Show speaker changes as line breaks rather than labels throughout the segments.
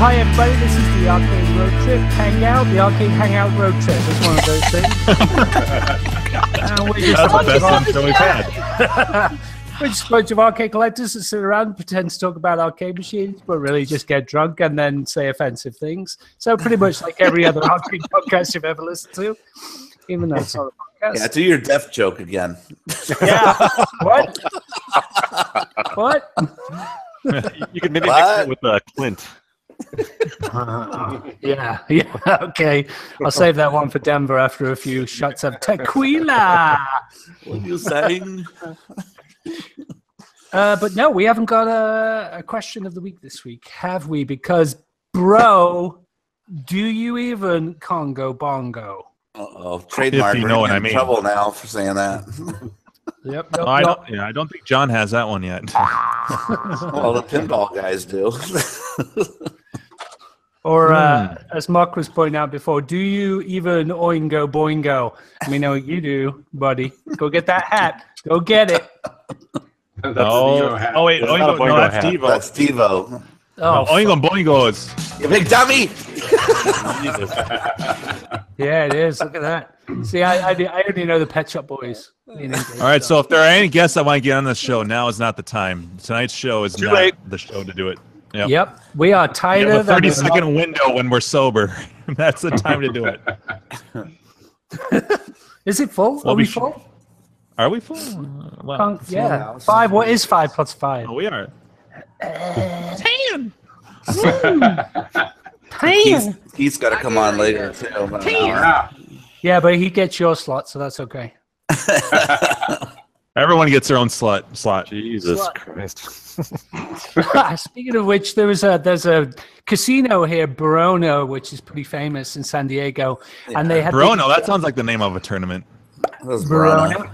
hi everybody, this is the Arcade Road Trip Hangout, the Arcade Hangout Road Trip. It's one of those things.
That's the best intro we've had.
We're just a bunch of arcade collectors that sit around and pretend to talk about arcade machines, but really just get drunk and then say offensive things. So pretty much like every other arcade podcast you've ever listened to, even though it's not a podcast.
Yeah, do your death joke again.
Yeah. What? What?
You could maybe mix it with Clint.
Yeah, okay. I'll save that one for Denver after a few shots of tequila.
What are you saying?
But no, we haven't got a question of the week this week, have we? Because, bro, do you even Congo Bongo?
Uh-oh, trademark.
If you know what I mean.
Trouble now for saying that.
Yep.
No, I don't think John has that one yet.
Well, the pinball guys do.
Or, as Mark was pointing out before, do you even oingo boingo? We know what you do, buddy. Go get that hat. Go get it.
Wait, Oingo, no, that's Devo.
That's Devo.
Oh,
Oingo Boingo's.
You big dummy!
yeah, it is. Look at that. See, I only know the Pet Shop Boys.
All right, so if there are any guests that want to get on this show, now is not the time. Tonight's show is not the show to do it.
Yep. We are tighter
than a
than
30-second window when we're sober. That's the time to do it.
Is it full? Are we full?
Are we full? Well,
yeah. 5. What is 5 plus 5?
Oh, we are. 10.
10.
He's got to come on later, too.
Yeah, but he gets your slot, so that's okay.
Everyone gets their own slot.
Jesus Christ.
Speaking of which, there's a casino here, Barono, which is pretty famous in San Diego, and they had
Barono. That sounds like the name of a tournament.
Barona.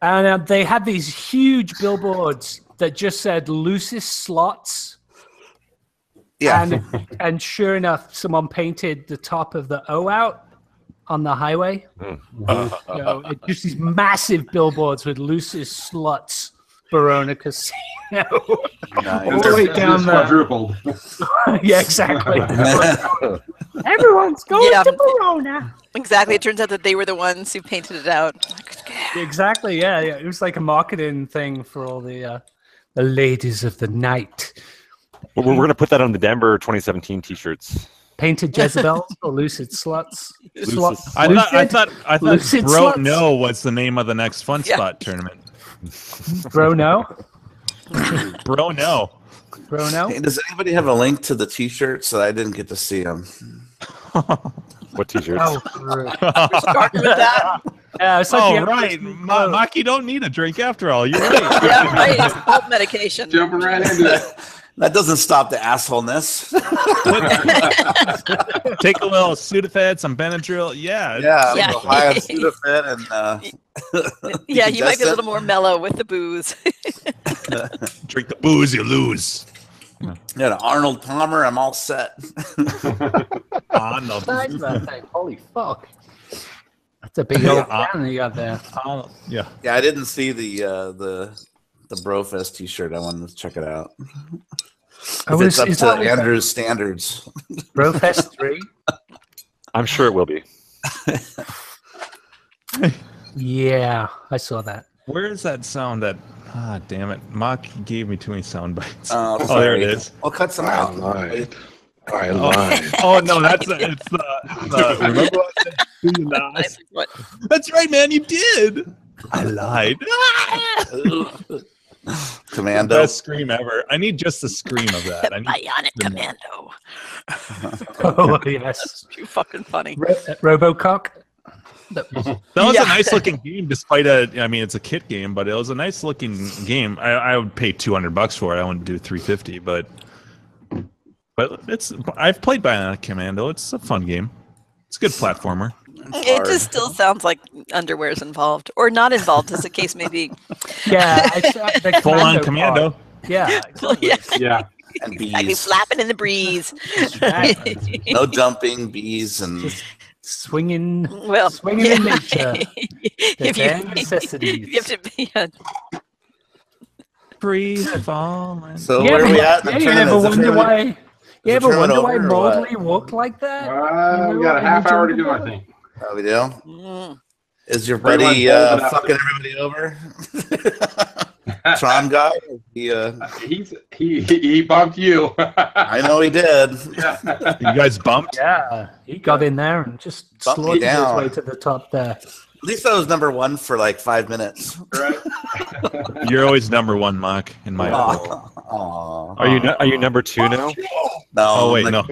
And they had these huge billboards that just said "loosest slots."
Yeah.
And sure enough, someone painted the top of the O out on the highway. Just these massive billboards with loosest sluts, Barona Casino. All the way down there.
Quadrupled.
Yeah, exactly. Everyone's going to Barona.
Exactly. It turns out that they were the ones who painted it out.
Exactly. Yeah. It was like a marketing thing for all the ladies of the night.
We're going to put that on the Denver 2017 T-shirts.
Painted Jezebels or lucid sluts.
I thought
Lucid
Bro
sluts?
No was the name of the next Fun Spot tournament.
Bro no.
Bro No.
Bro no.
Hey, does anybody have a link to the T-shirts that I didn't get to see them?
What T-shirts?
Oh,
Starting with that.
yeah, it's like
right. Maki don't need a drink after all. You're right.
Yeah, right. It's pulp medication.
Jumping right into it.
That doesn't stop the assholeness.
Take a little Sudafed, some Benadryl. Yeah.
Yeah.
Yeah.
High on Sudafed and.
Yeah, you might be a little more mellow with the booze.
Drink the booze, you lose.
Yeah, Arnold Palmer, I'm all set.
Size of that thing. Holy fuck. That's a big old can you got there.
Yeah.
Yeah, I didn't see the Brofest T-shirt. I wanted to check it out. If it's up to Andrew's standards.
Brofest 3?
I'm sure it will be.
Yeah, I saw that.
Where is that sound that... Ah, damn it. Maki gave me too many sound bites.
Oh,
there it is.
I'll cut some out.
I lied.
Oh, no, it's the remember what? That's right, man, you did. I lied.
Commando.
Best scream ever. I need just the scream of that.
Bionic Commando.
Oh, yes.
Too fucking funny.
Robocock?
That was a nice looking game, despite it's a kit game, but it was a nice looking game. I would pay $200 for it. I wouldn't do $350, but I've played Bionic Commando. It's a fun game. It's a good platformer.
It just still sounds like underwear's involved, or not involved, as the case may be.
Yeah, the
full on commando.
Yeah,
Yeah.
Yeah.
And bees.
I'd be flapping in the breeze.
No jumping, bees, and
swinging in nature.
If you have to be,
free falling.
So where are we at?
Yeah, you ever wonder why? You ever wonder why Mobley walked like that?
We got a half hour to go, I think.
Oh, we do?
Mm.
Is your buddy fucking everybody over? Tron guy?
He bumped you.
I know he did.
You guys bumped?
Yeah, he got in there and just
Bumped me
slaughtered his
down.
way to the top there.
At least I was number 1 for like 5 minutes.
Right.
You're always number 1, Mock, in my book.
Aw.
Are you number 2 now?
No.
Oh wait, no.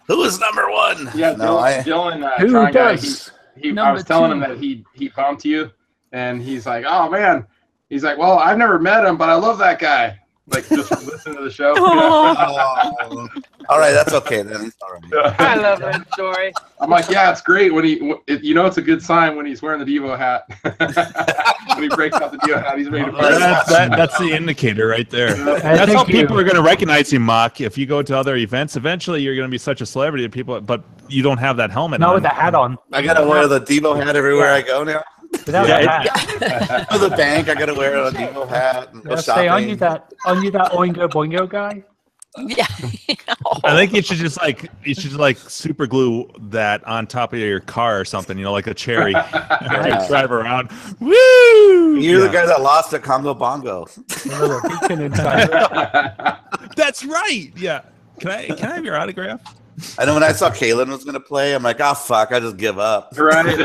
Who is number 1?
Yeah,
no,
Dylan,
Who
Tron guy,
does?
I was telling him that he bumped you, and he's like, "Oh man," he's like, "Well, I've never met him, but I love that guy." Like, just listen to the show.
Oh. All right, that's okay then. All right.
I love that story.
I'm like, yeah, it's great when it's a good sign when he's wearing the Devo hat. When he breaks out the Devo hat, he's ready to party.
That's the indicator right there. That's how people are going to recognize you, Mock. If you go to other events, eventually you're going to be such a celebrity to people, but you don't have that helmet
Not
on.
with the hat on.
I gotta wear the Devo hat everywhere I go now.
Without the hat.
To the bank, I gotta wear a Devo hat and go
Stay
shopping.
on you that Oingo Boingo guy.
Yeah.
I think you should just super glue that on top of your car or something, like a cherry. Drive around. Woo!
You're the guy that lost at Congo Bongo.
A little beacon inside.
That's right. Yeah. Can I have your autograph?
I know when I saw Kalen was gonna play, I'm like, oh fuck, I just give up.
Right.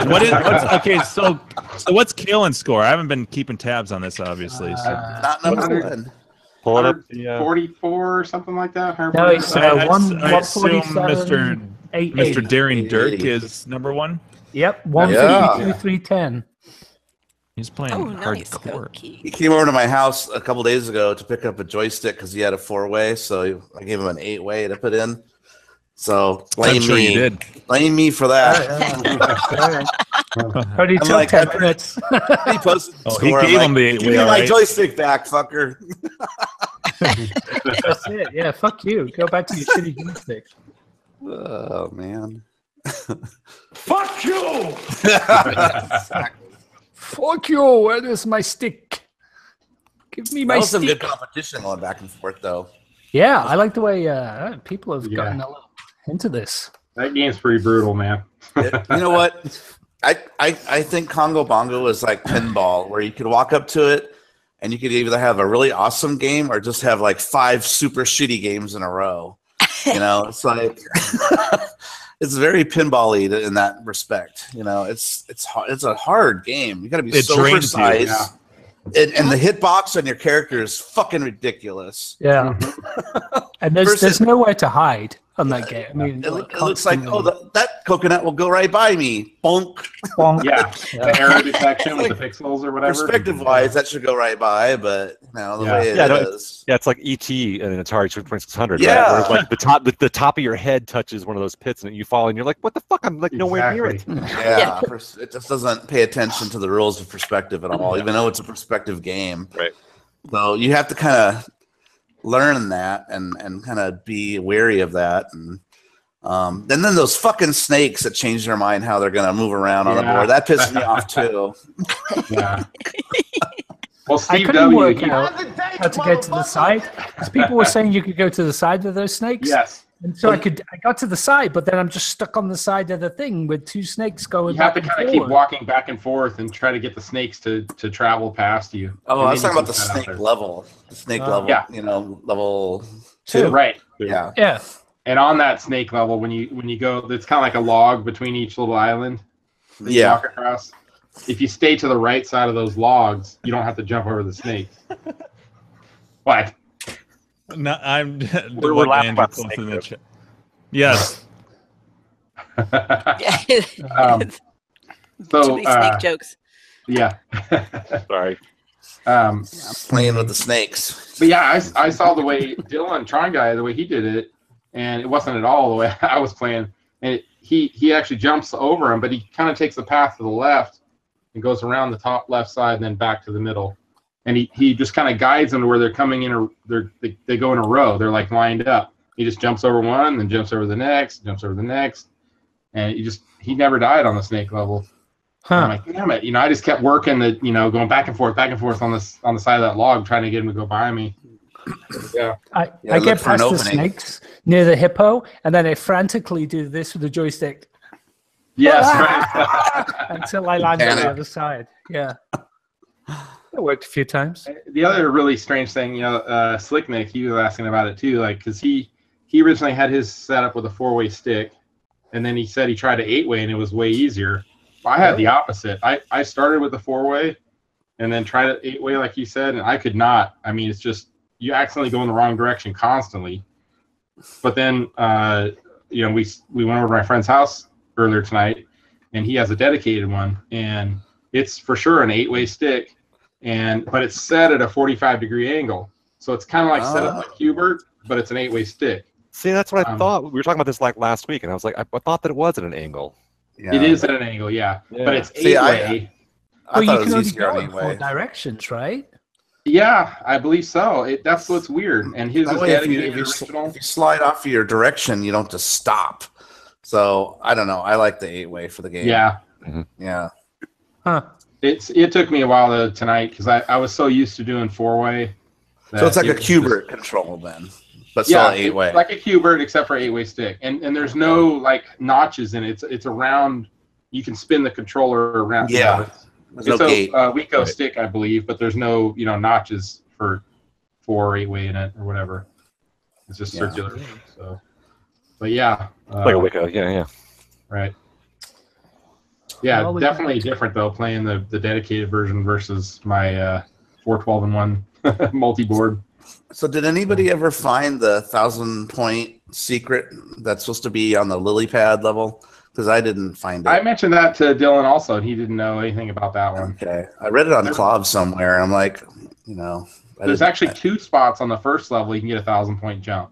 So what's Kalen's score? I haven't been keeping tabs on this, obviously. So.
Not number 1.
Pull it up.
44 or something like that.
No, it's
I
147.
Mr. Daring Dirk is number 1.
Yep, 152, 310.
He's playing
Nice.
hardcore.
He came over to my house a couple days ago to pick up a joystick because he had a 4-way, so I gave him an 8-way to put in. So blame
I'm sure
me.
you did.
Blame me for that.
Only took
like,
10 minutes.
He posted the
He
score.
gave
I'm
him
like,
the
give me
8-way,
my
right?
joystick back, fucker.
That's it. Yeah, fuck you. Go back to your shitty joystick.
Oh man.
Fuck you!
Fuck you. Where is my stick? Give me my
That was some
stick.
good competition going back and forth, though.
Yeah, I like the way people have gotten a little into this.
That game's pretty brutal, man.
You know what? I think Congo Bongo is like pinball, where you could walk up to it and you could either have a really awesome game or just have like 5 super shitty games in a row. It's like it's very pinball-y in that respect. It's a hard game. You got to be so precise. And the hitbox on your character is fucking ridiculous.
Yeah. And there's nowhere to hide on that game. I mean,
it looks like, that coconut will go right by me. Bonk.
Bonk.
Yeah. The arrow detection with the pixels or whatever.
Perspective-wise, that should go right by, but the way it is.
Yeah, it's like E.T. and Atari 2600.
Yeah.
Right? Whereas like the top of your head touches one of those pits and you fall and you're like, what the fuck? I'm like nowhere near it.
Yeah. It just doesn't pay attention to the rules of perspective at all, even though it's a perspective game.
Right.
So you have to kind of learn that and kind of be wary of that. And then those fucking snakes that change their mind how they're going to move around on the board. That pisses me off too.
Yeah. Well,
I
Steve
couldn't
W.
work out how to get to the side. Because people were saying you could go to the side of those snakes.
Yes.
And so I got to the side, but then I'm just stuck on the side of the thing with 2 snakes going
You have
back
to
and
kind of keep
forward.
walking back and forth and try to get the snakes to travel past you.
Oh,
And
I was
then
talking
you
about the
can cut out
snake
there.
level. The snake level,
Yeah.
level 2.
Right.
Yeah.
Yeah.
And on that snake level, when you go, it's kind of like a log between each little island. that you
Yeah.
walk across. If you stay to the right side of those logs, you don't have to jump over the snakes. What?
No, I'm.
We're laughing about the
posted in
snake
the chat. Yes.
Um,
Too
so,
many snake jokes.
yeah.
Sorry.
I'm playing with the snakes.
But yeah, I saw the way Dylan, Tron guy, the way he did it, and it wasn't at all the way I was playing. And he actually jumps over him, but he kind of takes the path to the left and goes around the top left side and then back to the middle. And he just kind of guides them to where they're coming in, they go in a row. They're like lined up. He just jumps over one, then jumps over the next, jumps over the next. And he never died on the snake level.
Huh.
I'm like, damn it! I just kept working the, going back and forth on the side of that log, trying to get him to go by me. Yeah.
I
look
get
for an
past the
opening.
snakes near the hippo, and then I frantically do this with the joystick
Yes. Right.
until I land on the
Panic.
other side. Yeah. It worked a few times.
The other really strange thing, Slick Nick, he was asking about it too, like, because he originally had his set up with a 4-way stick, and then he said he tried an 8-way and it was way easier. I had the opposite. I started with a 4-way and then tried an 8-way, like you said, and I could not. I mean, it's just you accidentally go in the wrong direction constantly. But then, we went over to my friend's house earlier tonight, and he has a dedicated one, and it's for sure an 8-way stick, but it's set at a 45-degree angle, so it's kind of like set up like Hubert, but it's an 8-way stick.
See, that's what I thought. We were talking about this like last week, and I was like, I thought that it was at an angle.
Yeah.
It is at an angle, yeah. But it's 8-way.
See, I
Well,
thought
you
it
can
was
only
easier
go in 4
anyway.
directions, right?
Yeah, I believe so. That's what's weird. And his
That
is
way, if
dedicated
you
original.
slide off your direction, you don't just stop. So I don't know. I like the 8-way for the game.
Yeah.
Yeah.
Huh.
It took me a while tonight because I was so used to doing 4-way.
So it's like a Hubert control then, but still an 8-way.
Like a Hubert except for 8-way stick. And there's no like notches in it. It's a round. You can spin the controller around.
Yeah. There's no gate.
It's a Wiko stick, I believe, but there's no notches for 4 or 8-way in it or whatever. It's just circular. So, but yeah,
Like a Wiko, yeah.
right. Yeah,
Well,
definitely different though playing the dedicated version versus my 412-in-1 multi-board.
So did anybody ever find the 1,000-point secret that's supposed to be on the lily pad level? Because I didn't find it.
I mentioned that to Dylan also, and he didn't know anything about that one.
Okay. I read it on Clov somewhere. I'm like,
There's actually 2 spots on the first level you can get a 1,000-point jump.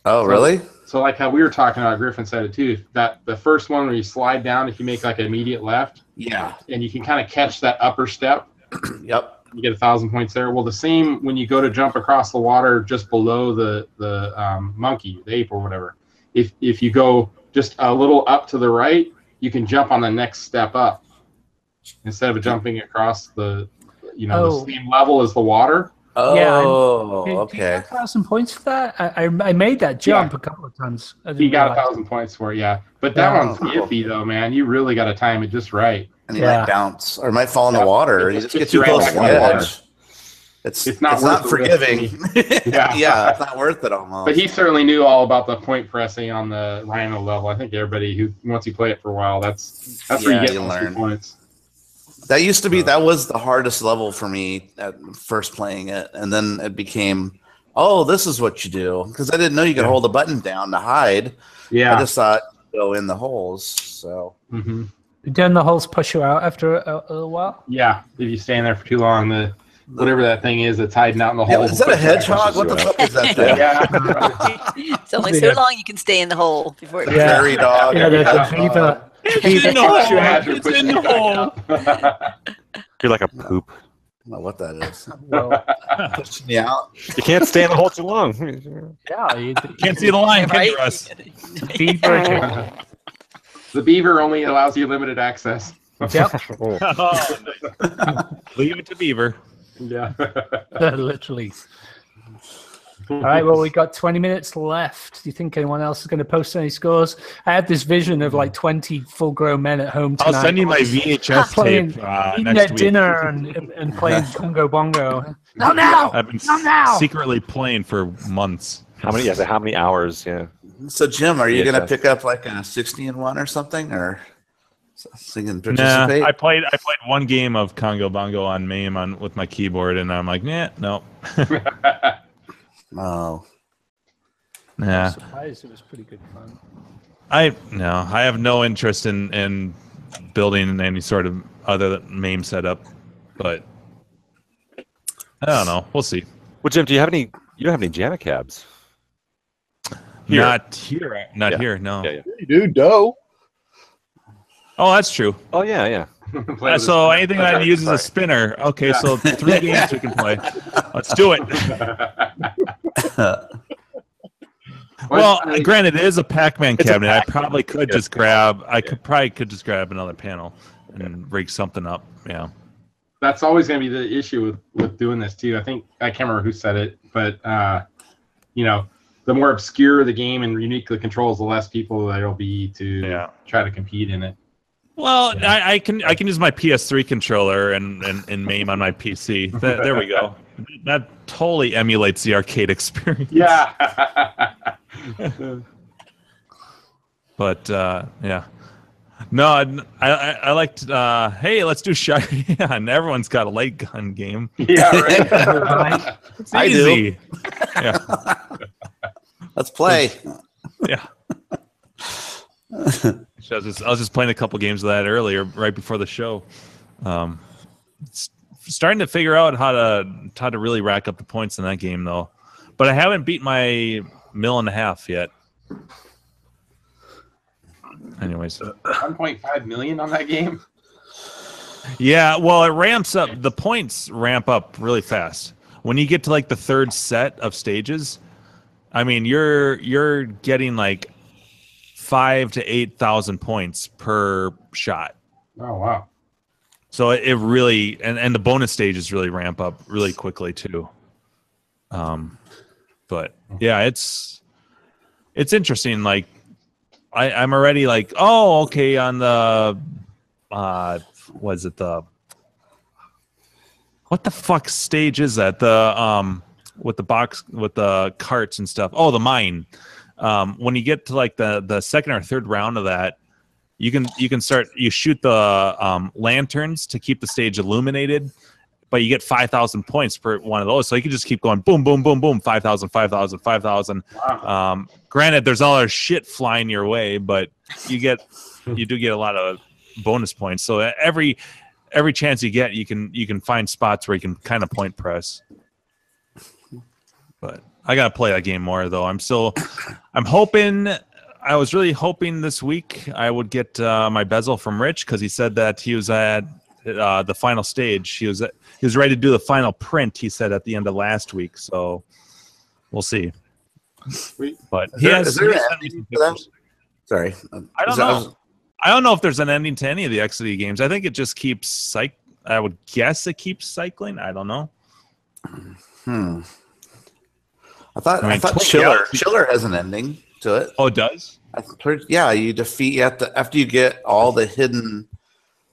Oh, really?
So like how we were talking about, Griffin said it too, that the first one where you slide down, if you make like an immediate left,
Yeah.
and you can kind of catch that upper step,
Yep.
you get 1,000 points there. Well, the same when you go to jump across the water just below the monkey, the ape or whatever. If you go just a little up to the right, you can jump on the next step up instead of jumping across the same level as the water.
Oh,
Yeah, Do you
okay.
get 1,000 points for that? I made that jump a couple of times. I didn't
You got
realize.
1,000 points for it, yeah. But that one's iffy though, man. You really got to time it just right.
And he might bounce or might fall in the water. Or you just get
It's
too
right
close
back
to
in
the
the water.
edge. It's
not worth the
forgiving.
risk. Yeah.
Yeah, it's not worth it almost.
But he certainly knew all about the point pressing on the Rhino level. I think everybody who once you play it for a while, that's where you get
you
most of
learn.
the points.
That used to be that was the hardest level for me at first playing it, and then it became, oh, this is what you do, because I didn't know you could hold a button down to hide.
Yeah.
I just thought go in the holes. So
Mm-hmm.
Don't the holes push you out after a little while?
Yeah. If you stay in there for too long, whatever that thing is that's hiding out in the hole.
is that a hedgehog? What the fuck is that thing?
Yeah.
It's only so long you can stay in the hole before it
The prairie dog.
Yeah, the beaver.
It's in the hole.
After
It's
pushing
in the
it back
hole.
up.
You're like a poop.
I don't know what that is.
Well,
Pushing me out.
You can't stay in the hole too long.
yeah, you
Can't see the line, can you,
Right?
Russ?
beaver.
The beaver only allows you limited access.
Yep,
Oh, nice. Leave it to Beaver.
Yeah.
literally. All right, well, we got 20 minutes left. Do you think anyone else is going to post any scores? I had this vision of like 20 full-grown men at home tonight.
I'll send you my VHS
playing,
tape
eating
next
their
week.
dinner and playing Congo Bongo. Not now!
I've been
Not now!
secretly playing for months.
How many hours? Yeah.
So Jim, are you
Yes,
gonna
yes.
pick up like a 60-in-1 or something, or so you can
Nah,
participate?
I played one game of Congo Bongo on MAME with my keyboard, and I'm like, no.
Oh,
I'm
Nah.
surprised it was pretty good fun.
I have no interest in building any sort of other MAME setup, but I don't know. We'll see.
Well, Jim, do you have any? You don't have any Jama cabs? Here.
Not here. Not
Yeah.
here. No.
Yeah, yeah.
You do, dough.
Oh, that's true.
Oh yeah, yeah.
Play with
So
it.
anything that I use as a spinner. Okay, so 3 games we can play. Let's do it. Well, granted, it is a Pac-Man
It's a
cabinet. I
Pac-Man.
probably could just grab. I could probably just grab another panel. and rig something up. Yeah.
That's always going to be the issue with doing this too. I can't remember who said it, but you know, the more obscure the game and unique the controls, the less people there'll be to try to compete in it.
Well, I can use my PS3 controller and MAME on my PC. There we go. That totally emulates the arcade experience.
Yeah.
But yeah. No, I liked. Hey, let's do Cheyenne. Everyone's got a light gun game.
Yeah, right.
It's easy. Yeah.
Let's play.
Yeah. I was just playing a couple games of that earlier, right before the show. Starting to figure out how to really rack up the points in that game, though. But I haven't beat my 1.5 yet. Anyways,
1.5 million on that game.
Yeah, well, it ramps up. The points ramp up really fast when you get to like the third set of stages. I mean, you're getting like 5,000 to 8,000 points per shot.
Oh wow!
So it really and the bonus stages really ramp up really quickly too. But yeah, it's interesting. Like I'm already like, oh, okay, on the was it the what the fuck stage is that? The with the box with the carts and stuff. Oh, the mine. When you get to like the second or third round of that, you can start, you shoot the lanterns to keep the stage illuminated, but you get 5,000 points per one of those. So you can just keep going boom, boom, boom, boom, 5,000, 5,000, 5,000.
Wow.
Granted, there's all our shit flying your way, but you do get a lot of bonus points. So every chance you get, you can find spots where you can kind of point press. But I gotta play that game more though. I was really hoping this week I would get my bezel from Rich because he said that he was at the final stage. He was ready to do the final print. He said at the end of last week. So we'll see.
Sweet.
But
Sorry,
I don't know. I don't know if there's an ending to any of the XD games. I think it just keeps I would guess it keeps cycling. I don't know.
I thought Chiller has an ending to it.
Oh, it does?
Yeah, you defeat after you get all the hidden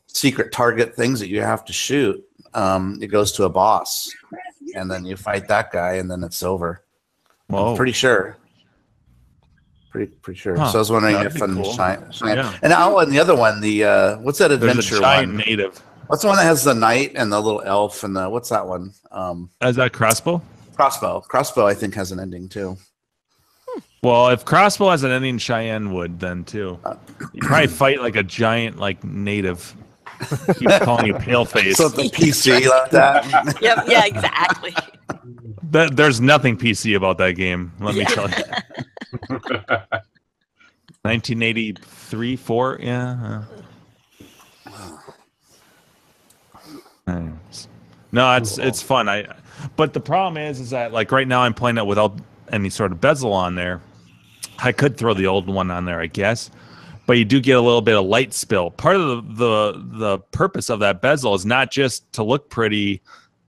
secret target things that you have to shoot. It goes to a boss, and then you fight that guy, and then it's over.
Whoa.
I'm pretty sure. Pretty sure.
Huh.
So I was wondering
That'd
if
be cool.
yeah. And the other one, the what's that adventure
There's a giant
one?
native.
What's the one that has the knight and the little elf and the what's that one?
Is that Crossbow?
Crossbow, I think, has an ending too.
Well, if Crossbow has an ending, Cheyenne would then too. You probably fight like a giant like native. Keep calling you paleface.
Something PC like that.
Yep. Yeah. Exactly.
There's nothing PC about that game. Let me tell you. 1983, 4, yeah. No, it's fun. But the problem is that like right now I'm playing it without any sort of bezel on there. I could throw the old one on there, I guess, but you do get a little bit of light spill. Part of the purpose of that bezel is not just to look pretty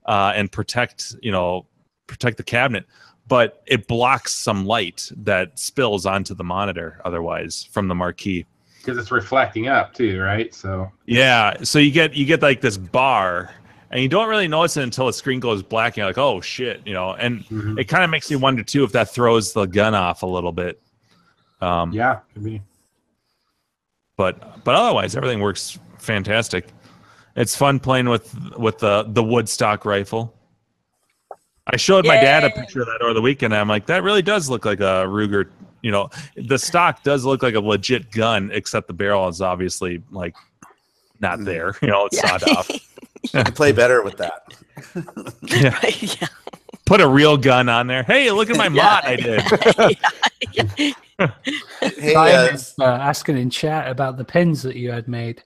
and protect the cabinet, but it blocks some light that spills onto the monitor otherwise from the marquee.
Because it's reflecting up too, right? So
yeah, so you get like this bar, and you don't really notice it until the screen goes black. And you're like, oh shit, and it kind of makes you wonder too if that throws the gun off a little bit.
Yeah, could be.
But otherwise, everything works fantastic. It's fun playing with the Woodstock rifle. I showed my dad a picture of that over the weekend. And I'm like, that really does look like a Ruger. The stock does look like a legit gun, except the barrel is obviously like not there. It's sawed off.
You can play better with that.
Yeah.
Right, yeah.
Put a real gun on there. Hey, look at my mod I did.
Hey,
Ryan is asking in chat about the pins that you had made.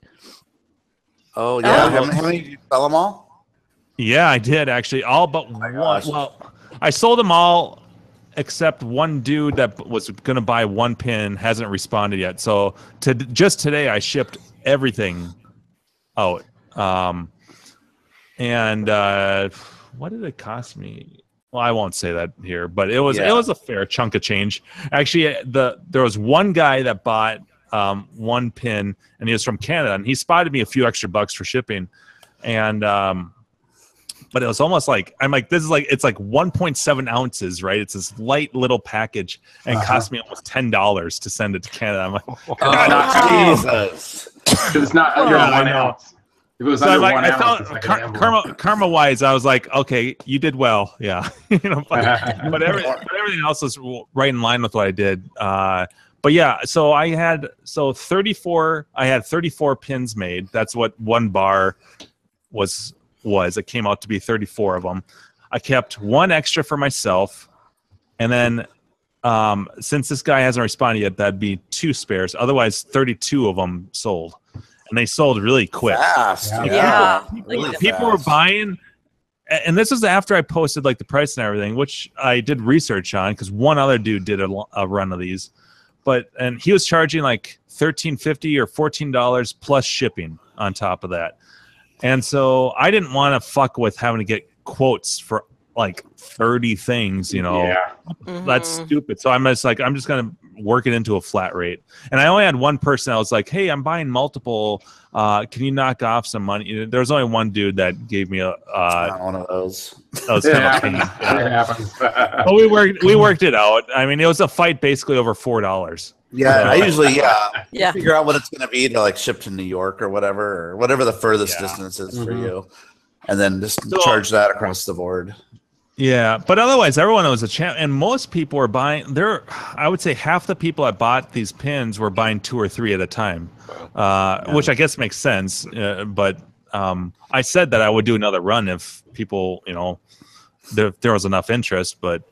oh yeah, how many did you sell them all?
Yeah, I did actually. All but one. Well, I sold them all except one dude that was going to buy one pin hasn't responded yet. So just today I shipped everything out. And what did it cost me? Well, I won't say that here, but it was a fair chunk of change. Actually, there was one guy that bought one pin, and he was from Canada, and he spotted me a few extra bucks for shipping, and but it was almost like it's like 1.7 ounces, right? It's this light little package, and it cost me almost $10 to send it to Canada. I'm like,
Jesus.
Because it's not under 1 ounce. If it was under 1 ounce, it's like an envelope.
karma wise, I was like, okay, you did well, yeah. But everything else was right in line with what I did. But yeah, so I had 34 pins made. That's what one bar was. It came out to be 34 of them. I kept one extra for myself, and then since this guy hasn't responded yet, that'd be 2 spares. Otherwise, 32 of them sold. And they sold really quick.
Fast.
Yeah.
People were buying, and this was after I posted like the price and everything, which I did research on because one other dude did a run of these, and he was charging like $13.50 or $14 plus shipping on top of that. And so I didn't want to fuck with having to get quotes for like 30 things, That's stupid. So I'm just gonna work it into a flat rate. And I only had one person that was like, hey, I'm buying multiple, can you knock off some money? There was only one dude that gave me
not one of those.
That was kind of pain.
It happens.
But we worked it out. I mean, it was a fight basically over $4.
Yeah, I usually
Yeah.
figure out what it's going to be to like ship to New York or whatever the furthest distance is for you, and then just charge that across the board.
Yeah, but otherwise, everyone was a champ, and most people were buying. I would say half the people that bought these pins were buying 2 or 3 at a time, which I guess makes sense. But I said that I would do another run if people, there was enough interest. But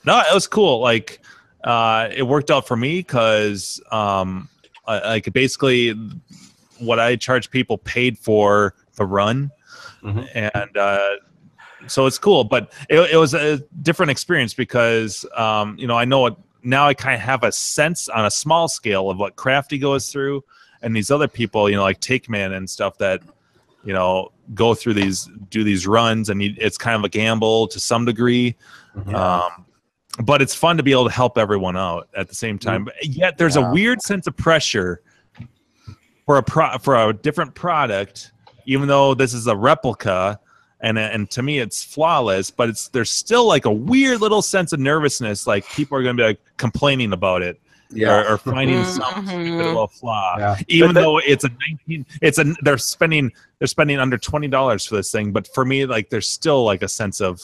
no, it was cool. Like. It worked out for me because like basically what I charged people paid for the run, and so it's cool. But it was a different experience because I know now I kind of have a sense on a small scale of what Crafty goes through, and these other people, like Take Man and stuff that go through do these runs, and it's kind of a gamble to some degree. But it's fun to be able to help everyone out at the same time. But yet there's a weird sense of pressure for a different product, even though this is a replica, and to me it's flawless. But there's still like a weird little sense of nervousness, like people are going to be like complaining about it, or finding some stupid little flaw, even though they're spending under $20 for this thing. But for me, like there's still like a sense of.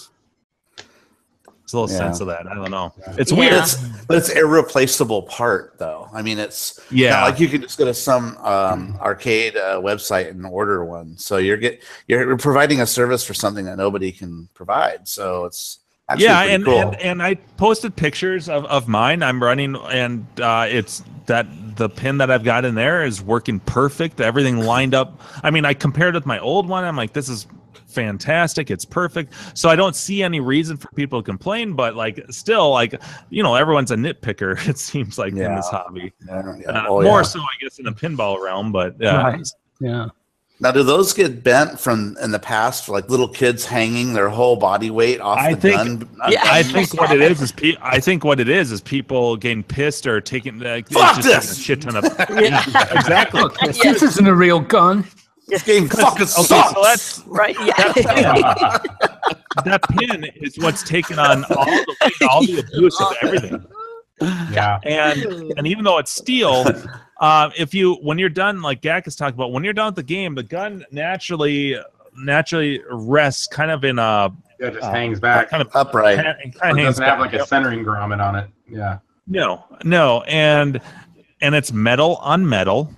It's a little sense of that. I don't know. It's weird.
But it's irreplaceable part, though. I mean, it's not like you can just go to some arcade website and order one. So you're providing a service for something that nobody can provide. So it's actually pretty cool.
And I posted pictures of mine. I'm running, and it's that the pin that I've got in there is working perfect. Everything lined up. I mean, I compared it with my old one. I'm like, this is fantastic, it's perfect. So I don't see any reason for people to complain, but like still, like everyone's a nitpicker, it seems like, in this hobby. More so I guess in the pinball realm, but
Now, do those get bent from in the past for like little kids hanging their whole body weight off the gun?
I think what it is people getting pissed or taking
Fuck this!
A shit ton of exactly.
Look, this isn't a real gun.
This game fucking sucks.
So that's
Right. Yeah.
that pin is what's taken on all the abuse of everything.
Yeah.
And even though it's steel, when you're done, like Gak is talking about, when you're done with the game, the gun naturally rests kind of in a
just hangs back,
kind of upright.
It doesn't have like a centering grommet on it. Yeah.
No, and it's metal on metal.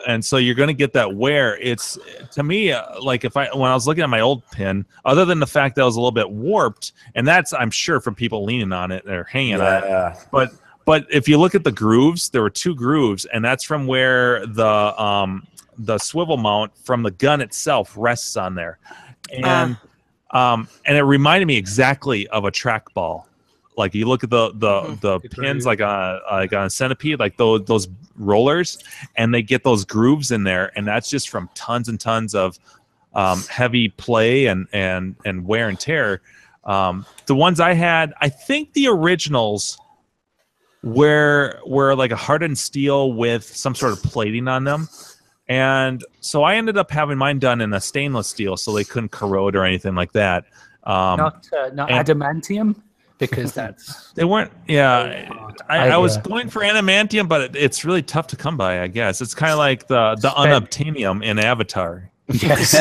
And so you're going to get that wear. It's, to me, like when I was looking at my old pin, other than the fact that it was a little bit warped, and that's, I'm sure, from people leaning on it or hanging on it. But if you look at the grooves, there were 2 grooves, and that's from where the swivel mount from the gun itself rests on there, and it reminded me exactly of a trackball. Like you look at the pins like on a centipede, like those rollers, and they get those grooves in there, and that's just from tons and tons of heavy play and wear and tear. The ones I had, I think the originals were like a hardened steel with some sort of plating on them. And so I ended up having mine done in a stainless steel so they couldn't corrode or anything like that.
Not adamantium, because that's...
They weren't, yeah. I was going for adamantium, but it's really tough to come by, I guess. It's kind of like the unobtainium in Avatar.
Yes.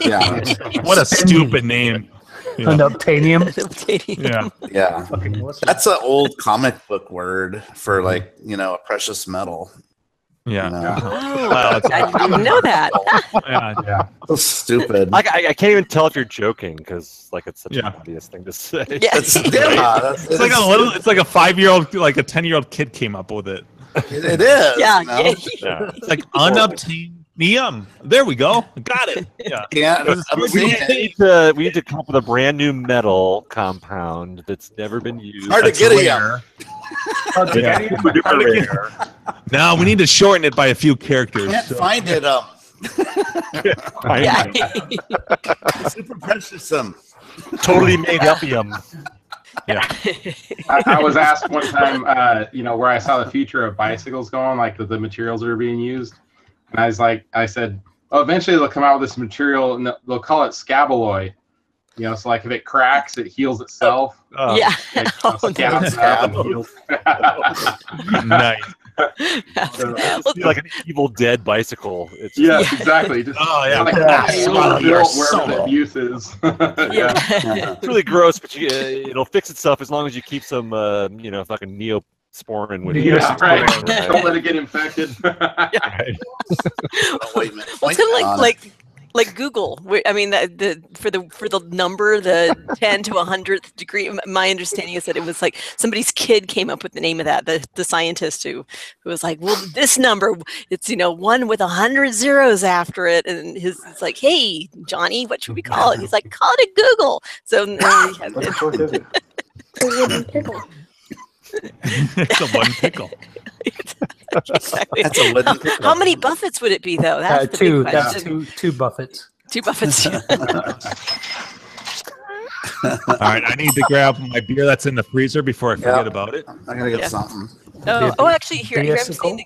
Yeah.
What a stupid name. Yeah.
Unobtainium.
Yeah.
Yeah.
Fucking awesome.
That's an old comic book word for like, a precious metal.
Yeah.
Oh,
Well,
I didn't know that.
Yeah.
So stupid.
I can't even tell if you're joking because like it's such an
Yeah.
obvious thing to say.
Yeah.
It's
like a 5-year-old, like a 10-year-old kid came up with it.
It is.
Yeah.
Yeah.
It's like unobtainium. There we go. Got it. Yeah.
Yeah.
We need to come up with a brand new metal compound that's never been used.
Hard to
That's
get
rare. No, we need to shorten it by a few characters.
Can't find it.
Yeah.
Super precious.
Totally made upium.
Yeah.
I was asked one time, where I saw the future of bicycles going, like the materials that are being used. And I said, oh, eventually they'll come out with this material and they'll call it scaballoy. So like if it cracks, it heals itself.
Yeah. Oh,
Scabs out.
Nice.
Like an Evil Dead bicycle. It's
Yes, exactly. Just, like built wherever the abuse is. Yeah.
It's really gross, but it'll fix itself as long as you keep some, fucking Neosporin with you.
Yeah, right. Don't let it get infected.
Right.
Wait a minute.
Well, it's kind of like Google. I mean, for the number, the 10 to 100th degree. My understanding is that it was like somebody's kid came up with the name of that. The scientist who was like, well, this number, it's 1 with 100 zeros after it, and it's like, hey, Johnny, what should we call it? He's like, call it a Google. So
What sort is it?
It's a one pickle.
Exactly.
That's a wooden pickle.
How many Buffets would it be though? That's the
two.
big
That's
question.
two Buffets.
2 Buffets.
All right, I need to grab my beer that's in the freezer before I forget about it.
I'm gonna get something.
Actually, here I'm saying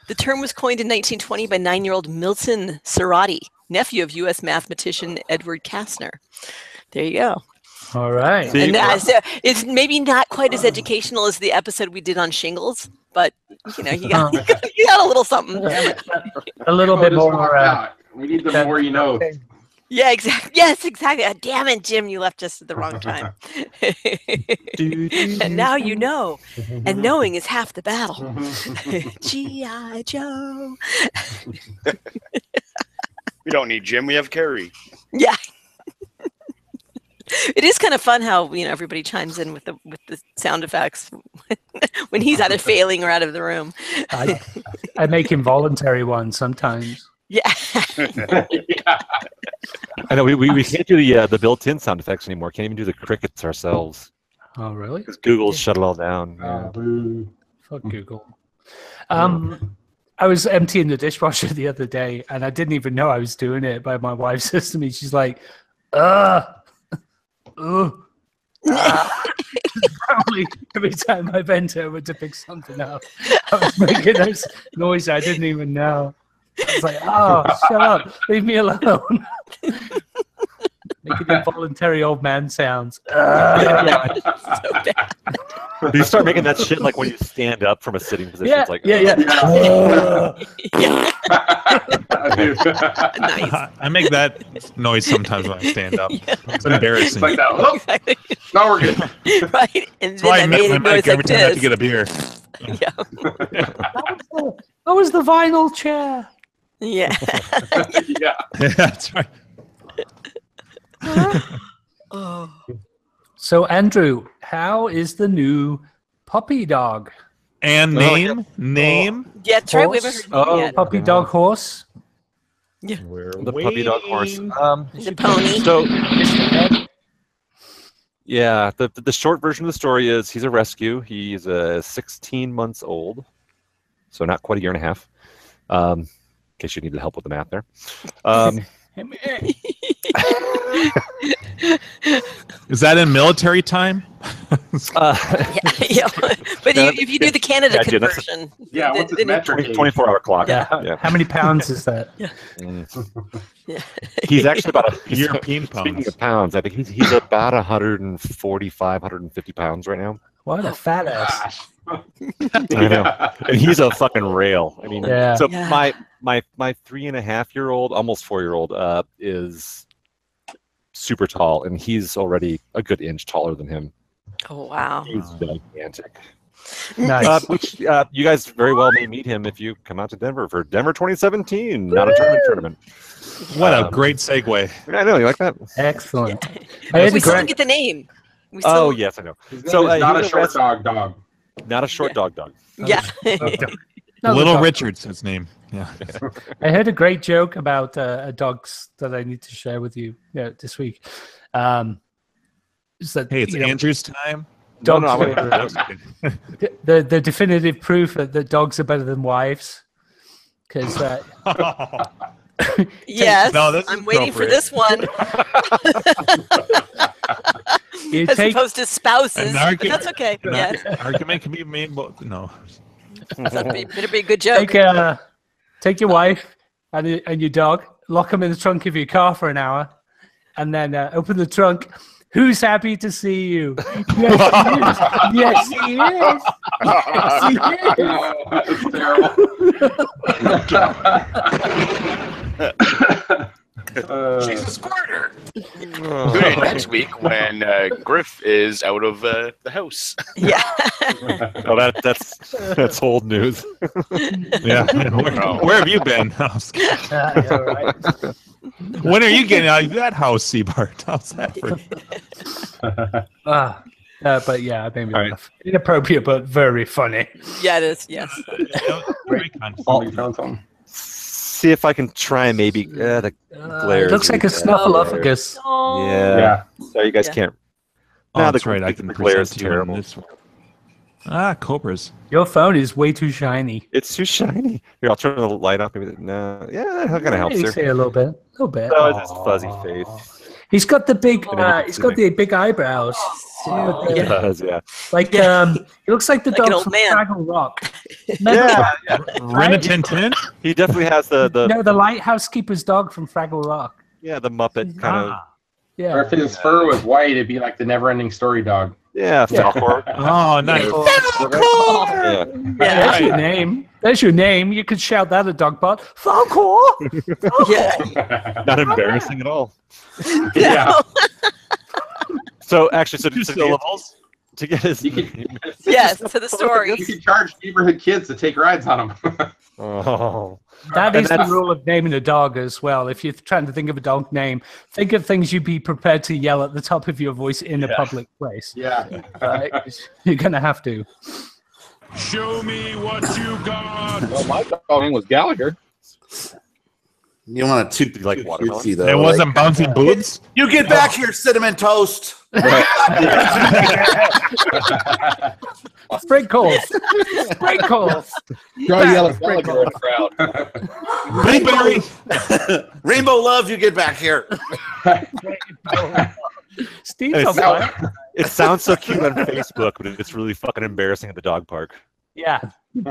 the term was coined in 1920 by 9-year-old Milton Cerati, nephew of U.S. mathematician Edward Kastner. There you go.
All right.
See,
And so it's maybe not quite as educational as the episode we did on shingles, but you got a little something.
A little bit more.
We need the more you know.
Yeah, exactly. Yes, exactly. Damn it, Jim, you left just at the wrong time. And now you know, and knowing is half the battle. G.I. Joe.
We don't need Jim. We have Carrie.
Yeah. It is kind of fun how everybody chimes in with the sound effects when he's either failing or out of the room.
I make involuntary ones sometimes.
Yeah.
I know we can't do the built-in sound effects anymore. Can't even do the crickets ourselves
Oh, really?
because Google's shut it all down.
Fuck Google. I was emptying the dishwasher the other day, and I didn't even know I was doing it. But my wife says to me, she's like, Probably every time I bent over to pick something up, I was making those noises I didn't even know. I was like, oh, shut up. Leave me alone. Making involuntary old man sounds.
So bad.
You start making that shit like when you stand up from a sitting position.
Yeah,
It's like,
yeah.
Nice.
I make that noise sometimes when I stand up. It's embarrassing.
Like that. Oh,
Exactly.
now we're good.
Right. And
That's why I
then I
mute
made
my
a
mic
noise
every
like
time I have to
this.
get a beer.
That was the vinyl chair.
Yeah.
Yeah.
That's right.
Oh.
So, Andrew, how is the new puppy dog?
And name.
Yeah, that's right. We haven't heard
Oh,
yet.
puppy dog horse.
We're
the puppy dog horse.
The pony.
So Yeah, the short version of the story is he's a rescue. He's 16 months old, so not quite a year and a half. In case you needed help with the math there.
Is that in military time?
Yeah. But if you do the Canada conversion,
Yeah, what's his metric?
24-hour clock.
Yeah. How many pounds is that?
Yeah.
He's actually about
European
Speaking
pounds.
of pounds, I think he's about 145, 150 pounds right now.
What a fat ass.
I know. And he's a fucking rail. I mean,
Yeah.
so
Yeah.
my 3.5-year-old, almost 4-year-old, is super tall, and he's already a good inch taller than him.
Oh wow.
He's gigantic.
Nice.
Which you guys very well may meet him if you come out to Denver for Denver 2017, not a tournament.
What a great segue.
I know, you like that?
Excellent.
We still don't get the name. We still,
Oh yes, I know.
So not
he's
a short
rescue-
dog.
Not a short dog.
Yeah.
No,
Little
the dog.
Richard's his name. Yeah.
I heard a great joke about dogs that I need to share with you this week. Is that,
Hey, it's Andrew's time.
dogs
No,
are the definitive proof that dogs are better than wives. Because
Yes.
No, this is
I'm waiting for
appropriate.
this one.
you
As
take
opposed to spouses.
An
But
argument-
that's okay.
An
Yeah.
argument can be made, but no.
Better be a good joke.
take your wife and your dog, lock them in the trunk of your car for an hour, and then open the trunk. Who's happy to see you? Yes, he is. Yes, he is. Yes, he is.
That's terrible.
She's a squirter. Tune in next week when Griff is out of the house.
Yeah.
Oh, that's old news.
Yeah. Where have you been?
Yeah, right.
When are you getting out of that house, Seabart? How's that for?
But yeah, it made me
All right.
laugh. Inappropriate, but very funny.
Yeah, it is. Yes.
Very kind.
Somebody found something.
See if I can try and maybe the glare.
It looks like a snuffleupagus.
Oh.
Yeah. So you guys
Yeah.
can't.
Oh,
No,
that's
the-
right. I
the
can
glare is
present to you in
terrible.
this one. Cobras.
Your phone is way too shiny.
It's too shiny. Here, I'll turn the light off. Maybe no. Yeah, that kind of helps
You
her.
say a little bit. A little bit.
Oh, it's his fuzzy face.
He's got the big.
Yeah.
He's got the big eyebrows.
It does, yeah.
Like he looks like the
Like an
dog
old
from
man.
Fraggle Rock.
Yeah,
Ren Tin Tin?
he definitely has the
No, the lighthouse keeper's dog from Fraggle Rock.
the Muppet kind of.
Or
Yeah.
if his fur was white, it'd be like the never-ending story dog.
Yeah, Falcor.
Oh, nice.
Yeah.
Yeah.
There's your name. There's your name. You could shout that at Dogbot. Falcor.
Yeah.
Not embarrassing at all.
Yeah.
So actually,
Two syllables.
to get his.
You could,
Yes. To the story.
you could charge neighborhood kids to take rides on them.
Oh.
That
And
is the
that's-
rule of naming a dog as well. If you're trying to think of a dog name, think of things you'd be prepared to yell at the top of your voice in a public place.
Yeah.
You're going to have to.
Show me what you got.
Well, my dog name was Gallagher.
You want to toot
like watermelon?
though.
It wasn't bouncy boobs?
You get back here, cinnamon toast.
Sprinkles. Sprinkles.
Try yelling Gallagher in the crowd.
Blueberry.
Rainbow love, you get back here.
Steve's on fire.
It sounds so cute on Facebook, but it's really fucking embarrassing at the dog park.
Yeah.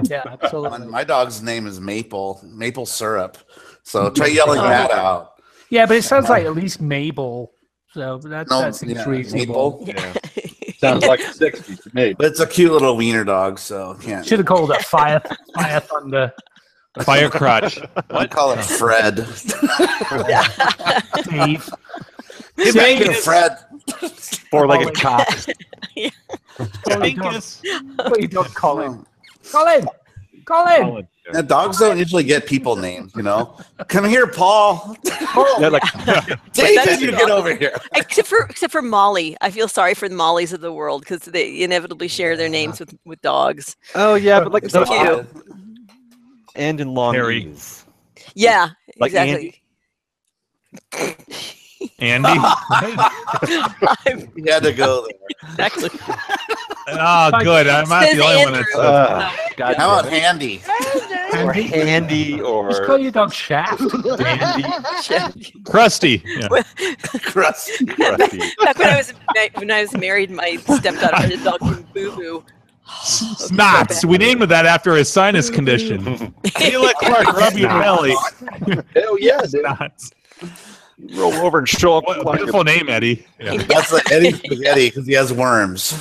Yeah, absolutely.
My dog's name is Maple Syrup. So try yelling that out.
Yeah, but it sounds like at least Mabel. So that
No,
seems
yeah,
reasonable.
Maple.
Yeah.
Sounds like the 60s to me.
But it's a cute little wiener dog, so can't.
Should have called it Fire Thunder.
Fire crotch.
I call it Fred.
Steve.
Get back here, Fred.
Four-legged cock.
Dinkus.
What you don't call him? Colin. Colin.
Yeah, dogs don't usually get people names, you know. Come here, Paul.
Yeah, like
David, you get over here.
Except for Molly. I feel sorry for the Mollies of the world because they inevitably share their names with dogs.
oh yeah, but like
So
those
cute.
and in long
Harry.
E's.
Yeah,
Like
exactly.
Andy.
You had to go there.
Exactly.
Oh, good. I'm not
Says
the only one
Andrew.
that's.
God
How about
damn it.
Handy?
Or Handy
Just call
or
your dog Shaft.
Dandy.
Crusty. Yeah.
Crusty.
Back when I was married, my stepdaughter had a dog named Boo Boo.
Snots. We named that after his sinus condition. You let Clark rub your belly.
Hell yeah, dude.
Snots.
Roll over and show up.
What a beautiful name, Eddie. Yeah.
That's like Eddie Spaghetti because he has worms.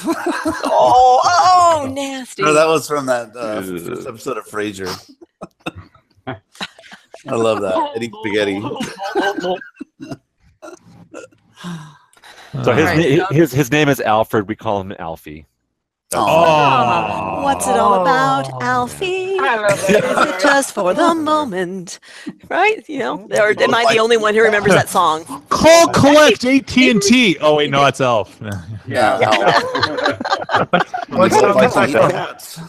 Oh, nasty.
No, that was from that first episode of Frasier. I love that. Eddie Spaghetti.
So his name is Alfred. We call him Alfie.
Oh.
What's it all about, Alfie? Is it just for the moment? Right? You know, or am I the only one who remembers that song?
Call collect AT&T. Oh wait, no, it's Elf.
Yeah.
What's
Like
up?
to eat cats.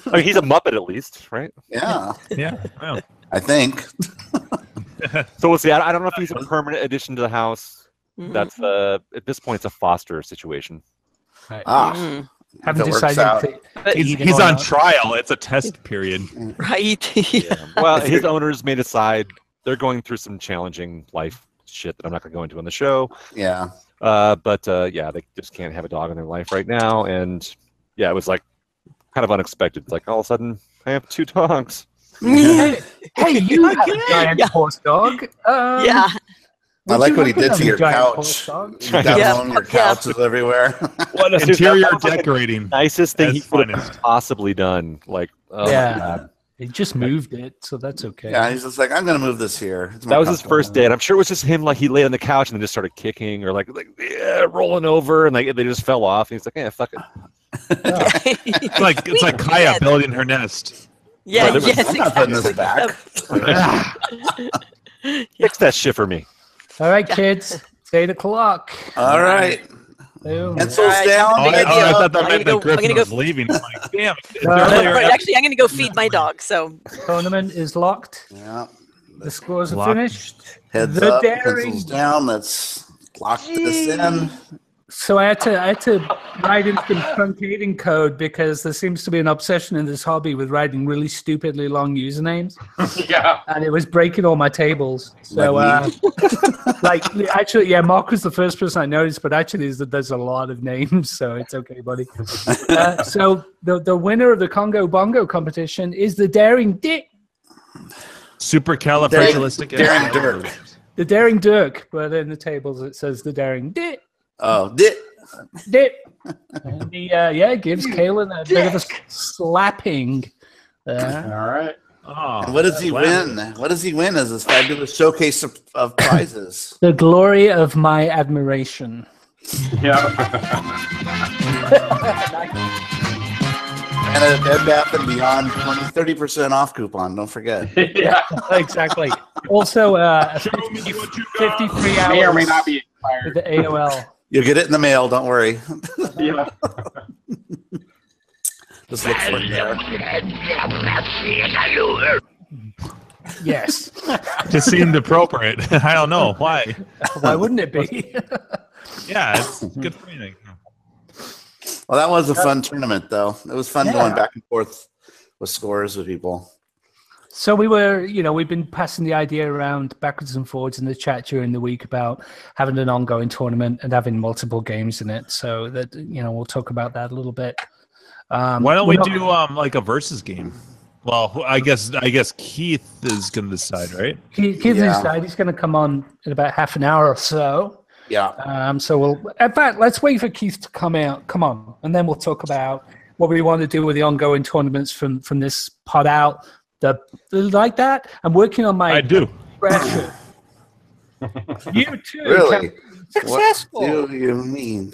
I mean, he's a Muppet at least, right?
Yeah,
Yeah. Well,
I think.
So we'll see. I don't know if he's a permanent addition to the house.
Mhm.
That's at this point it's a foster situation.
Mm,
Haven't
That works
decided
out.
but,
he's on trial. It's a test period.
right?
Yeah. Well, his owners may decide they're going through some challenging life shit that I'm not going to go into on the show.
Yeah.
But yeah, they just can't have a dog in their life right now. And yeah, it was like kind of unexpected. It's like all of a sudden I have 2 dogs.
Hey, you have a giant horse dog.
Yeah.
I like what he did
have
to
a
your
giant
couch.
horse dog?
You download your couches everywhere.
What
Interior decorating.
Nicest thing he
That's
could have
finest.
possibly done. Like, oh
Yeah.
my God.
He just moved it, so that's okay.
Yeah, he's just like, I'm gonna move this here. It's more
That was his
comfortable.
first day, and I'm sure it was just him. Like he laid on the couch and then just started kicking or like yeah, rolling over, and like they just fell off. And he's like, "Yeah, fuck it."
It's like Kaya building her nest.
Yeah,
But
yes,
I'm not putting this
exactly.
back.
Fix that shit for me.
All right, kids. It's 8 o'clock.
All right.
Boom.
Pencils
All right,
down.
Oh,
Big
I
idea.
thought that
I'm
meant
gonna
that
go- I'm
Griffin
gonna
was
go-
leaving. I'm like, damn. It's
Right,
earlier.
Right, actually, I'm going to go feed my dog. So
Tournament is locked.
Yeah.
The scores are
Locked.
finished.
Heads
The
up.
daring-
Pencils down. Let's lock this in.
So I had to write in some truncating code because there seems to be an obsession in this hobby with writing really stupidly long usernames,
Yeah.
and it was breaking all my tables. So,
Like
actually, yeah, Mark was the first person I noticed, but actually, there's a lot of names, so it's okay, buddy. So the winner of the Congo Bongo competition is the Daring Dick,
Supercalifragilistic.
Daring Dirk.
the Daring Dirk, but in the tables it says the Daring Dick.
Oh, Dick.
And he, gives Kalen a bit of a slapping. There.
All right.
Oh,
And what does he win? What does he win as this fabulous showcase of prizes?
The glory of my admiration.
Yeah.
And a Bed Bath & Beyond 30% off coupon. Don't forget.
Yeah.
Exactly. Also, 53 hours
May or may not be
with
expired.
the AOL.
You'll get it in the mail. Don't worry.
Yeah.
Just look for it there.
Yes.
just seemed appropriate. I don't know why.
Why wouldn't it be?
Yeah, it's good for anything.
Well, that was a fun tournament, though. It was fun
Yeah.
going back and forth with scores with people.
So we've been passing the idea around backwards and forwards in the chat during the week about having an ongoing tournament and having multiple games in it. So that, we'll talk about that a little bit.
Why don't we do like a versus game? Well, I guess Keith is going to decide, right?
Keith
Yeah.
decided he's going to come on in about half an in or so.
Yeah.
So in fact, let's wait for Keith to come on, and then we'll talk about what we want to do with the ongoing tournaments from this pod out. Like that. I'm working on my
I do.
pressure. You too.
Really?
Successful.
What do you mean?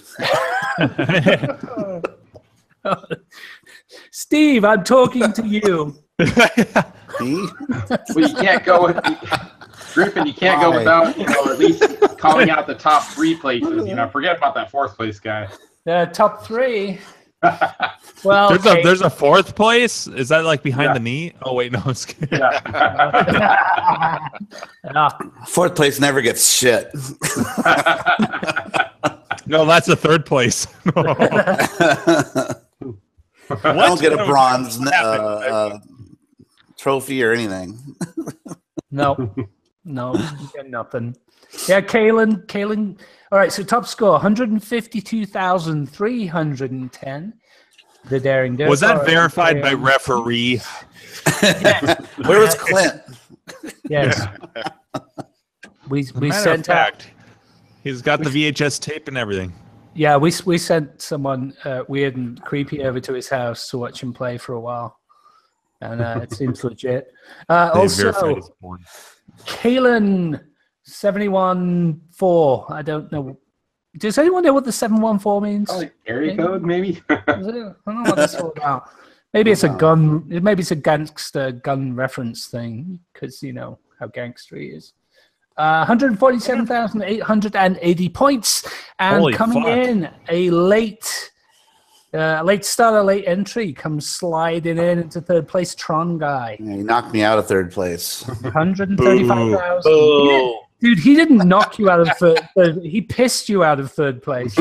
Steve, I'm talking to you.
Me?
Well, you can't go with Griffin. You can't go without at least calling out the top 3 places. Forget about that 4th place guy.
Top 3. Well,
there's a fourth place. Is that like behind the knee? Oh wait, no, it's kidding.
yeah.
Fourth place never gets shit.
No, that's the third place.
I don't get a bronze trophy or anything.
No, you get nothing. Yeah, Kalen. All right, so top score 152,310. The Daring Dirt.
Was that verified by referee?
Yes.
Where was Clint?
Yes. We sent out.
He's got the VHS tape and everything.
Yeah, we sent someone weird and creepy over to his house to watch him play for a while, and it seems legit. Also, Kalen 714. I don't know. Does anyone know what the 714 means?
Like area code, maybe.
I don't know what that's all about. Maybe it's a gun. Maybe it's a gangster gun reference thing because you know how gangster he is. 147,880 points, and
Holy
coming
fuck.
in a late starter, late entry comes sliding in into third place. Tron guy,
Yeah, he knocked me out of third place.
135,000. Dude, he didn't knock you out of third. He pissed you out of third place.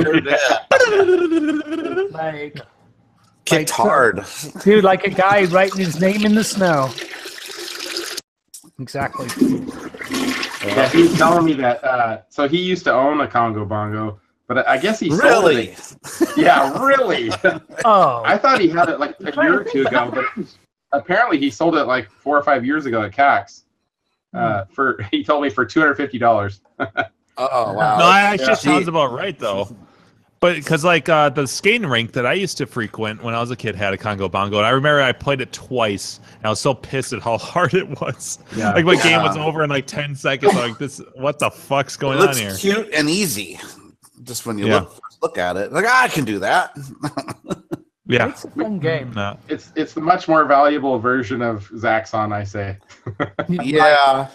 Kicked hard.
Dude, like a guy writing his name in the snow. Exactly.
Yeah, he was telling me that. So he used to own a Congo Bongo, but I guess he sold it. Yeah, really.
Oh,
I thought he had it like a year or two ago, but apparently he sold it like 4 or 5 years ago at CAX. He told me for $250.
Oh wow.
No, that actually sounds about right though. But because like the skating rink that I used to frequent when I was a kid had a Congo Bongo, and I remember I played it twice, and I was so pissed at how hard it was.
Yeah.
Like my game was over in like 10 seconds. Like this, what the fuck's going on here?
It's cute and easy. Just when you look at it, like I can do that.
Yeah,
it's a fun game.
No.
It's the much more valuable version of Zaxxon, I say.
Yeah.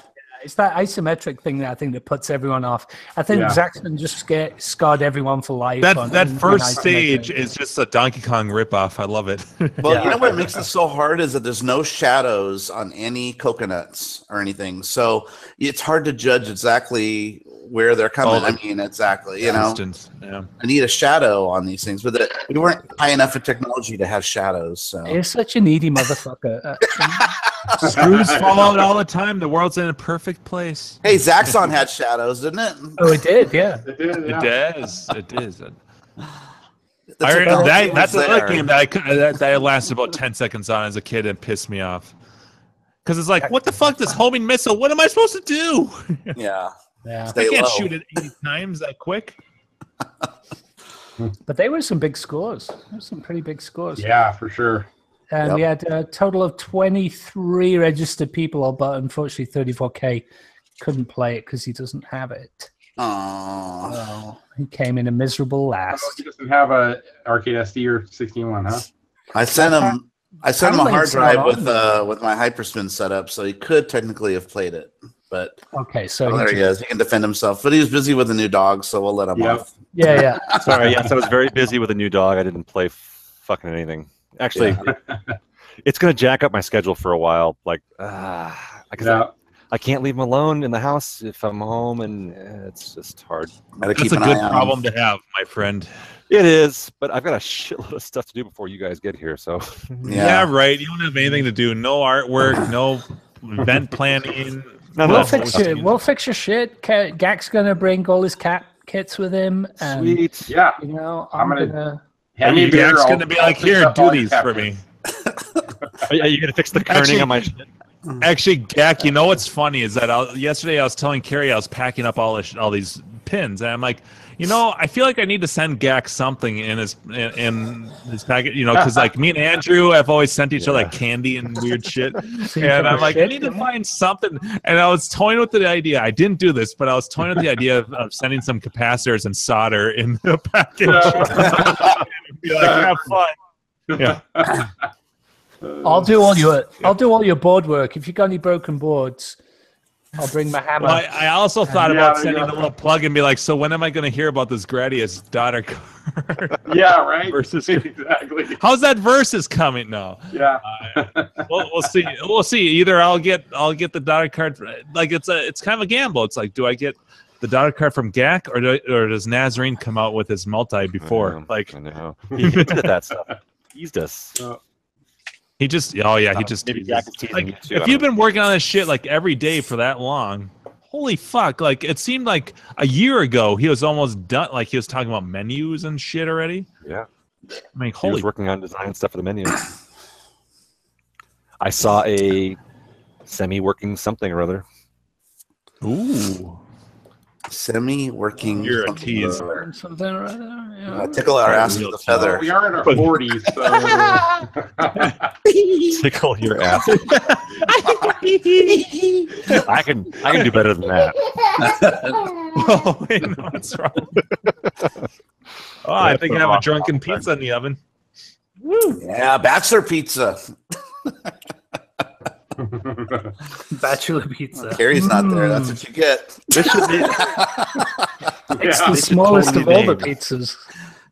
It's that isometric thing that I think that puts everyone off. I think Zaxxon just scarred everyone for life.
That first stage is just a Donkey Kong ripoff. I love it.
Well, you know what makes it so hard is that there's no shadows on any coconuts or anything, so it's hard to judge exactly where they're coming. I mean, exactly. You know, I need a shadow on these things, but we weren't high enough in technology to have shadows. So
you're such a needy motherfucker.
Screws fall out all the time. The world's in a perfect place.
Hey, Zaxxon had shadows, didn't it?
Oh, it did. Yeah,
It did.
It does. It is.
technology
That's
was
another
there.
game that I lasted about 10 seconds on as a kid and pissed me off. Because it's like, what the fuck? This homing missile. What am I supposed to do?
Yeah.
yeah.
Stay
I can't
low.
shoot it 8 times that quick.
But they were some big scores. There were some pretty big scores.
Yeah, for sure.
And we had a total of 23 registered people, but unfortunately 34K couldn't play it because he doesn't have it.
Oh.
So he came in a miserable last.
He doesn't have a arcade SD or 16-1, huh?
I sent him a hard drive
on
with my hyperspin setup, so he could technically have played it. But
Okay, so
there he is. He can defend himself. But he was busy with a new dog, so we'll let him off.
yeah.
Sorry, yes, I was very busy with a new dog. I didn't play fucking anything. Actually, it's going to jack up my schedule for a while. Like, I can't leave him alone in the house if I'm home, and it's just hard.
Gotta keep
That's a
an
good
eye on
problem
him.
to have, my friend.
It is, but I've got a shitload of stuff to do before you guys get here. So,
Yeah, right. You don't have anything to do. No artwork, no event planning.
We'll fix your shit. Gak's going to bring all his cat kits with him. And,
sweet.
Yeah.
You know,
I'm
I'm
gonna-
going to...
Hand me a beer,
Jack's
I'll-
going to be
I'll
like,
fix
here,
up
do
all your
these for
captures.
me.
Are you going to fix the kerning on my shit?
Actually, Gak, you know what's funny is that yesterday I was telling Carrie I was packing up all these pins, and I'm like, you know, I feel like I need to send Gak something in his packet, you know, because like me and Andrew have always sent each other like candy and weird shit, and I'm like, I need to find something. And I was toying with the idea. I didn't do this, but I was toying with the idea of sending some capacitors and solder in the package. Be like, have fun. Yeah.
I'll do all your board work. If you've got any broken boards, I'll bring my hammer.
Well, I also thought about sending a little plug and be like, so when am I going to hear about this Gradius daughter card?
Yeah, right.
Versus
exactly.
How's that versus coming? No.
Yeah.
We'll see. We'll see. Either I'll get the daughter card. Like it's kind of a gamble. It's like, do I get the daughter card from GAC or does Nazarene come out with his multi before?
I know. He hinted at that stuff. Teased us.
He just, he just.
Maybe GAC is teasing you too.
If you've been working on this shit like every day for that long, holy fuck! Like it seemed like a year ago he was almost done. Like he was talking about menus and shit already.
Yeah.
I mean,
He was working on design stuff for the menu. I saw a semi-working something or other.
Ooh.
Semi-working.
You're a tease.
Something or other. Yeah.
Tickle our ass with a feather.
We are in our 40s, so
Tickle your ass. I can do better than that.
Oh, wait, no, what's wrong? Oh, I think I have a drunken pizza in the oven.
Woo. Yeah, bachelor pizza.
Bachelor pizza.
Carrie's not there. That's what you get.
This should be.
It's the smallest of all the pizzas.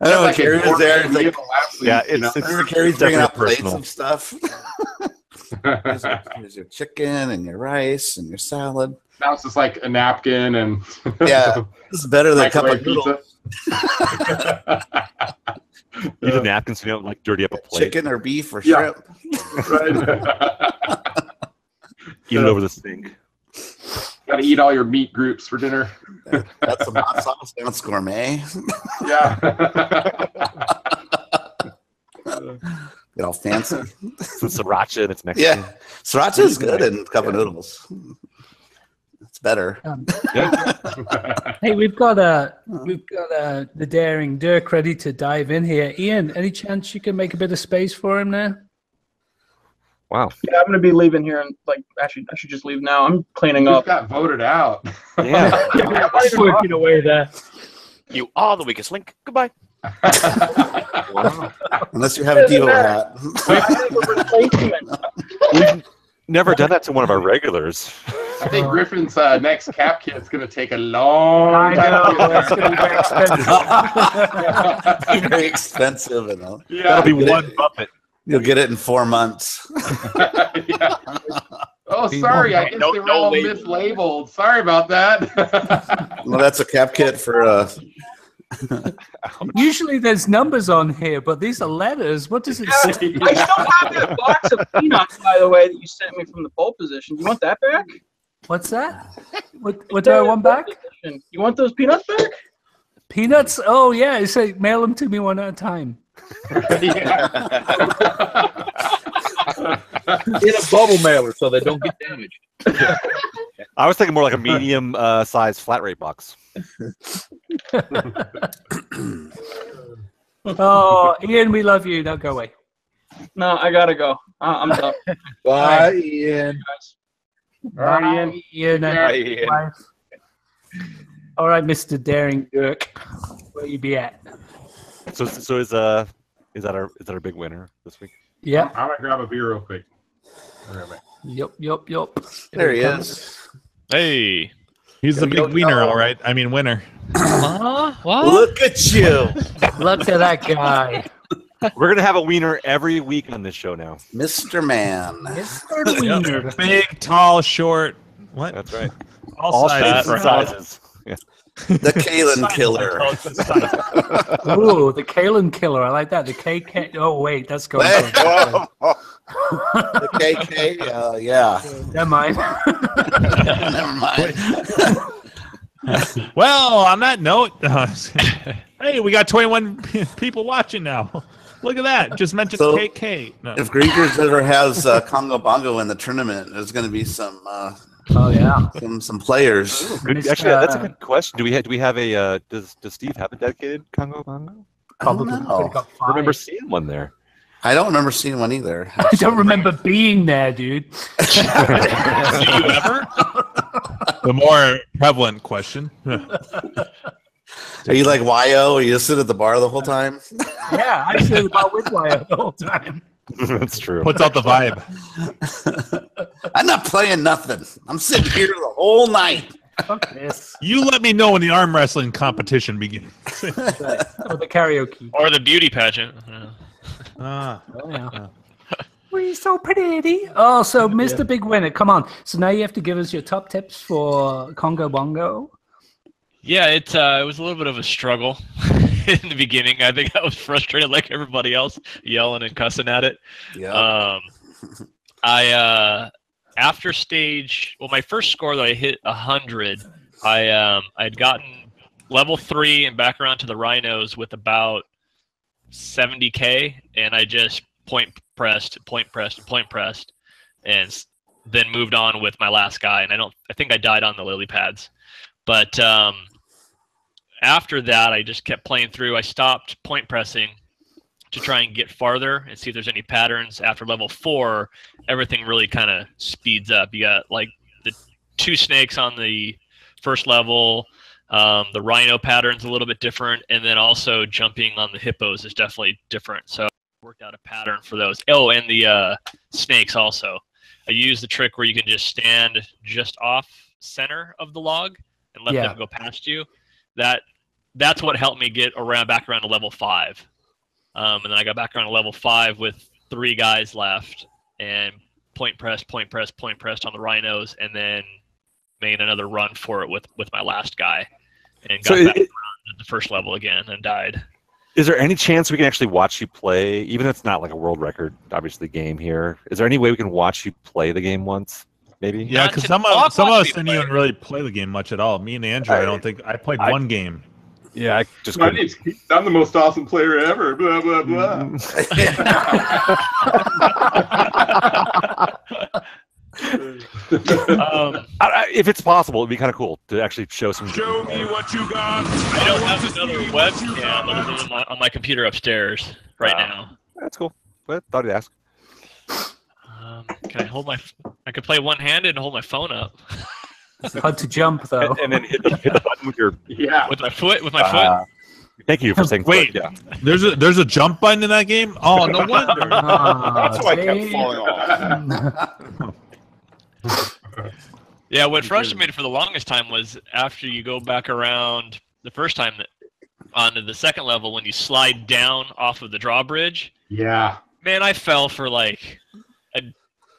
I know
like
Carrie was there. It's like,
Yeah, it's
remember Carrie's bringing out
definitely
plates
personal.
and stuff. Here's your chicken and your rice and your salad.
now it's just like a napkin and
Yeah, this is better than a cup of
microwave
noodles.
pizza.
You need napkins so you don't like dirty up a plate.
Chicken or beef or
Yeah.
shrimp.
Right.
Eat it over the sink.
Got to eat all your meat groups for dinner.
That's some hot sauce. That's gourmet.
Yeah.
Get all fancy.
Some sriracha and it's Mexican.
Yeah, sriracha is good in cup of noodles. It's better.
Hey, we've got the Daring Dirk ready to dive in here. Ian, any chance you can make a bit of space for him now?
Wow.
Yeah, I'm gonna be leaving here, and actually, I should just leave now. I'm cleaning
You
up.
got voted out.
Yeah.
Just working away there.
You are the weakest link. Goodbye.
Wow.
Unless you have a deal with that.
We've never done that to one of our regulars.
I think Griffin's next cap kit's going to take a long time.
It's gonna be very expensive.
Very expensive. And all.
Yeah.
That'll be one buffet.
You'll get it in 4 months.
Yeah. Oh, sorry. I guess they were all mislabeled. Sorry about that.
Well, that's a cap kit for.
Usually there's numbers on here, but these are letters. What does it say?
I still have that box of peanuts, by the way, that you sent me from the pole position. You want that back?
What's that? What do I want back?
You want those peanuts back?
Peanuts? Oh, yeah. You say mail them to me one at a time.
In a bubble mailer so they don't get damaged.
I was thinking more like a medium size flat rate box.
Oh, Ian, we love you. Now go away.
No, I gotta go. I'm done.
Bye, Ian.
All right, Ian.
Ian.
Bye, Ian.
Bye. All right, Mr. Daring Dirk. Where you be at?
So is that our big winner this week?
Yeah.
I'm going to grab a beer real quick.
Yep.
There he is.
Hey, he's the big wiener, all right. I mean, winner.
What?
Look at you,
Look at that guy.
We're gonna have a wiener every week on this show now.
Mr. Man.
Mr. Wiener.
Big, tall, short. What?
That's right.
All
shapes and sizes. Yeah.
The Kalen Killer.
Ooh, the Kalen Killer. I like that. The KK. Oh, wait. That's going on.
The KK? Yeah.
Never mind.
Never mind.
Well, on that note, hey, we got 21 people watching now. Look at that. Just mentioned
So,
KK. No.
If Greekers ever has Congo Bongo in the tournament, there's going to be some
Oh, yeah.
some players.
Good. Actually, that's a good question. Do we have a does Steve have a dedicated Congo Bongo?
Probably.
know.
I remember seeing one there.
I don't remember seeing one either.
I don't remember being there, dude.
Do you ever? The more prevalent question.
Are you like YO? Or you just sit at the bar the whole time?
Yeah, I sit about with Wyatt the whole time.
That's true.
Puts out the vibe.
I'm not playing nothing. I'm sitting here the whole night.
Fuck this.
You let me know when the arm wrestling competition begins.
Or the karaoke.
Or the beauty pageant. Yeah.
Ah.
Oh, yeah. We're so pretty. Oh, so Mr. Big Winner, come on. So now you have to give us your top tips for Congo Bongo.
Yeah, it was a little bit of a struggle in the beginning. I think I was frustrated like everybody else, yelling and cussing at it.
Yeah.
After stage, well, my first score that I hit 100, I'd gotten level 3 and back around to the rhinos with about 70k, and I just point pressed, and then moved on with my last guy. And I think I died on the lily pads, but after that, I just kept playing through. I stopped point pressing to try and get farther and see if there's any patterns. After level 4, everything really kind of speeds up. You got like the 2 snakes on the first level. The rhino pattern's a little bit different, and then also jumping on the hippos is definitely different. So I worked out a pattern for those. Oh, and the snakes also. I use the trick where you can just stand just off center of the log and let them go past you. That's what helped me get back around to level 5. And then I got back around to level 5 with 3 guys left, and point pressed on the rhinos, and then made another run for it with my last guy, and got back around at the first level again and died.
Is there any chance we can actually watch you play, even if it's not like a world record, obviously, game here? Is there any way we can watch you play the game once, maybe?
Yeah, because some of us didn't even really play the game much at all. Me and Andrew, I don't think I played one game.
Yeah, I just
I'm the most awesome player ever. Blah blah blah.
If it's possible, it'd be kind of cool to actually show some.
Show me what you got.
I don't have another webcam other than on my computer upstairs right now.
That's cool. But thought I'd ask.
Can I hold I could play one-handed and hold my phone up.
Hard to jump though.
And then hit the button with your
with my foot.
Thank you for saying.
Wait,
yeah.
There's a jump button in that game? Oh, no wonder.
That's why I kept falling off.
Yeah, what frustrated me for the longest time was after you go back around the first time onto the second level when you slide down off of the drawbridge.
Yeah.
Man, I fell for like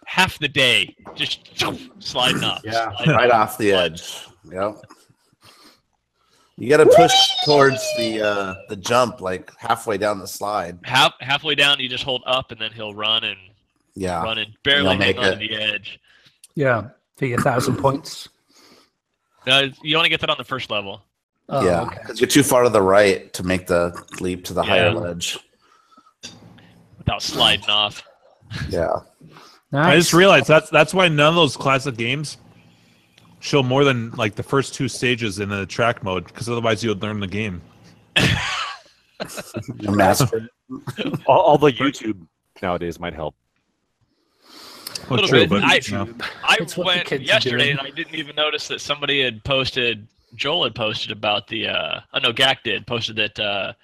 half the day just sliding up.
Yeah.
Right off the edge. Yep. You got to push towards the jump like halfway down the slide.
Halfway down, you just hold up, and then he'll run and barely hang on to the edge.
Yeah, for your 1,000 points.
No, you only get that on the first level.
Oh,
yeah, because you're too far to the right to make the leap to the higher ledge.
Without sliding off.
Yeah.
Nice.
I just realized that's why none of those classic games show more than like the first 2 stages in the track mode, because otherwise you would learn the game.
Master.
All the YouTube nowadays might help.
Well,
A
true,
little bit.
but
I
It's what the
went
kids are
yesterday
doing.
and I didn't even notice that somebody had posted. Joel had posted about the. Gak did posted that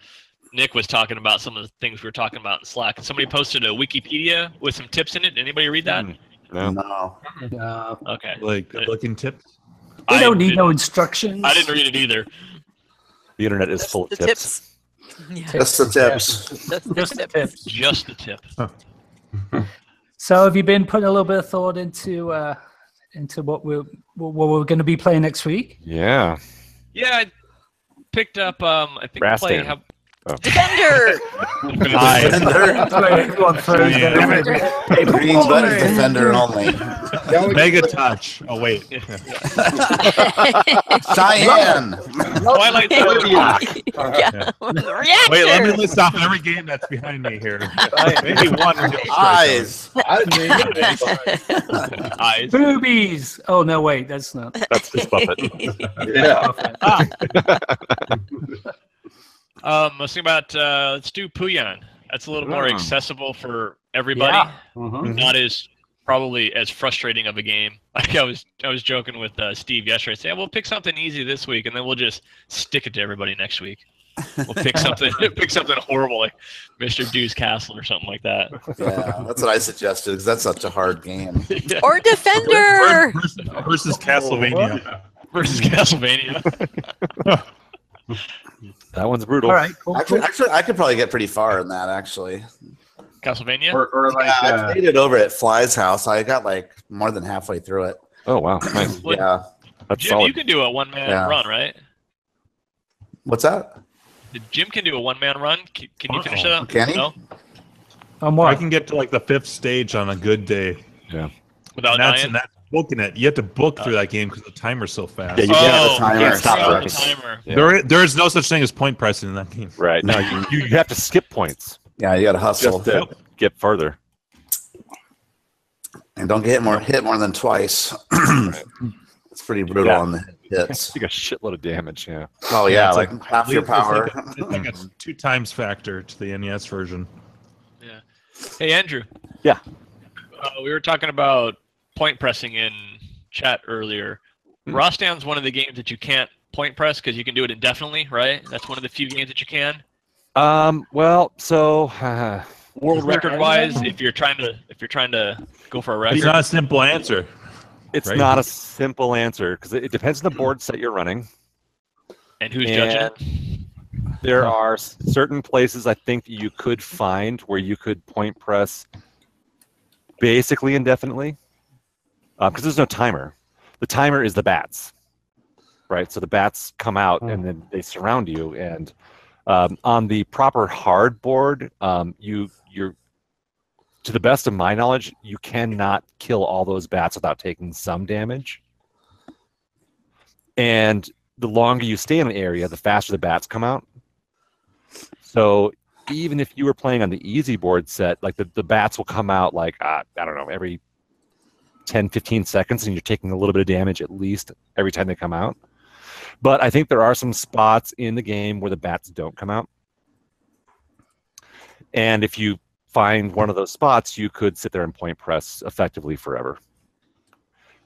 Nick was talking about some of the things we were talking about in Slack, and somebody posted a Wikipedia with some tips in it. Did anybody read that?
No.
Okay.
like looking tips.
We don't need no
didn't-
instructions.
I didn't read it either.
The internet is full of
The
tips.
Yeah.
Just the tips.
Just the tips.
Just the tip.
So have you been putting a little bit of thought into what we're going to be playing next week?
Yeah.
Yeah, I picked up. I think
Rastan.
play.
Defender.
Everyone throws
Green button defender only.
Mega touch. Oh wait.
Cheyenne.
Twilight Zone.
Yeah. Reactor.
Wait, let me list off every game that's behind me here. Maybe one. will get straight
Eyes.
Eyes.
Boobies. Oh no, wait, that's not.
That's his Buffett.
Yeah.
I was thinking about let's do Puyan. That's a little more accessible for everybody.
Yeah.
Not as probably as frustrating of a game. Like I was joking with Steve yesterday. Saying, we'll pick something easy this week, and then we'll just stick it to everybody next week. We'll pick something horrible like Mr. Dew's Castle or something like that.
Yeah, that's what I suggested because that's such a hard game.
Yeah.
Or Defender.
Versus Castlevania.
Versus Castlevania.
That one's brutal.
All right, cool.
Actually, I could probably get pretty far in that. Actually,
Castlevania.
Or like
I played it over at Fly's house. I got like more than halfway through it.
Oh wow, nice.
Well,
Yeah.
That's
Jim,
solid.
you can do a one-man
Yeah.
run, right?
What's that?
Jim can do a one-man run. Can you finish it up?
Can he?
No?
On
I
what?
can get to like the 5th stage on a good day.
Yeah.
Without
And
dying?
that's booking it. You have to book through that game because the timer's so fast.
Yeah, you
have a timer.
can't stop
Oh,
it.
the timer.
Yeah.
There is no such thing as point pressing in that game.
Right. No, you have to skip points
Yeah, you got to hustle
just to get further.
and don't get hit more than twice. It's pretty brutal
Yeah.
on the hits.
Take a shitload of damage. Yeah.
Oh yeah,
it's
like half your power.
It's like a 2 times factor to the NES version.
Yeah. Hey, Andrew.
Yeah.
We were talking about point pressing in chat earlier. Rostan's one of the games that you can't point press because you can do it indefinitely, right? That's one of the few games that you can.
Well, so
World record wise, if you're trying to go for a record.
It's not a simple answer.
it's
Right.
not a simple answer because it depends on the board set you're running.
And who's judging it?
There are certain places I think you could find where you could point press basically indefinitely because there's no timer. The timer is the bats, right? So the bats come out and then they surround you. And on the proper hard board, you're to the best of my knowledge, you cannot kill all those bats without taking some damage. And the longer you stay in an area, the faster the bats come out. So even if you were playing on the easy board set, like the bats will come out like, I don't know, every 10, 15 seconds, and you're taking a little bit of damage at least every time they come out. But I think there are some spots in the game where the bats don't come out. And if you find one of those spots, you could sit there and point press effectively forever.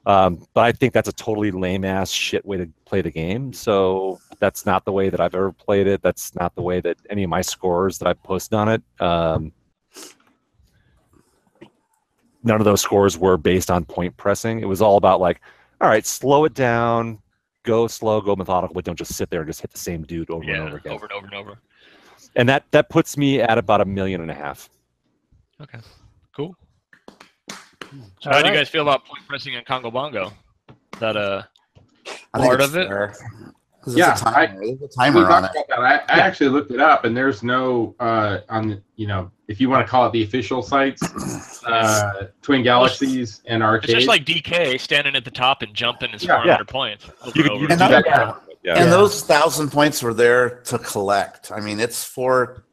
But I think that's a totally lame-ass shit way to play the game. So that's not the way that I've ever played it. That's not the way that any of my scores that I've posted on it. None of those scores were based on point pressing. It was all about like, all right, slow it down, go slow, go methodical, but don't just sit there and just hit the same dude over and over again.
Over and over and over.
And that puts me at about 1.5 million.
Okay, cool. So how do you guys feel about point pressing in Congo Bongo? Is that
I think
part
it's
of it?
fair. 'Cause
Yeah,
there's a timer, there's a
We
timer on
talked
it.
about that. I actually looked it up, and there's no if you want to call it the official sites, Twin Galaxies and
It's
Arcade.
just like DK standing at the top and jumping and scoring 100 points. Over
You
and
can
over.
do that. Yeah.
And those 1,000 points were there to collect. I mean, it's the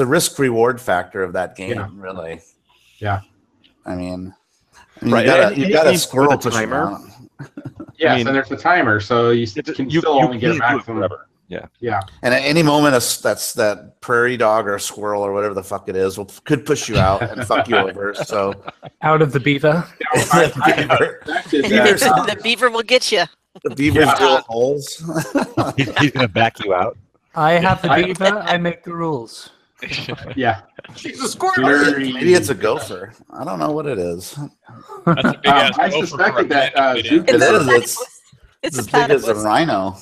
risk reward factor of that game, really.
Yeah.
I mean
Right,
you got a
and
squirrel
with a
pushing
timer.
around.
Yes,
I mean,
and there's a timer, so you can still only get a
can't do it
maximum.
forever. Yeah.
Yeah.
And at any moment, that's that prairie dog or squirrel or whatever the fuck it is could push you out and fuck you over. So
Out of the beaver.
The beaver will get you.
the beavers drill holes.
He's going to back you out.
I have the beaver. I make the rules.
Yeah.
She's a squirrel. Maybe it's a gopher. I don't know what it is.
That's a big ass
I
gopher
suspected
for a
that
planet.
It is.
It's
It's
a
as big as a
platypus.
rhino.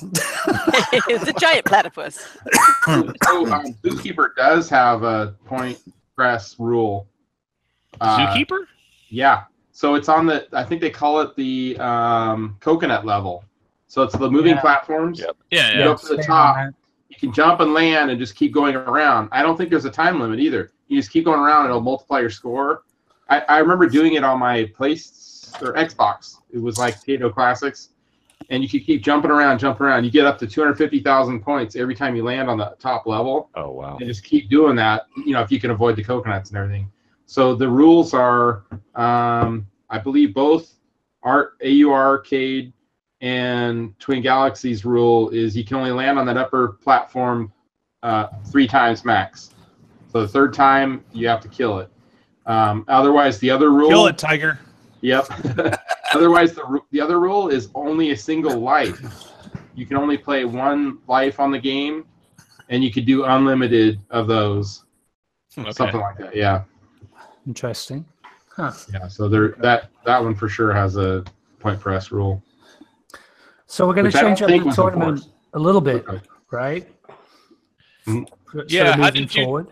It's a giant platypus.
So Zookeeper does have a point press rule.
Zookeeper?
Yeah. So it's on I think they call it the coconut level. So it's the moving platforms.
Yep.
Yeah,
You
yeah.
go up to the top. You can jump and land and just keep going around. I don't think there's a time limit either. You just keep going around and it'll multiply your score. I remember doing it on my Xbox. It was like Potato Classics. And you could keep jumping around. You get up to 250,000 points every time you land on the top level.
Oh, wow.
And just keep doing that, if you can avoid the coconuts and everything. So the rules are, I believe both AU Arcade and Twin Galaxies rule is you can only land on that upper platform 3 times max. So the third time, you have to kill it. Otherwise, the other rule...
Kill it, tiger.
Yep. Otherwise, the other rule is only a single life. You can only play 1 life on the game, and you could do unlimited of those,
Okay.
something like that. Yeah,
Interesting. Huh.
yeah. So there, that one for sure has a point press rule.
So we're going
Which
to
I don't
change up
think
the
was
tournament
enforced.
a little bit,
Okay.
right?
Mhm.
Sort
Yeah,
of
how
moving
did you-
forward.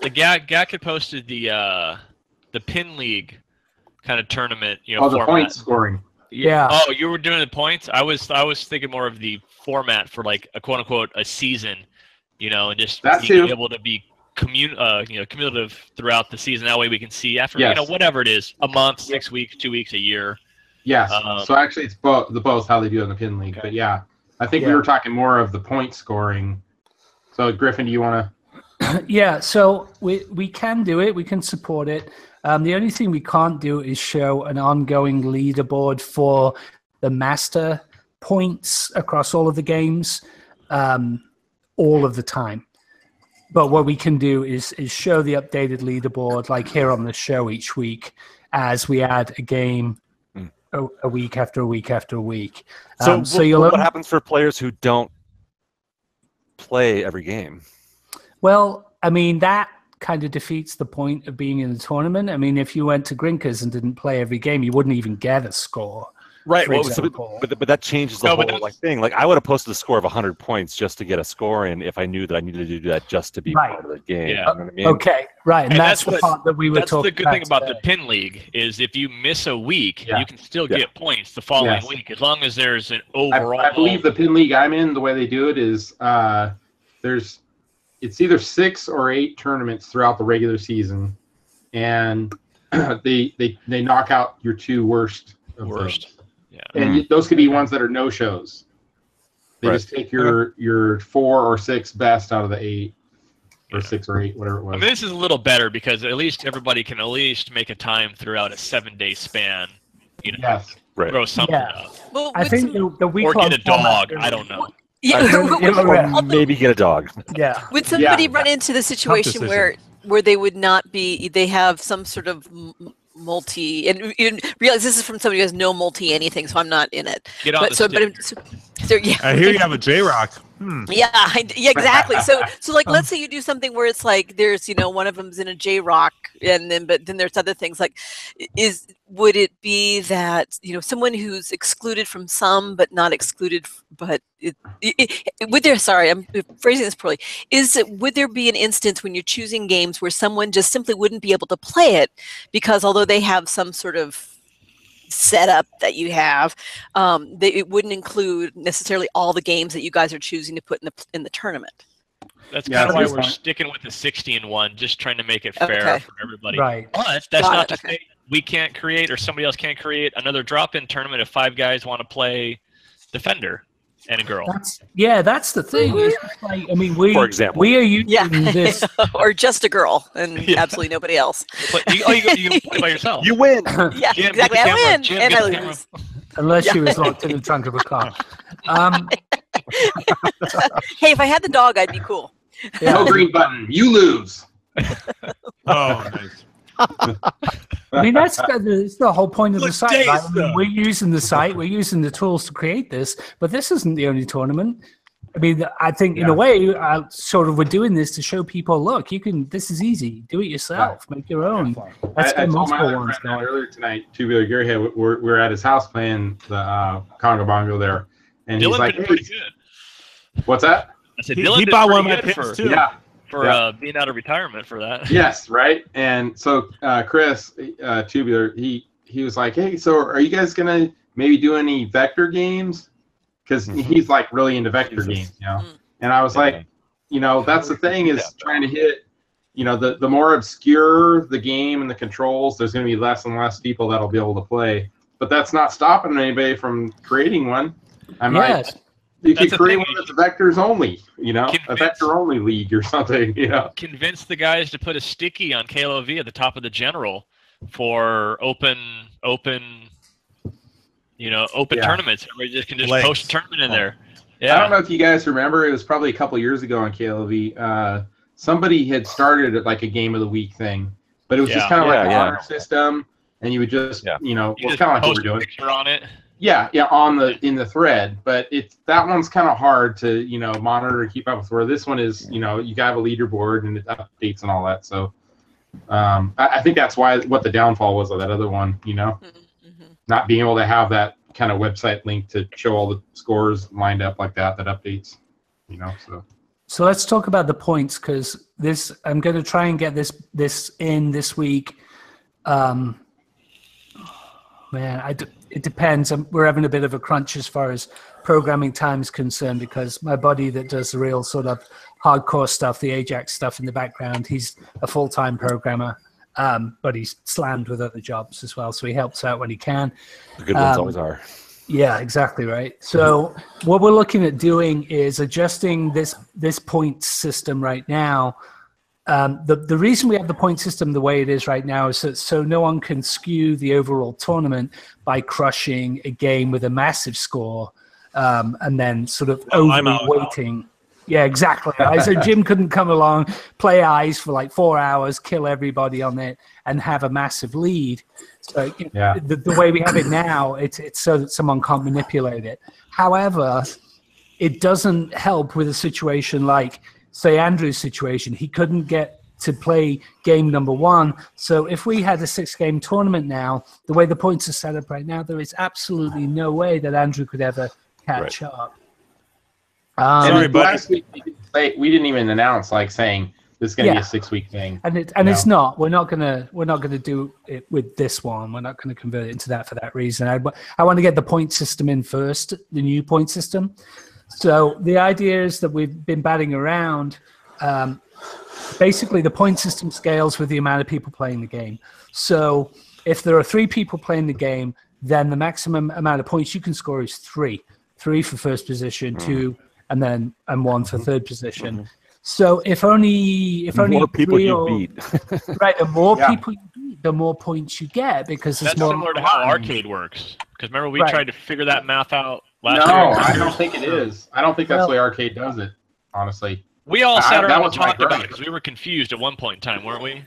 The Gak had posted the pin league kind of tournament,
The
format.
point scoring.
Yeah.
Oh, you were doing the points? I was thinking more of the format for like a quote unquote a season, and just
That
being
too.
able to be cumulative throughout the season. That way we can see after
Yes.
whatever it is, a month, 6 weeks, 2 weeks, a year.
Yes.
Um,
So actually, it's both how they do it in the pin league.
Okay.
But yeah, I think we
Yeah.
were talking more of the point scoring. So Griffin, do you want to?
Yeah, so we can do it. We can support it. The only thing we can't do is show an ongoing leaderboard for the master points across all of the games all of the time. But what we can do is show the updated leaderboard like here on the show each week as we add a game a week after a week after a week.
So,
you'll
what happens for players who don't play every game?
Well, I mean, that kind of defeats the point of being in the tournament. I mean, if you went to Grinkas and didn't play every game, you wouldn't even get a score.
Right.
for
Well,
example.
but that changes the
No, but
whole thing. Like, I would have posted a score of 100 points just to get a score in if I knew that I needed to do that just to be
Right.
part of the game.
Yeah.
You know what I mean?
Okay, right. And,
And
that's
that's
the part that we were
That's
talking
the good thing about the
today.
pin league is if you miss a week,
Yeah.
you can still
Yeah.
get points the following
Yes.
week as long as there's an
I
overall.
believe the pin league I'm in, the way they do it is it's either 6 or 8 tournaments throughout the regular season, and they knock out your 2 worst. Of
Worst.
those.
Yeah.
And those could be ones that are no shows. They
Right.
just take your 4 or 6 best out of the 8, or 6 or 8, whatever it
I
was.
mean, this is a little better because at least everybody can at least make a time throughout a 7-day span.
Yes.
Right.
Throw something
Yeah.
up.
Well,
I
with
think
some-
the week
Or get a dog. I don't know.
Or maybe get a dog.
Yeah.
Would somebody
Yeah.
run into the situation
decision.
where they would not be? They have some sort of multi, and realize this is from somebody who has no multi anything, so I'm not in it.
Get on
But
the
so,
stick.
yeah.
I hear you have a J-Rock.
Yeah, yeah, exactly. So like, let's say you do something where it's like there's, one of them's in a J Rock, but then there's other things like, would it be that someone who's excluded from some but not excluded, but would there? Sorry, I'm phrasing this poorly. Would there be an instance when you're choosing games where someone just simply wouldn't be able to play it because although they have some sort of setup that you have, it wouldn't include necessarily all the games that you guys are choosing to put in the tournament.
That's
Yeah,
kind of why
that's
we're
fine.
sticking with the 16-1, just trying to make it fair
Okay.
for everybody.
Right.
But that's
Got
not
it,
to
okay.
say we can't create or somebody else can't create another drop-in tournament if 5 guys want to play Defender and a girl.
That's the thing. It's like, I mean,
For example.
we are using
Yeah,
this.
or just a girl and
Yeah.
absolutely nobody else.
But you can play by yourself.
You win.
Yeah,
Jim,
exactly.
get the
I
camera.
win
Jim,
and
get
I
the camera.
lose.
Unless she
Yeah.
was locked in the trunk of a car.
Hey, if I had the dog, I'd be cool.
No green button. You lose.
Oh, nice.
I mean, that's the whole point of the
Look,
site.
days,
Right? I mean,
though.
we're using the site, we're using the tools to create this, but this isn't the only tournament. I mean, I think in a way, we're doing this to show people, look, this is easy. Do it yourself. Make your own. Let's
I
get
told my
multiple
other
ones
friend that
going.
earlier tonight. Tubular Gearhead. We're at his house playing the Congo Bongo there, and he's
Dylan
like,
did
hey,
pretty good.
"What's that?"
I said
He
Dylan did
bought one of
pretty
my
good
pins
for,
too.
Yeah.
for
Yeah.
being out of retirement for that.
Yes, right. And so Chris Tubular, he was like, "Hey, so are you guys gonna maybe do any vector games?" Because he's like really into vector games, And I was like, that's the thing is trying to hit, the more obscure the game and the controls, there's going to be less and less people that'll be able to play. But that's not stopping anybody from creating one. I'm like, you
That's
could
the
create
thing.
one that's vectors only, a
Convince-
vector only league or something,
Convince the guys to put a sticky on KLOV at the top of the general for open tournaments. Everybody just can just
Legs.
post a tournament in there.
I
Yeah.
don't know if you guys remember, it was probably a couple years ago on KLV. Somebody had started like a game of the week thing, but it was just
Yeah.
kind of like an
Yeah.
honor system, and you would just,
You
well,
just
kind of like what
post
we're
a
doing.
picture on it.
Yeah, in the thread, but that one's kind of hard to monitor and keep up with. Where this one is, you gotta have a leaderboard and it updates and all that. So I think that's what the downfall was of that other one. Not being able to have that kind of website link to show all the scores lined up like that updates.
So let's talk about the points, because I'm going to try and get this in this week. It depends. We're having a bit of a crunch as far as programming time is concerned, because my buddy that does the real sort of hardcore stuff, the Ajax stuff in the background, he's a full-time programmer, but he's slammed with other jobs as well, so he helps out when he can.
The good ones always are.
Yeah, exactly right. So what we're looking at doing is adjusting this point system right now. The reason we have the point system the way it is right now is so no one can skew the overall tournament by crushing a game with a massive score and then sort of overweighting. Yeah, exactly. So Jim couldn't come along, play ice for like 4 hours, kill everybody on it, and have a massive lead. So the way we have it now, it's so that someone can't manipulate it. However, it doesn't help with a situation like, say, Andrew's situation. He couldn't get to play game number 1. So if we had a 6-game tournament now, the way the points are set up right now, there is absolutely no way that Andrew could ever catch up.
Sorry, but last week we didn't even announce saying this is going to be a 6-week thing.
And it's not. We're not gonna do it with this one. We're not going to convert it into that for that reason. I want to get the point system in first, the new point system. So the idea is that we've been batting around. Basically, the point system scales with the amount of people playing the game. So if there are 3 people playing the game, then the maximum amount of points you can score is 3. 3 for first position, 2, and 1 for third position. So if only
more people you beat,
right, the more people you beat, the more points you get, because
that's
more
similar to how arcade works. Because remember we tried to figure that math out last
year.
No,
I don't think it is. I don't think that's the way arcade does it. Honestly,
we all sat around and talked about it because we were confused at one point in time, weren't we?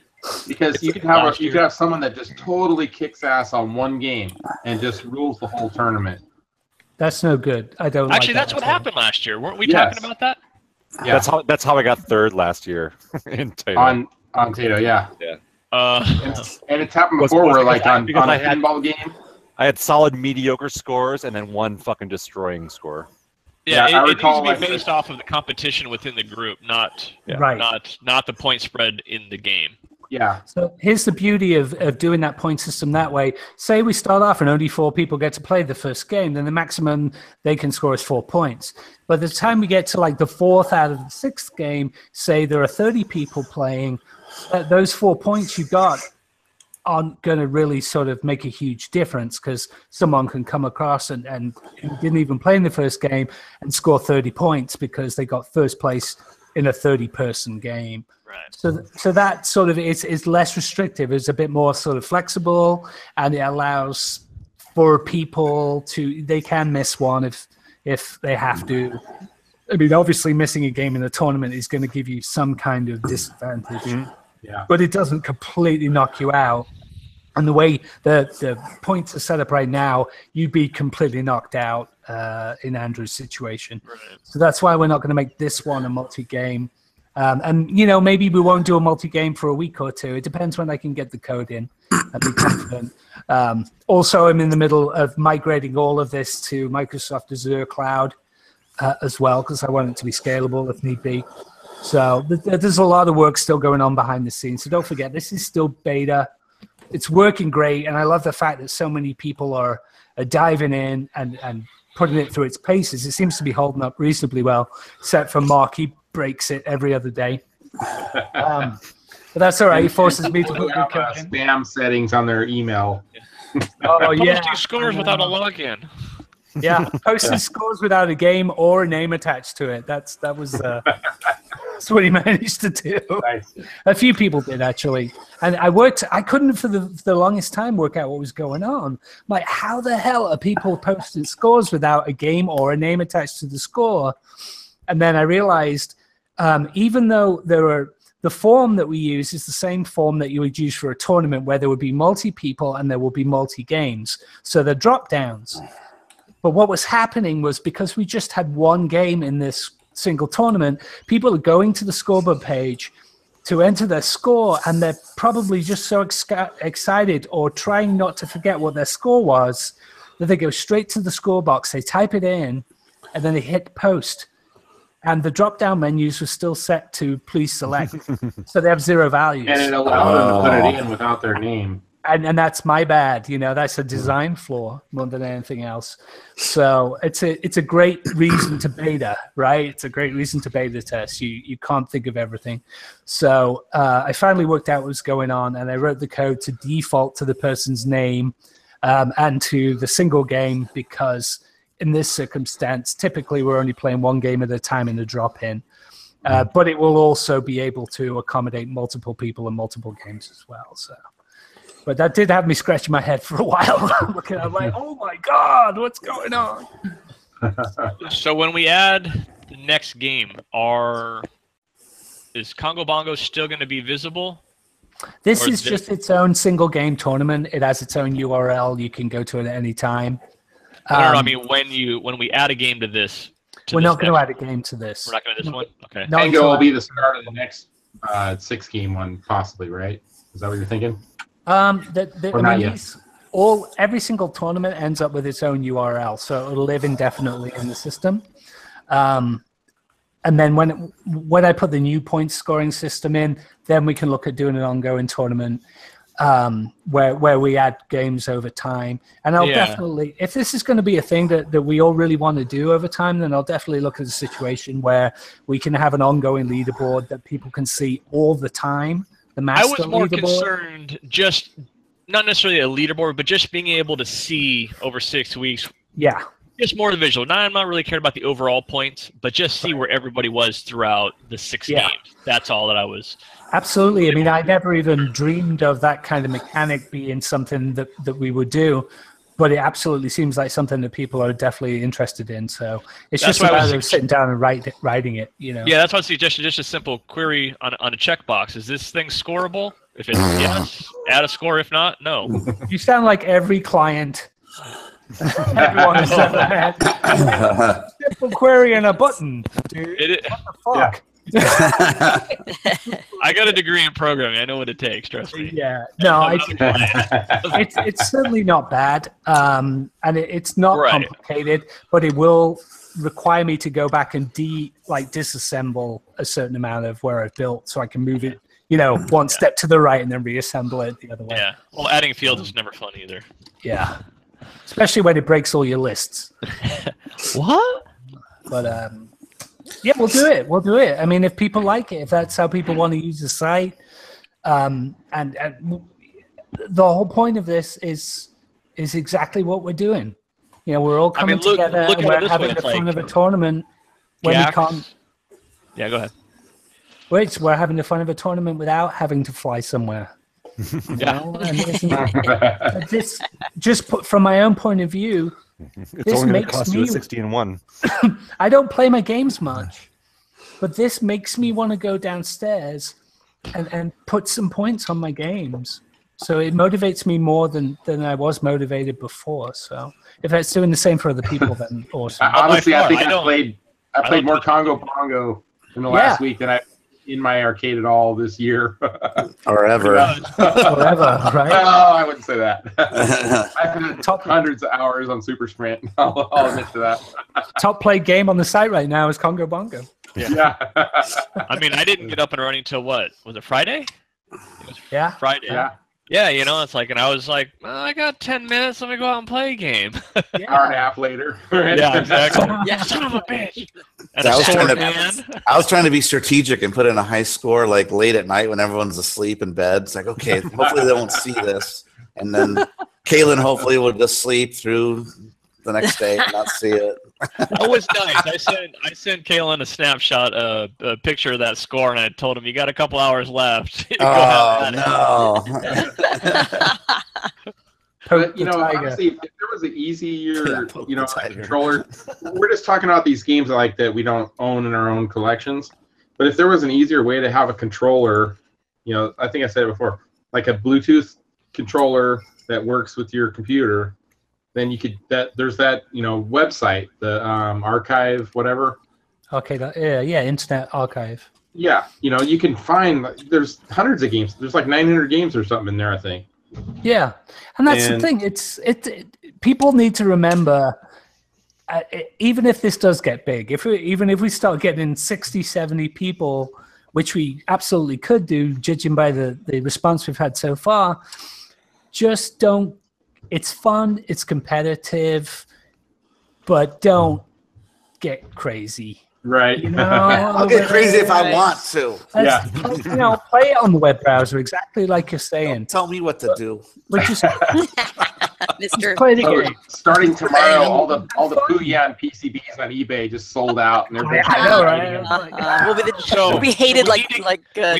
Because you could have someone that just totally kicks ass on one game and just rules the whole tournament.
That's no good. I don't.
Actually, that's what happened last year. Weren't we talking about that?
Yeah. That's how I got 3rd last year in Tato.
On Tato, yeah. And it's happened before where on a pinball game.
I had solid mediocre scores and then one fucking destroying score.
Yeah, it needs to be based off of the competition within the group, not the point spread in the game.
Yeah.
So here's the beauty of doing that point system that way. Say we start off and only 4 people get to play the first game, then the maximum they can score is 4 points. By the time we get to the 4th out of the 6th game, say there are 30 people playing, those 4 points you got aren't going to really sort of make a huge difference, because someone can come across and didn't even play in the first game and score 30 points because they got first place in a 30-person game. Right. So that sort of is less restrictive. It's a bit more sort of flexible, and it allows for people they can miss one if they have to. I mean, obviously missing a game in a tournament is going to give you some kind of disadvantage.
Yeah.
But it doesn't completely knock you out. And the way the points are set up right now, you'd be completely knocked out in Andrew's situation. Right. So that's why we're not going to make this one a multi-game. And, maybe we won't do a multi-game for a week or 2. It depends when I can get the code in and be confident. Also, I'm in the middle of migrating all of this to Microsoft Azure Cloud as well, because I want it to be scalable if need be. So there's a lot of work still going on behind the scenes. So don't forget, this is still beta. It's working great, and I love the fact that so many people are diving in and putting it through its paces. It seems to be holding up reasonably well, except for Mark. He breaks it every other day. But that's all right. He forces me to put the code in.
Spam settings on their email.
Oh, yeah.
Posting scores without a login.
Yeah, posting scores without a game or a name attached to it. That's that's what he managed to do.
Nice.
A few people did, actually. And I couldn't for the longest time work out what was going on. Like, how the hell are people posting scores without a game or a name attached to the score? And then I realized, even though the form that we use is the same form that you would use for a tournament, where there would be multi-people and there will be multi-games. So they're drop-downs. But what was happening was because we just had one game in this single tournament, people are going to the scoreboard page to enter their score, and they're probably just so excited or trying not to forget what their score was that they go straight to the score box, they type it in, and then they hit post. And the drop-down menus were still set to please select. So they have 0 values.
And it allowed them to put it in without their name.
And that's my bad. That's a design flaw more than anything else. So it's a great reason to beta, right? It's a great reason to beta test. You can't think of everything. So I finally worked out what was going on, and I wrote the code to default to the person's name and to the single game, because in this circumstance, typically we're only playing one game at a time in the drop-in. But it will also be able to accommodate multiple people and multiple games as well. So. But that did have me scratching my head for a while. Looking at it, like, oh my God, what's going on?
So when we add the next game, is Congo Bongo still going to be visible?
This is just its own single game tournament. It has its own URL. You can go to it at any time.
No, I mean when we add a game to this.
We're not going to add a game to this.
We're not going to this one? Okay.
Tango will be the start of the next 6-game one, possibly, right? Is that what you're thinking?
Every single tournament ends up with its own URL, so it'll live indefinitely in the system. And then when I put the new point scoring system in, then we can look at doing an ongoing tournament where we add games over time. And I'll definitely, if this is going to be a thing that we all really want to do over time, then I'll definitely look at a situation where we can have an ongoing leaderboard that people can see all the time. The master
I was more
leaderboard.
concerned, just not necessarily a leaderboard, but just being able to see over 6 weeks.
Yeah.
Just more the visual. Now, I'm not really caring about the overall points, but just see where everybody was throughout the 6 games. That's all that I was.
Absolutely. I mean, I never even dreamed of that kind of mechanic being something that we would do, but it absolutely seems like something that people are definitely interested in. So it's just a matter of sitting down and writing it,
Yeah, that's why I suggested just a simple query on a checkbox. Is this thing scoreable? If it's yes, add a score. If not, no.
You sound like every client. Everyone has ever had simple query and a button. Dude, what the fuck?
I got a degree in programming. I know what it takes. Trust me.
Yeah. No, it's certainly not bad, and it's not complicated, but it will require me to go back and disassemble a certain amount of where I've built, so I can move it, one step to the right and then reassemble it the other way.
Yeah. Well, adding fields is never fun either.
Yeah. Especially when it breaks all your lists.
What?
But yeah, we'll do it. We'll do it. I mean, if people like it, if that's how people want to use the site, and the whole point of this is exactly what we're doing. We're all coming together and we're having the fun of a tournament when we can't.
Yeah, go ahead.
We're having the fun of a tournament without having to fly somewhere. And this, just from my own point of view,
it's only going to cost you a 60-1.
I don't play my games much, but this makes me want to go downstairs and put some points on my games. So it motivates me more than I was motivated before. So if it's doing the same for other people, then awesome.
Honestly, I think I played more Congo Bongo in the last week than I in my arcade at all this year.
Or ever.
Forever, right?
Oh, I wouldn't say that. I've had hundreds of hours on Super Sprint. I'll admit to that.
Top played game on the site right now is Congo Bongo.
Yeah.
I mean, I didn't get up and running until what? Was it Friday? It was Friday.
Yeah.
Yeah, it's like, and I was like, I got 10 minutes. Let me go out and play a game.
Hour and a half later.
Yeah, exactly. Son of a bitch. And
I was trying to be strategic and put in a high score like late at night when everyone's asleep in bed. It's like, okay, hopefully they won't see this. And then Kaylin hopefully will just sleep through the next day and not see it.
That was nice. I sent Kaylin a snapshot, a picture of that score, and I told him, you got a couple hours left.
Oh, no.
But, honestly, if there was an easier, controller, we're just talking about these games like that we don't own in our own collections. But if there was an easier way to have a controller, I think I said it before, like a Bluetooth controller that works with your computer, then you could there's that website, the archive, whatever.
Okay, Internet Archive.
Yeah, you can find there's hundreds of games. There's like 900 games or something in there, I think.
Yeah, and that's the thing. People need to remember, even if this does get big, even if we start getting 60, 70 people, which we absolutely could do, judging by the response we've had so far, just don't. It's fun, it's competitive, but don't get crazy.
Right.
I'll get crazy if I want to.
Play it on the web browser exactly like you're saying.
Don't tell me what to do.
But just
Mr.
play the game.
Starting tomorrow, all the Puyan PCBs on eBay just sold out, and everybody's
We'll be hated like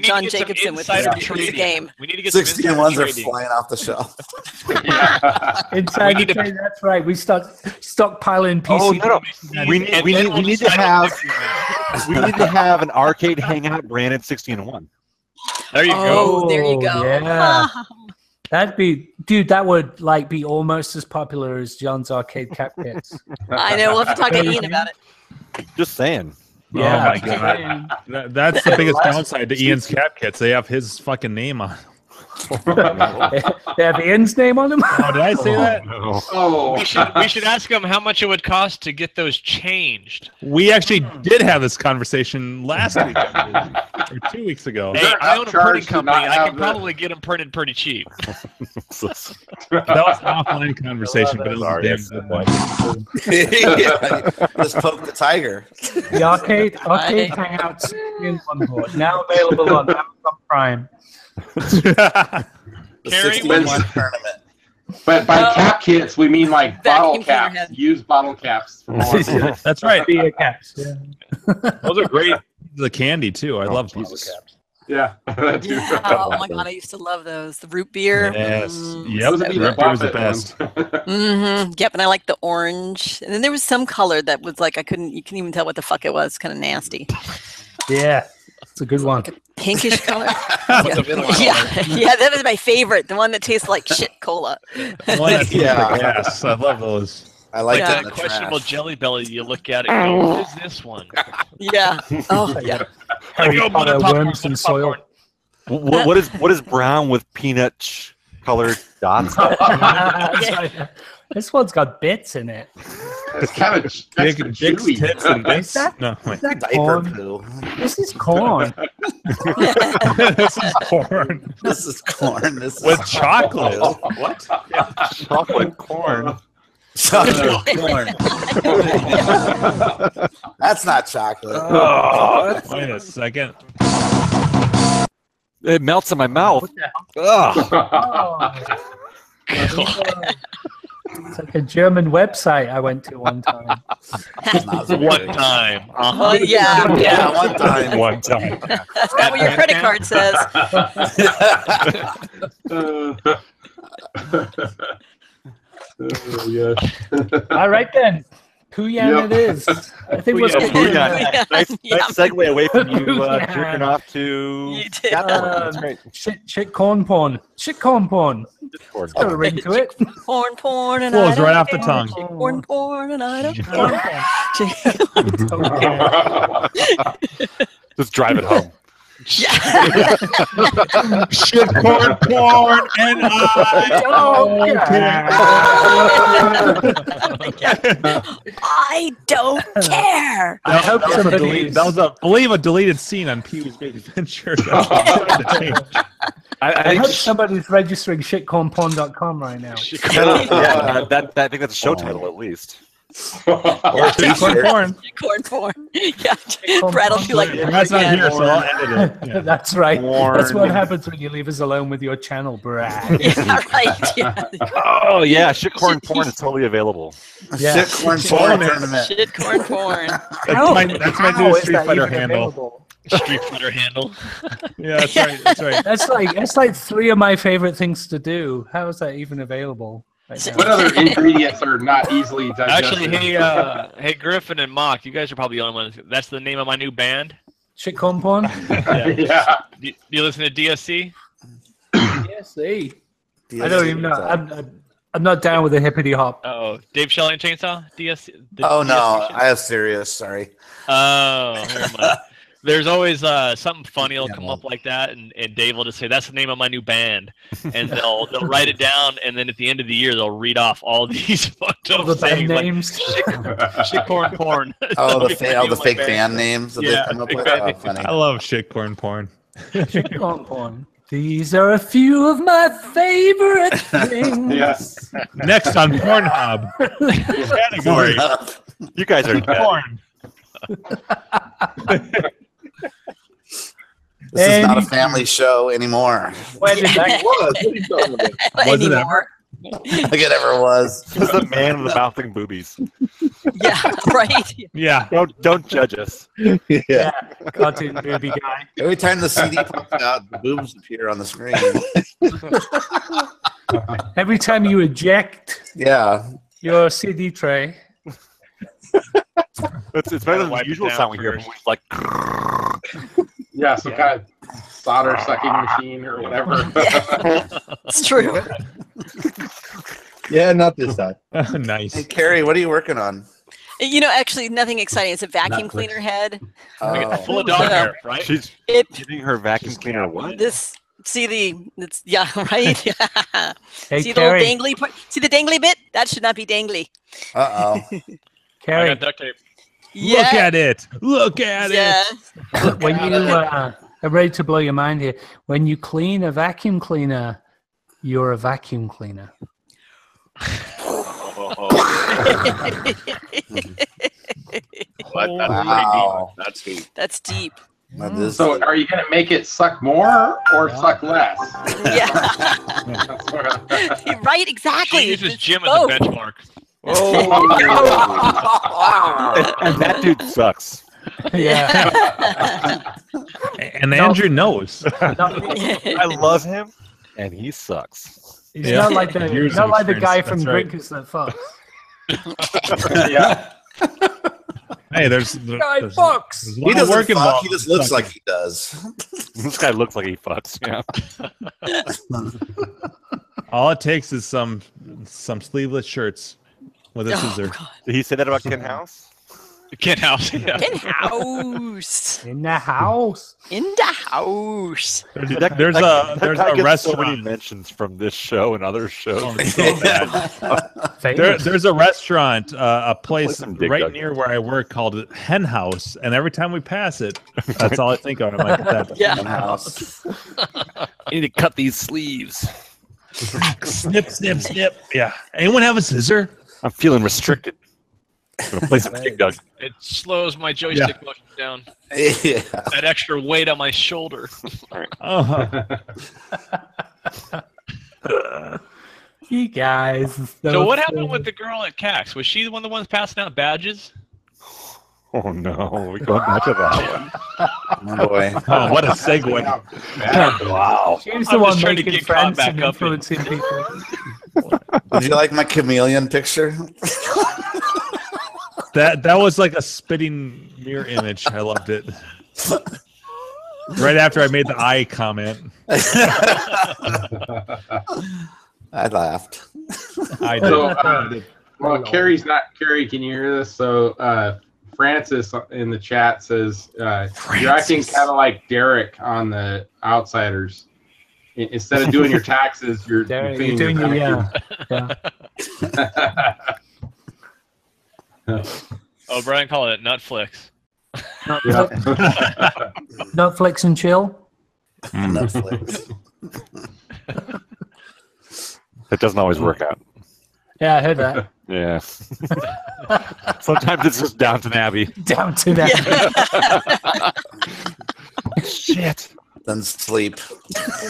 John Jacobson with his game.
We need to get
60 and ones are flying off the shelf.
That's right. We start stockpiling PCBs.
Oh no! We need to have an arcade hangout branded 60 and 1.
There you go.
Oh, there you go.
Yeah. That would be almost as popular as John's arcade cap kits.
I know. We'll have to talk to Ian about it.
Just saying.
Yeah.
Oh my God. That's the biggest downside to Ian's cap kits. They have his fucking name on.
They have Ian's name on them.
Oh, did I say that?
No.
Oh,
we should ask him how much it would cost to get those changed.
We actually did have this conversation last week, or 2 weeks ago.
Hey, I own a printing
upcharged to
company.
not
I
have
can
the-
probably get them printed pretty cheap.
That was an offline conversation, but it was
Sorry,
a
that's
damn
the
good one.
Just poke the tiger.
The arcade hangouts in one board now available on Amazon Prime.
The
Carrie,
61 tournament.
but by cap kits we mean like bottle
Vacuum cleaner
caps,
head.
used bottle caps.
That's right.
Beer caps. Yeah.
Those are great. The candy too. I love bottle
Jesus.
caps.
Yeah. that too.
Oh my God, I used to love those. The root beer.
Yes.
Mm.
Yep.
Those would be
Root beer was the
Buffett
best.
Mm-hmm. Yep, and I like the orange. And then there was some color that was like you couldn't even tell what the fuck it was. Kind of nasty.
Yeah. It's a good one.
Pinkish color.
That's a good one.
Yeah, that was my favorite. The one that tastes like shit cola.
Yes, I love those.
I like
Yeah.
that in
That
the
questionable
trash.
jelly belly, you look at it and go, what is this one?
Yeah. Oh yeah.
Harry
Go,
Potter,
popcorn,
worms and soil.
What is brown with peanut colored dots?
This one's got bits in it.
It's kind of
Dick's tits and bits. No, wait.
Diaper
Corn.
poo.
This is corn.
This is corn
This is corn. This is
with chocolate.
What?
Chocolate corn.
Chocolate corn. That's not chocolate.
Wait a second.
It melts in my mouth. Ugh.
It's like a German website I went to one time.
One time.
Oh yeah.
Yeah, one time.
One time.
That's not what your credit card says.
All right then. Puyan it is. I think we're
Puyan.
getting
Yeah.
Nice segue away from you
Yeah.
jerking off to
You did.
That's great.
shit corn porn. Shit corn porn. It's got a ring to it.
Porn, and
Flows
I
right
don't
off the
care.
tongue.
Porn, and I don't care.
Just drive it home.
Yeah.
Shit, corn, and
I don't care.
I hope somebody.
That was a believe a deleted scene on Pee Wee's Big Adventure.
I hope somebody's registering shitcornporn.com right now.
Yeah, I think that's a show title at least.
Or
Corn.
Corn. Yeah. Brad will be like,
That's not
yeah.
here, so I'll edit it. Yeah.
That's right.
Porn.
That's what happens when you leave us alone with your channel, Brad.
Yeah, right. Yeah.
Oh yeah, shitcorn porn is totally available.
Yeah.
Shit corn porn
Porn.
tournament.
Shit, porn.
That's my
How
new
is
Street
that
Fighter
even
handle.
available?
Street Fighter handle.
Yeah, that's right. That's right.
That's like three of my favorite things to do. How is that even available? Right now?
What other ingredients are not easily digested?
Actually, hey, Griffin and Mock, you guys are probably the only ones. That's the name of my new band.
Shitcorn porn?
Yeah.
Do you listen to DSC?
Yes, I don't even know. I'm not down with a hippity hop.
Oh, Dave Shelley and Chainsaw?
Oh no, I have serious. Sorry.
Oh, never mind. There's always something funny will come up like that, and Dave will just say, "That's the name of my new band," and they'll write it down, and then at the end of the year they'll read off all these fucked up
the band
things,
names.
like shitcorn porn.
Oh, the fake band names. That
Yeah,
they come up
fake
with?
band
Oh,
names.
funny.
I love shitcorn porn.
Shitcorn porn. These are a few of my favorite things.
Yes.
Next on Pornhub category.
You guys are dead.
Porn.
This is not a family show anymore.
When did that was? What are you talking about?
Was it
Anymore.
Like it ever was.
This is the man with the mouthing boobies.
Yeah, right.
Yeah.
Don't judge us.
Yeah.
Cartoon booby guy.
Every time the CD pops out, the boobs appear on the screen.
Every time you eject
Yeah.
your CD tray.
It's better than the
Wipe it
usual
down
sound we hear from
first.
like.
Yeah, some kind of solder sucking machine or whatever.
It's true.
Yeah, not this time.
Nice.
Hey, Carrie, what are you working on?
You know, actually, nothing exciting. It's a vacuum
Netflix.
cleaner head.
Full of dog hair, right?
She's
It
giving her vacuum cleaner what?
this yeah, right.
Hey,
See the
Carrie.
little dangly part? See the dangly bit? That should not be dangly.
Uh-oh.
I
Carrie,
got duct tape.
Yeah.
Look at it. Look at
Yeah.
it.
when you I'm ready to blow your mind here. When you clean a vacuum cleaner, you're a vacuum cleaner.
Wow.
That's deep.
That's deep.
That is-
So, are you going to make it suck more or suck less?
Yeah. Right, exactly.
She uses
It's
Jim as
both.
a benchmark.
And that dude sucks.
Yeah.
And Andrew knows.
I love him, and he sucks.
He's
Yeah.
not like the
Years
not
of
like the guy
experience,
from
that's right.
Drinkers That Fuck.
Yeah.
Hey, there's
Guy
there's
fucks.
a
He
lot of
doesn't
work
fuck,
involved.
he just looks like he does.
This guy looks like he fucks. Yeah.
All it takes is some sleeveless shirts with a
Oh,
scissor.
God.
Did he say that about Ken House?
Kent House. Yeah.
In house.
In the house.
In the house.
There's
That
a
guy
there's a
gets so many
restaurant.
mentions from this show and other shows.
Oh, it's so bad.
Famous.
There's a restaurant, a place
Listen, Big
right
Doug.
near where I work called Hen House, and every time we pass it, that's all I think of. I'm like, that
Yeah.
House.
I need to cut these sleeves.
snip, snip, snip. Yeah. Anyone have a scissor?
I'm feeling restricted. I'm gonna play some Big Doug.
It slows my joystick motion down.
Yeah.
That extra weight on my shoulder.
You guys.
So what happened with the girl at CAX? Was she the ones passing out badges?
Oh no, we going back to that one.
Oh boy.
Oh, what a segue.
Wow.
She was the
I'm
one
just trying to
making
get caught
friends
back
and
up in-
influencing people.
Did you like my chameleon picture?
That was like a spitting mirror image. I loved it. Right after I made the eye comment,
I laughed.
I did.
So, well, Carrie's not Carrie. Can you hear this? So, Francis in the chat says you're acting kind of like Derek on the Outsiders. Instead of doing your taxes, you're
Derek,
cleaning
you're doing
your
your yeah.
Oh, Brian called it Nutflix.
Netflix and chill.
Netflix.
It doesn't always work out.
Yeah, I heard that.
Yeah. Sometimes it's just Downton Abbey.
Down to that.
Shit.
Then sleep.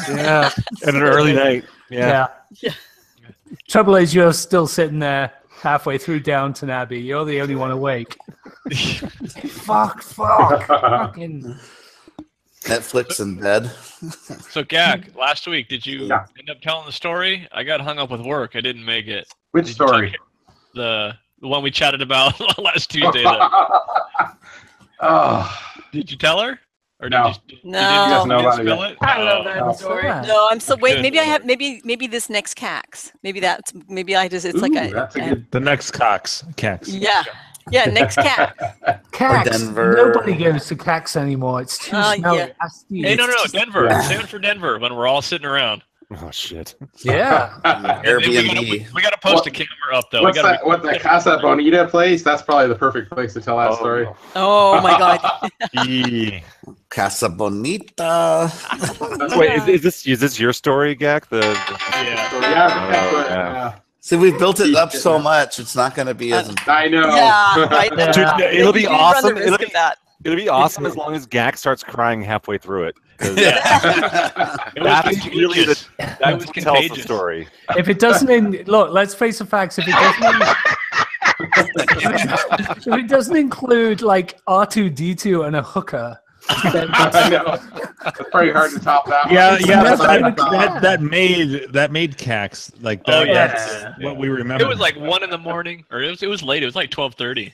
Yeah. And an early night.
Yeah. Trouble is, you're still sitting there halfway through Downton Abbey. You're the only one awake. Fuck. Fucking.
Netflix in bed.
So, Gak, last week, did you end up telling the story? I got hung up with work. I didn't make it.
Which story?
The one we chatted about last Tuesday.
Oh,
Did you tell her? Or
No.
No.
You guys know about it
spill
yet?
it?
I love
Oh.
that story.
No, I'm still wait.
Good
Maybe I have
Lord.
maybe this next CAX. Maybe I just it's
Ooh,
like a
that's a
I-
good.
The next Cax.
yeah next CAX.
Cax.
Denver.
Nobody goes to Cax anymore. It's too
Oh,
smelly.
yeah.
Nasty.
Hey, no,
It's-
Denver.
Yeah.
Save it for Denver when we're all sitting around.
Oh shit.
Yeah.
Airbnb.
We gotta post a camera up though.
What's
we gotta
that? What the Casa Bonita place? That's probably the perfect place to tell that story.
Oh my God.
Eee.
Casa Bonita.
Wait, is this your story, Gak?
Yeah.
So, yeah, that's what,
yeah.
See, we've built it up so much, it's not going to be as.
I know.
Yeah, right.
Dude, it'll be
You do run
awesome.
the risk of that.
It'll be awesome as long as Gak starts crying halfway through it. 'Cause
It was
That's really
contagious.
that
It was
tells the
contagious.
story.
If it doesn't, look, let's face the facts. If it doesn't include like R2D2 and a hooker, then
I know. It's pretty hard to top that one.
Yeah,
never
that made Cax like that.
Oh, yeah.
That's what we remember.
It was like 1 a.m, or it was late. It was like 12:30.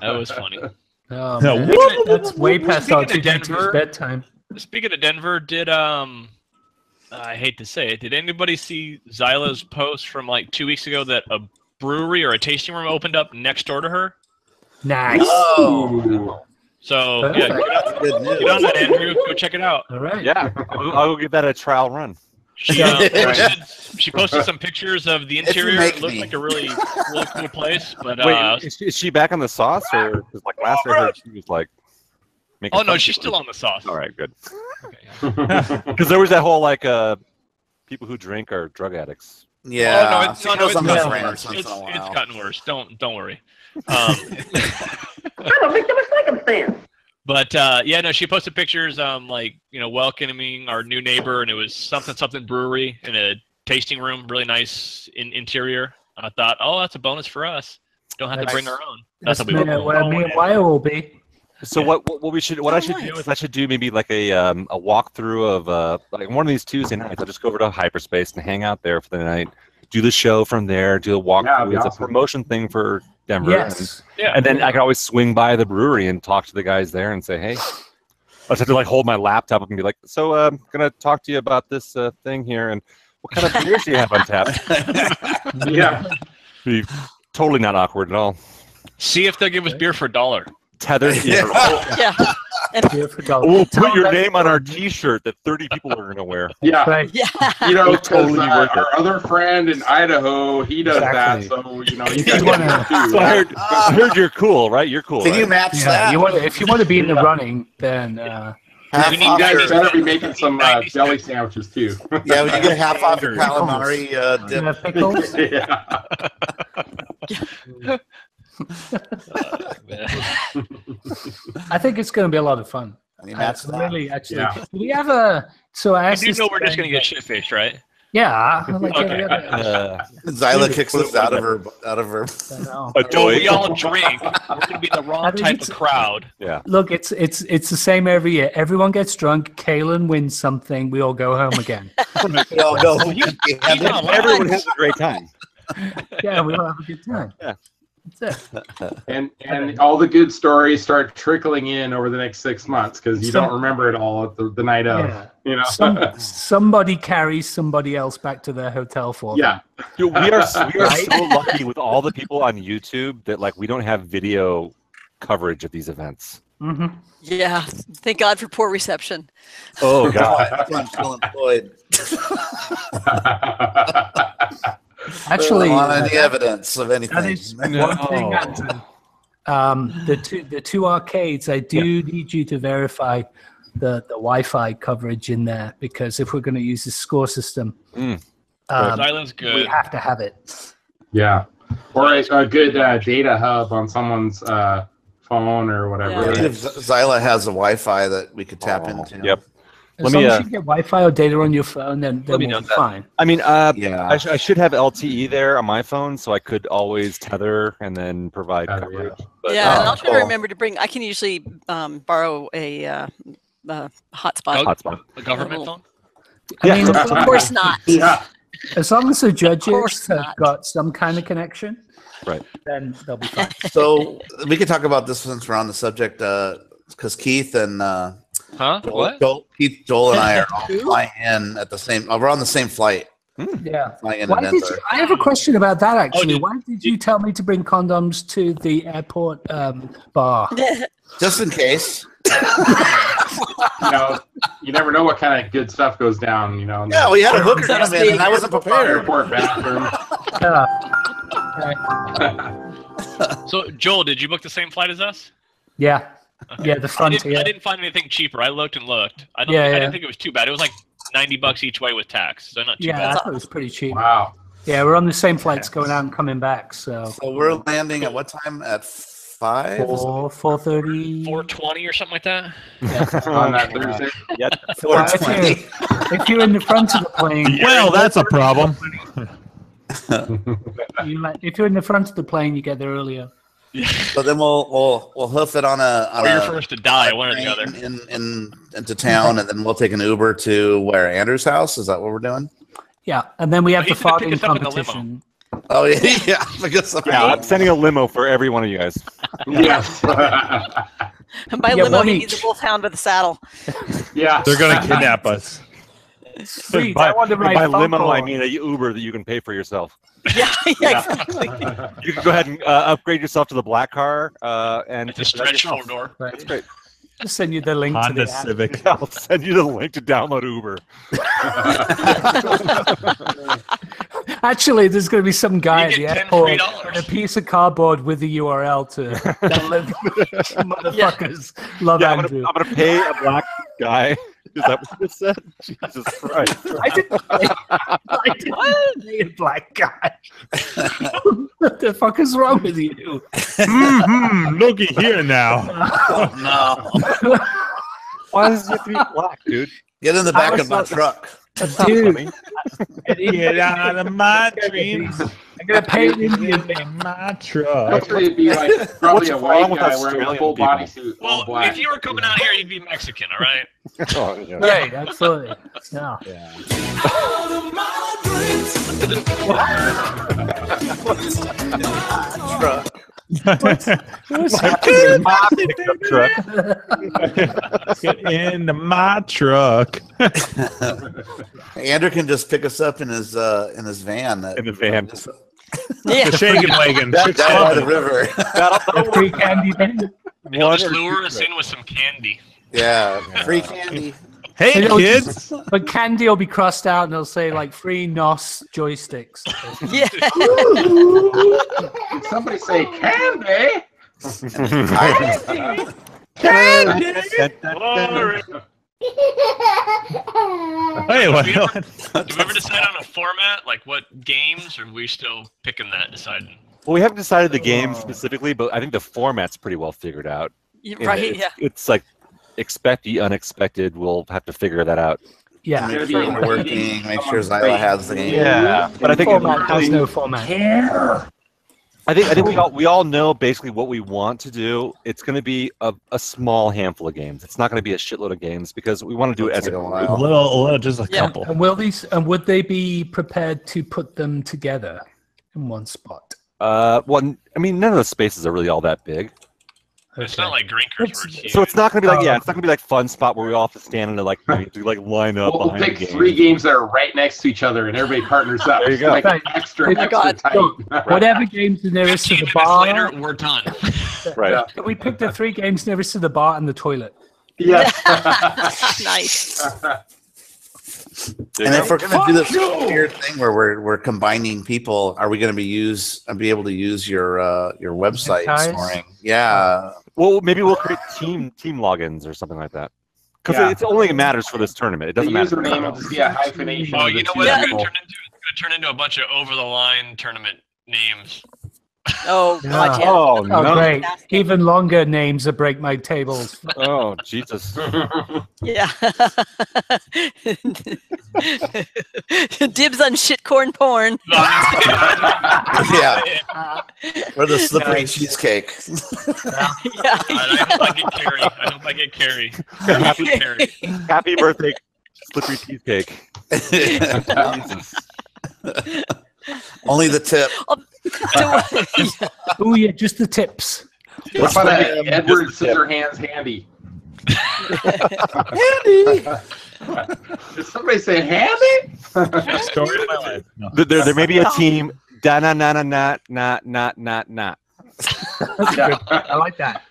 That was funny.
oh,
No,
man.
whoop,
That's way past
Speaking of
R2D2's
Denver-
bedtime.
Speaking of Denver, did I hate to say it, did anybody see Zyla's post from like 2 weeks ago that a brewery or a tasting room opened up next door to her?
Nice.
Oh.
So yeah,
Perfect.
Good news.
get on that, Andrew. Go check it out.
All right.
Yeah, I'll give that a trial run.
She posted some pictures of the
If you
interior.
make
It looked
me.
like a really cool place. But
Wait, is she back on the sauce, or because like last I heard she was like? making
oh
fun
no,
of
she's
people.
still on the sauce.
All right, good.
Okay, yeah.
Because there was that whole like people who drink are drug addicts.
Yeah.
Oh, no, it's,
She
no, no,
goes
it's
on those
gotten
rants
worse.
once in a while.
It's gotten worse. Don't worry.
I'm a victim of circumstance.
But yeah, no, she posted pictures, like welcoming our new neighbor, and it was something brewery in a tasting room, really nice interior. I thought, oh, that's a bonus for us. Don't have to bring our own. That's what we
where me and Wyatt will be.
So what I should do is I should do maybe like a walkthrough of like one of these Tuesday nights. I'll just go over to Hyperspace and hang out there for the night, do the show from there, do a walkthrough. It's a promotion thing for Denver.
Yes.
And then I can always swing by the brewery and talk to the guys there and say, hey. I just have to like hold my laptop up and be like, so I'm gonna talk to you about this thing here, and what kind of beers do you have on tap?
Yeah.
Be totally not awkward at all.
See if they'll give us beer for $1.
Tethered.
Yeah.
We'll put your name on our T-shirt that 30 people are going to wear.
Yeah.
Right.
Yeah.
You know,
It'll totally
because
be worth it.
our other friend in Idaho, he does
Exactly.
that. So, you know, he's
You
got
wanna-
to
So I heard you're cool, right? You're cool.
Can you
right?
match
Yeah,
that?
if you want to be in the running, then
Half
You
off
guys
your-
better be making some jelly sandwiches too.
yeah, when you get half off your calamari dip.
pickles.
Yeah.
I think it's going to be a lot of fun.
I mean, that's
really actually.
Yeah.
Do we have a? So I
You
asked
do
this
know we're just
to-
gonna get shit faced, right?
Yeah. Like
Okay.
every other-
Zyla kicks us out of her.
I know.
So we all drink. We're gonna be the
I
wrong
think
type
it's-
of crowd.
Yeah.
Look, it's the same every year. Everyone gets drunk. Kalen wins something. We all go home again.
We all go.
Everyone has a great time.
Yeah, we all have a good time.
Yeah.
That's it.
And all the good stories start trickling in over the next 6 months because you don't remember it all at the night of.
Yeah.
You know.
Somebody carries somebody else back to their hotel for them.
Yeah.
Dude, we are so lucky with all the people on YouTube that like we don't have video coverage of these events.
Mm-hmm.
Yeah. Thank God for poor reception.
Oh God.
That's why I'm still employed.
Actually,
I don't want any evidence of anything.
that is one thing. The two arcades, I do need you to verify the Wi-Fi coverage in there, because if we're going to use the score system,
Zyla's good.
we have to have it.
Yeah. Or a good data hub on someone's phone or whatever.
If Zyla has a Wi-Fi that we could tap into.
Yep.
As long as you get Wi-Fi or data on your phone, then we'll be fine.
I mean,
Yeah.
I should have LTE there on my phone, so I could always tether and then provide coverage. But,
Yeah, and I'll try to remember to bring. I can usually borrow a hotspot.
A government phone?
I mean,
Of course not.
Yeah.
as long as the judges
course
have
not.
got some kind of connection,
right.
then they'll be fine.
So we could talk about this since we're on the subject. because Keith and
What?
Joel and I are all flying in at the same. We're on the same flight.
Yeah.
Flying in
Why
and
did
enter.
you, I have a question about that actually.
did-
Why did you tell me to bring condoms to the airport bar?
Just in case.
You know, you never know what kind of good stuff goes down. You know. in
Yeah,
the
we had a hooker come in, and I wasn't prepared.
airport bathroom.
So, Joel, did you book the same flight as us?
Yeah.
Okay.
Yeah, the Frontier.
I didn't find anything cheaper. I looked and looked. I
Yeah,
didn't think it was too bad. It was like $90 each way with tax, so not too
Yeah, I
bad.
thought it was pretty cheap.
Wow.
Yeah, we're on the same flights going out and coming back. So
So we're landing at what time? At 5?
4:30.
420 or something like that.
On that Thursday.
Yeah.
4:20.
If you're in the front of the plane,
Well, that's a problem.
if you're in the front of the plane, you get there earlier.
So then we'll hoof it on a.
Or you're first to die, one or the other.
Into town, and then we'll take an Uber to where Andrew's house. Is that what we're doing?
Yeah, and then we have the
He's gonna pick
farting
us up in the limo.
competition.
Oh yeah, yeah. Because
I'm sending a limo for every one of you guys.
Yes.
And by
Yeah,
limo,
one
he
each.
means a wolfhound with a saddle.
Yeah.
They're gonna kidnap us.
Sweet,
by
I want to write
by
phone
limo, I
call.
mean a Uber that you can pay for yourself.
Yeah, exactly.
You can go ahead and upgrade yourself to the black car, and
It's a stretch
yourself.
four-door.
Right.
That's great.
I'll send you the link to
Honda
the app.
Civic.
I'll send you the link to download Uber.
Actually, there's going to be some guy
You
at the
get 10
airport
free dollars.
with a piece of cardboard with the URL to download. Motherfuckers love
Yeah,
Andrew.
I'm gonna pay a black guy. Is that what you said? Jesus Christ.
I didn't pay a black guy. What the fuck is wrong with you?
Looky here now.
Oh no!
Why does it have to be black, dude?
Get in the back of my truck.
Dude,
Get out of my dreams.
I'm going to pay an Indian man.
In my truck.
Actually, it'd be like probably
What's
a
wrong
white
with
guy wearing a
Australian
full
people?
bodysuit, all
Well,
black.
if you were coming out here, you'd be Mexican, all right?
Oh, yeah.
Right, absolutely. Yeah. What's happening?
Pickup truck.
Get into my truck.
Andrew can just pick us up in his van.
In the van.
Yeah.
The shaking wagon.
Down by the river.
A free candy man.
They'll just lure us in with some candy.
Yeah, free candy.
Hey,
It'll
kids.
But candy will be crossed out and it'll say like free NOS joysticks.
Yeah.
Did somebody say candy?
Hey, what?
Do we ever decide on a format? Like what games? Or are we still picking that, deciding?
Well, we haven't decided the game specifically, but I think the format's pretty well figured out.
Right, yeah.
It's like expect the unexpected. We'll have to figure that out.
Yeah.
Make sure we're working. Make sure Zyla has the game.
Yeah, but I think
Format has no format.
I think we all know basically what we want to do. It's going to be a small handful of games. It's not going to be a shitload of games because we want to do it as a group.
A little, just a
Yeah.
couple.
And would they be prepared to put them together in one spot?
Well, I mean, none of the spaces are really all that big.
It's not like Grinkers where it's huge.
So it's not going to be like, it's not going to be like Fun Spot where we all have to stand and like line up
We'll
behind
pick
the game.
3 games that are right next to each other, and everybody partners up.
There you go.
Like
Right.
extra
Oh,
God.
tight.
So, whatever games are nearest to
15
the
minutes
bar.
later, we're done.
Right.
We picked the 3 games nearest to the bar and the toilet.
Yeah.
Nice.
And if we're gonna do this weird thing where we're combining people, are we gonna be able to use your website
Guys?
scoring? Yeah.
Well, maybe we'll create team logins or something like that. Because
Yeah.
it only matters for this tournament. It
The
doesn't matter.
username will just be a hyphenation.
Oh,
of
you
the
know
two
what it's
people.
going to turn into? It's going to turn into a bunch of over-the-line tournament names.
Oh, God, yeah.
Oh,
Oh,
no.
great. Even longer names that break my tables.
Oh, Jesus.
Yeah. Dibs on shitcorn porn.
Yeah. Or the slippery cheesecake.
Yeah.
I hope I get carry. I hope I get carry. Carry.
Happy birthday, slippery cheesecake. Jesus.
Only the tip.
Oh, yeah, just the tips.
What about
Just
Edward
the tip.
Scissorhands Handy? Did somebody say handy?
Story of my life. No.
There may be a team. Da na na na na na na na na.
Yeah, I like that.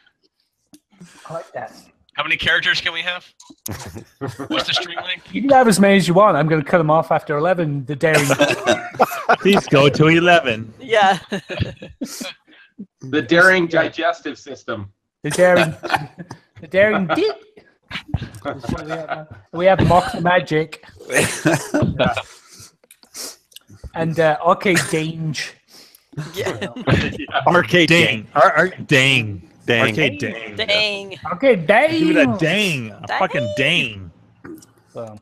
I like that.
How many characters can we have? What's the string length?
You can have as many as you want. I'm going to cut them off after 11. The daring.
Please go to 11.
Yeah.
The daring digestive system.
The daring dip. We have mock the magic. And arcade dange.
Yeah.
Arcade
Dang. Dang.
Dang.
Arcade dang.
Dang.
Okay, dang.
Give it a dang. A fucking dang.
So.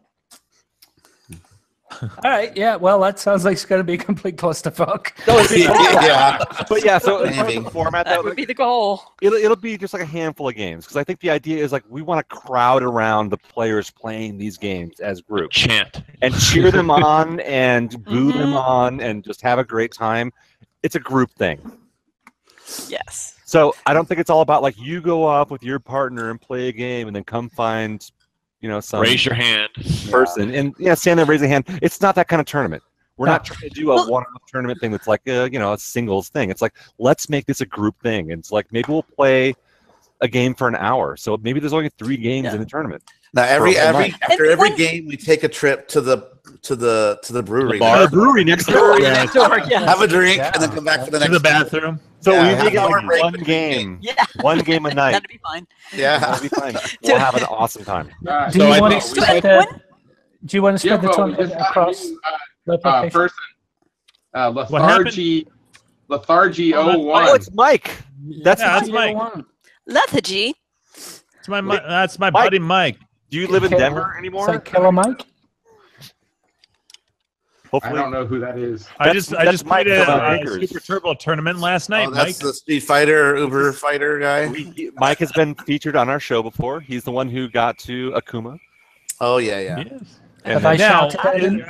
All right, yeah. Well, that sounds like it's going to be a complete clusterfuck.
Yeah.
But yeah, so in
Maybe.
terms of the format,
That
though,
would be the goal.
it'll be just like a handful of games because I think the idea is like we want to crowd around the players playing these games as groups
Chant.
and cheer them on and boo them on and just have a great time. It's a group thing.
Yes.
So I don't think it's all about like you go off with your partner and play a game and then come find, some
Raise your hand.
person and stand there, raise a hand. It's not that kind of tournament. We're not trying to do a one-off tournament thing that's like a singles thing. It's like let's make this a group thing. It's like maybe we'll play a game for an hour. So maybe there's only 3 games in the tournament.
Now after every game, we take a trip to the brewery.
The brewery next door.
Next door, yes.
Have a drink and then come back for the
To
next.
the bathroom.
So
Yeah,
we make it
have an hour
like
break
one
between
game.
Yeah.
One game a night.
That'd be fine.
Yeah.
That'll be fine. We'll have an awesome time.
Do you want to spread the? Do you want to
Yeah,
spread the
well, we
tournament
just had a
across?
new
location?
person. Lethargy 01.
Oh, it's Mike. That's
Mike.
Lethargy.
That's my buddy Mike.
Do you live in
Killer-
Denver anymore?
Say Killer Mike.
I
Hopefully.
don't know who that is.
I just
that's Mike
played
from
a
Bakers.
Super Turbo tournament last night,
Oh, that's
Mike.
the Street Fighter Uber Fighter guy.
Mike has been featured on our show before. He's the one who got to Akuma.
Oh yeah.
Yes.
And
Have I
Now,
shouted at him?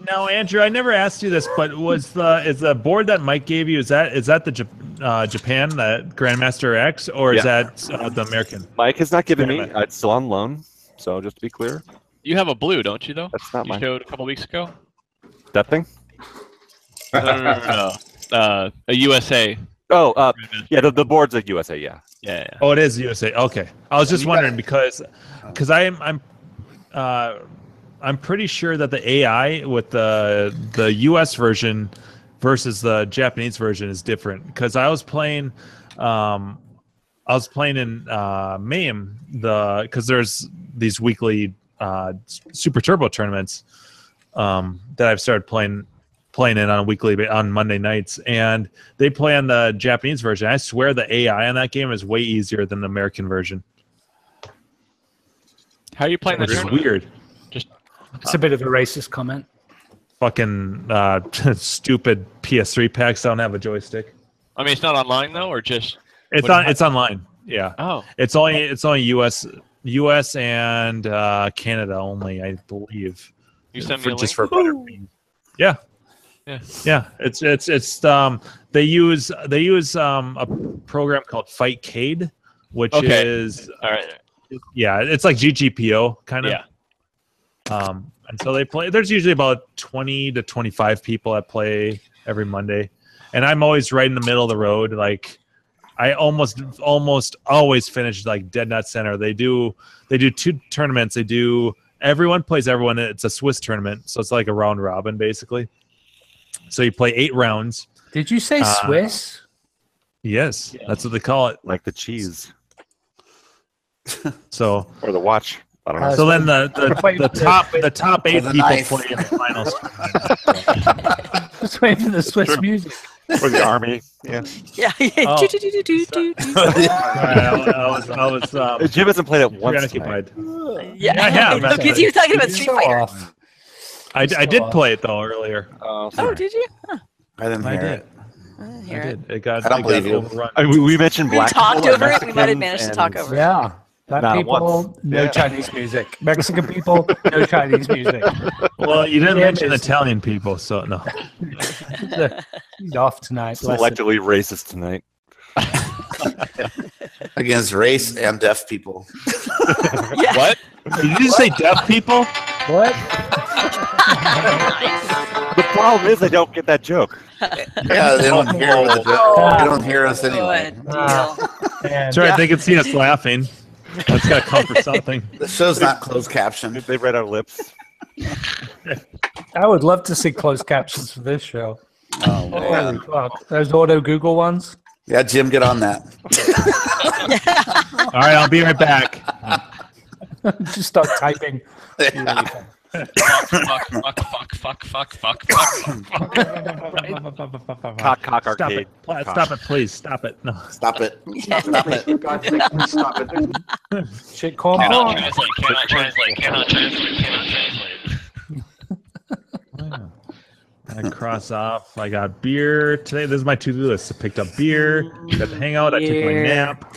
now, Andrew, I never asked you this, but is the board that Mike gave you is that the Japan, that Grandmaster X, or is that the American?
Mike has not given me. It's still on loan. So just to be clear,
You have a blue, don't you, though?
that's not
You
mine.
showed a couple weeks ago.
That thing?
No. A USA.
Oh, yeah. The board's a USA. Yeah.
Yeah.
Oh, it is USA. Okay, I was just wondering because I'm pretty sure that the AI with the US version versus the Japanese version is different because I was playing in MAME because there's these weekly Super Turbo tournaments that I've started playing in on Monday nights, and they play on the Japanese version. I swear the AI on that game is way easier than the American version.
How are you playing
Which
this?
is weird.
It's a bit of a racist comment.
Fucking stupid PS3 packs don't have a joystick.
I mean, it's not online though, or just
It's online. Yeah.
Oh.
It's only US and Canada only, I believe.
You send me a link?
for Butterbean. Yeah.
Yeah.
It's they use a program called Fightcade, which is
all right.
Yeah, it's like GGPO kind of.
Yeah.
And so they play. There's usually about 20 to 25 people that play every Monday, and I'm always right in the middle of the road. Like I almost always finish like dead nut center. They do 2 tournaments. Everyone plays everyone. It's a Swiss tournament, so it's like a round robin basically. So you play 8 rounds.
Did you say Swiss?
Yes, that's what they call it.
Like the cheese.
So
or the watch. I don't know.
So then the top 8 people
knife.
play in the finals.
Just waiting for the Swiss music.
Or the army. Yeah.
Yeah.
Oh. I was
Jim hasn't played it once.
preoccupied.
Yeah.
I have,
Because you were talking about Street Fighter.
I did play it though earlier.
Oh, did you? Huh.
I didn't
I
hear
did.
it.
I didn't
I
hear it.
did. It got
I don't believe you.
overrun.
I mean, we mentioned
We
black
talked
people and
over it. We might have
Mexicans
managed to talk
and-
over it.
Yeah. Black
Not
people,
once.
no
Yeah.
Chinese music. Mexican people, no Chinese music.
Well, you didn't
Yeah,
mention
it's-
Italian people, so no.
He's off tonight. bless him.
Selectively racist tonight.
Against race and deaf people.
Yeah.
What? Did you say deaf people?
What?
The problem is they don't get that joke.
Yeah, they don't hear the joke. They don't hear us anyway.
Good deal.
That's right. They can see us laughing. That's got to come for something.
The show's not closed captioned.
They read our lips.
I would love to see closed captions for this show.
Oh man.
Holy fuck. Those auto Google ones.
Yeah, Jim, get on that.
All right, I'll be right back.
Just start typing.
Cock
Stop
arcade.
it. Stop it, please. Stop it. No.
Stop it. Stop it.
God, stop it.
Shit, corn.
Cannot translate.
I cross off. I got beer today. This is my to-do list. I picked up beer. Got the hangout. I took my nap.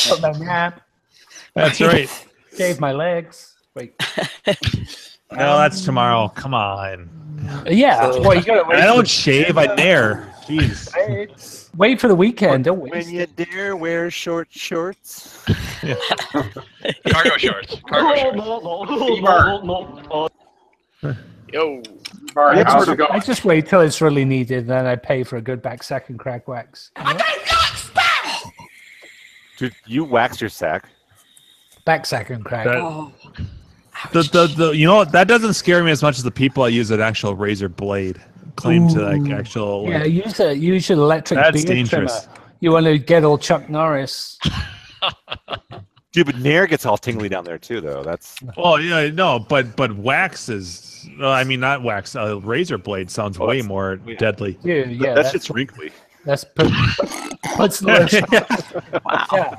Took my nap.
That's right.
Shave my legs. Wait.
No, that's tomorrow. Come on.
Yeah. Well, you gotta wait.
I don't shave. I nair. Jeez.
Wait for the weekend. Don't wait.
When you dare wear short shorts.
Cargo shorts.
All
Yo.
right, how's it going?
I just wait till it's really needed, then I pay for a good back sack and crack wax.
Dude, you wax your sack.
Back sack and crack.
The you know what? That doesn't scare me as much as the people that use an actual razor blade claim to like actual.
Yeah,
Like,
use an electric
That's
beard
dangerous.
trimmer. You want to get all Chuck Norris.
Dude, but Nair gets all tingly down there too, though. That's
well, yeah, no, but wax is. I mean, not wax. Razor blade sounds way more deadly.
Yeah,
that shit's wrinkly.
That's puts the wow. Yeah.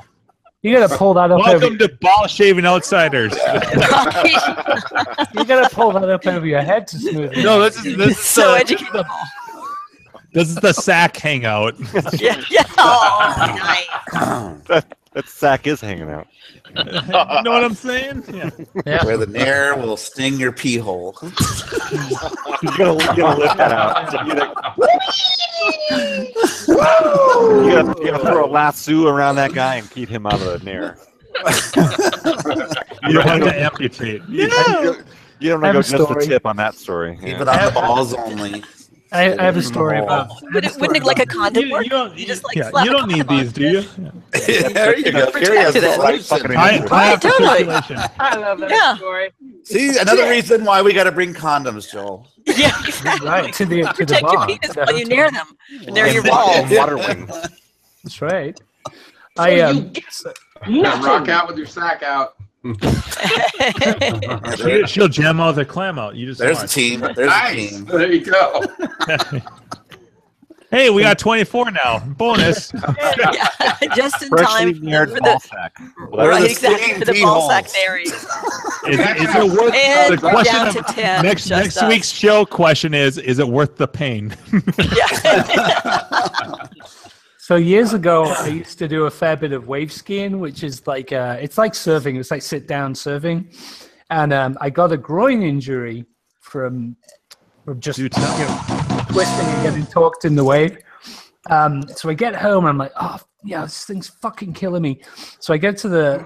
You gotta pull that up.
Welcome to Ball Shaving Outsiders.
You gotta pull that up over your head to smooth it.
No, this is
So educational.
This is the sack hangout.
Yeah. Oh, nice.
That sack is hanging out.
You know what I'm saying? Yeah.
Where the nair will sting your pee hole.
You gotta lift that out. You gotta throw a lasso around that guy and keep him out of the Nair.
You don't want to amputate.
You don't want to go just the tip on that story.
Keep it on the balls only.
I have a story about.
Wouldn't it like a condom work? You just like slap
you don't need these, do you?
There you go. Here has the solution.
I have
totally.
I love that story.
See, another reason why we got to bring condoms, Joel.
Yeah, exactly.
Right to the
Protect your
bar.
penis while you near them. Near your walls.
Water wings.
That's right.
Rock out with your sack out.
She'll jam out the clam out. You just
There's a
watch.
team. There's
Nice.
a team.
There you go.
Hey, we got 24 now. Bonus.
Yeah, just in
Freshly
time
Naired
for
ball
the
sack.
right, exactly for the ball sack
theory.
theory.
Is it worth
And
the
we're
question
down
of
to 10.
next
just us.
week's show question is it worth the pain?
Yeah.
So years ago, I used to do a fair bit of wave skiing, which is like it's like surfing. It's like sit down surfing, and I got a groin injury from just twisting and getting torqued in the wave. So I get home and I'm like, oh yeah, this thing's fucking killing me. So I get to the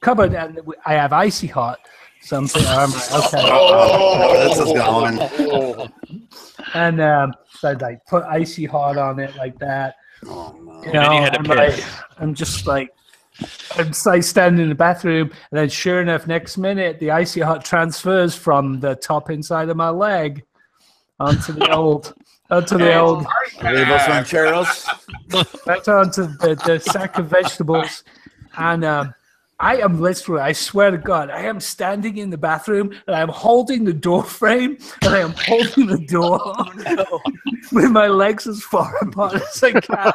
cupboard and I have icy hot. So I'm like, okay.
Oh, this is going.
And so I like put icy hot on it like that.
Oh, no.
You
then you
know,
had to
I'm
piss.
like, I'm just like, I'm like standing in the bathroom, and then sure enough, next minute, the icy hot transfers from the top inside of my leg onto the old,
Huevos rancheros.
back onto the sack of vegetables, and I am literally, I swear to God, I am standing in the bathroom and I am holding the door frame and I am holding the door with my legs as far apart as I can.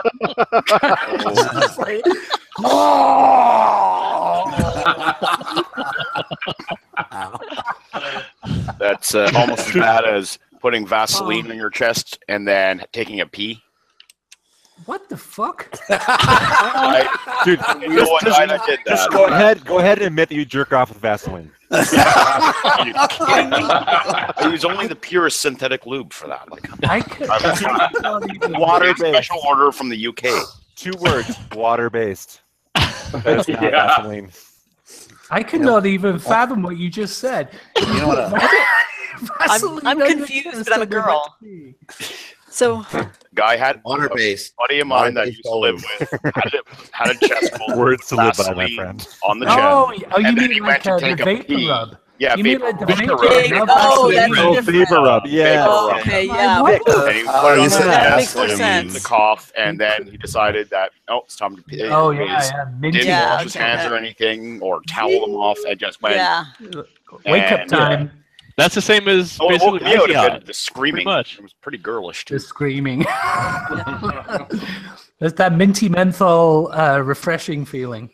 It's just like,
That's almost as bad as putting Vaseline on your chest and then taking a pee.
what the fuck?
Dude,
You know what guy that did that?
just go ahead and admit that you jerk off with Vaseline.
I use only the purest synthetic lube for that. Like
I could
water special order from the UK.
2 words, water-based. That is not Vaseline.
I cannot even fathom what you just said.
You know what?
I'm confused, but I'm a girl. So,
Guy had
Water-based.
a buddy of mine that used to live with had a chestful.
Words to live by, my
Vaseline
friend.
On the chest.
Oh, you
and then
mean
he
like
went to take
the
a
vapor
pee.
rub?
Yeah,
You mean
vapor
like the
rub.
vapor
Big-
rub?
oh, that's
Oh,
different.
vapor rub. Yeah.
Oh, okay, yeah.
And he put it on
you
his
said
that
chest
makes more
and
sense.
the cough, and then he decided that it's time to pee.
Oh, yeah. Minty.
Didn't
Yeah,
wash his hands
okay.
or anything, or towel them off, and just went.
Yeah.
Wake up
And-
time.
That's the same as
Oh, it
basically
woke me out a
Icy
bit.
Hot.
The screaming.
Pretty much.
It was pretty girlish too.
The screaming. There's that minty menthol refreshing feeling.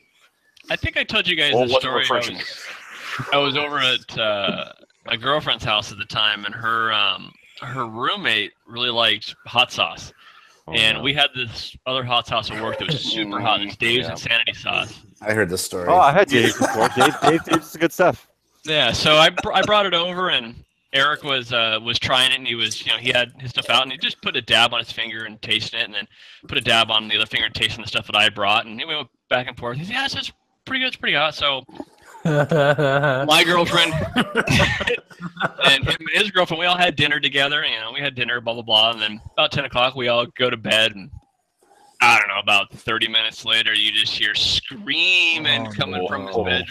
I think I told you guys
Well,
the
what's
story.
refreshing?
I was over at my girlfriend's house at the time, and her roommate really liked hot sauce. And we had this other hot sauce at work that was super hot. It's Dave's Insanity sauce.
I heard the story.
Oh, I had Dave before. Dave's good stuff.
Yeah, so I brought it over, and Eric was trying it, and he was he had his stuff out, and he just put a dab on his finger and tasted it, and then put a dab on the other finger and tasting the stuff that I brought, and we went back and forth. He said, "Yeah, it's pretty good. It's pretty hot." So my girlfriend and him and his girlfriend, we all had dinner together. We had dinner, blah blah blah, and then about 10 o'clock, we all go to bed, and I don't know, about 30 minutes later, you just hear screaming coming from his bedroom.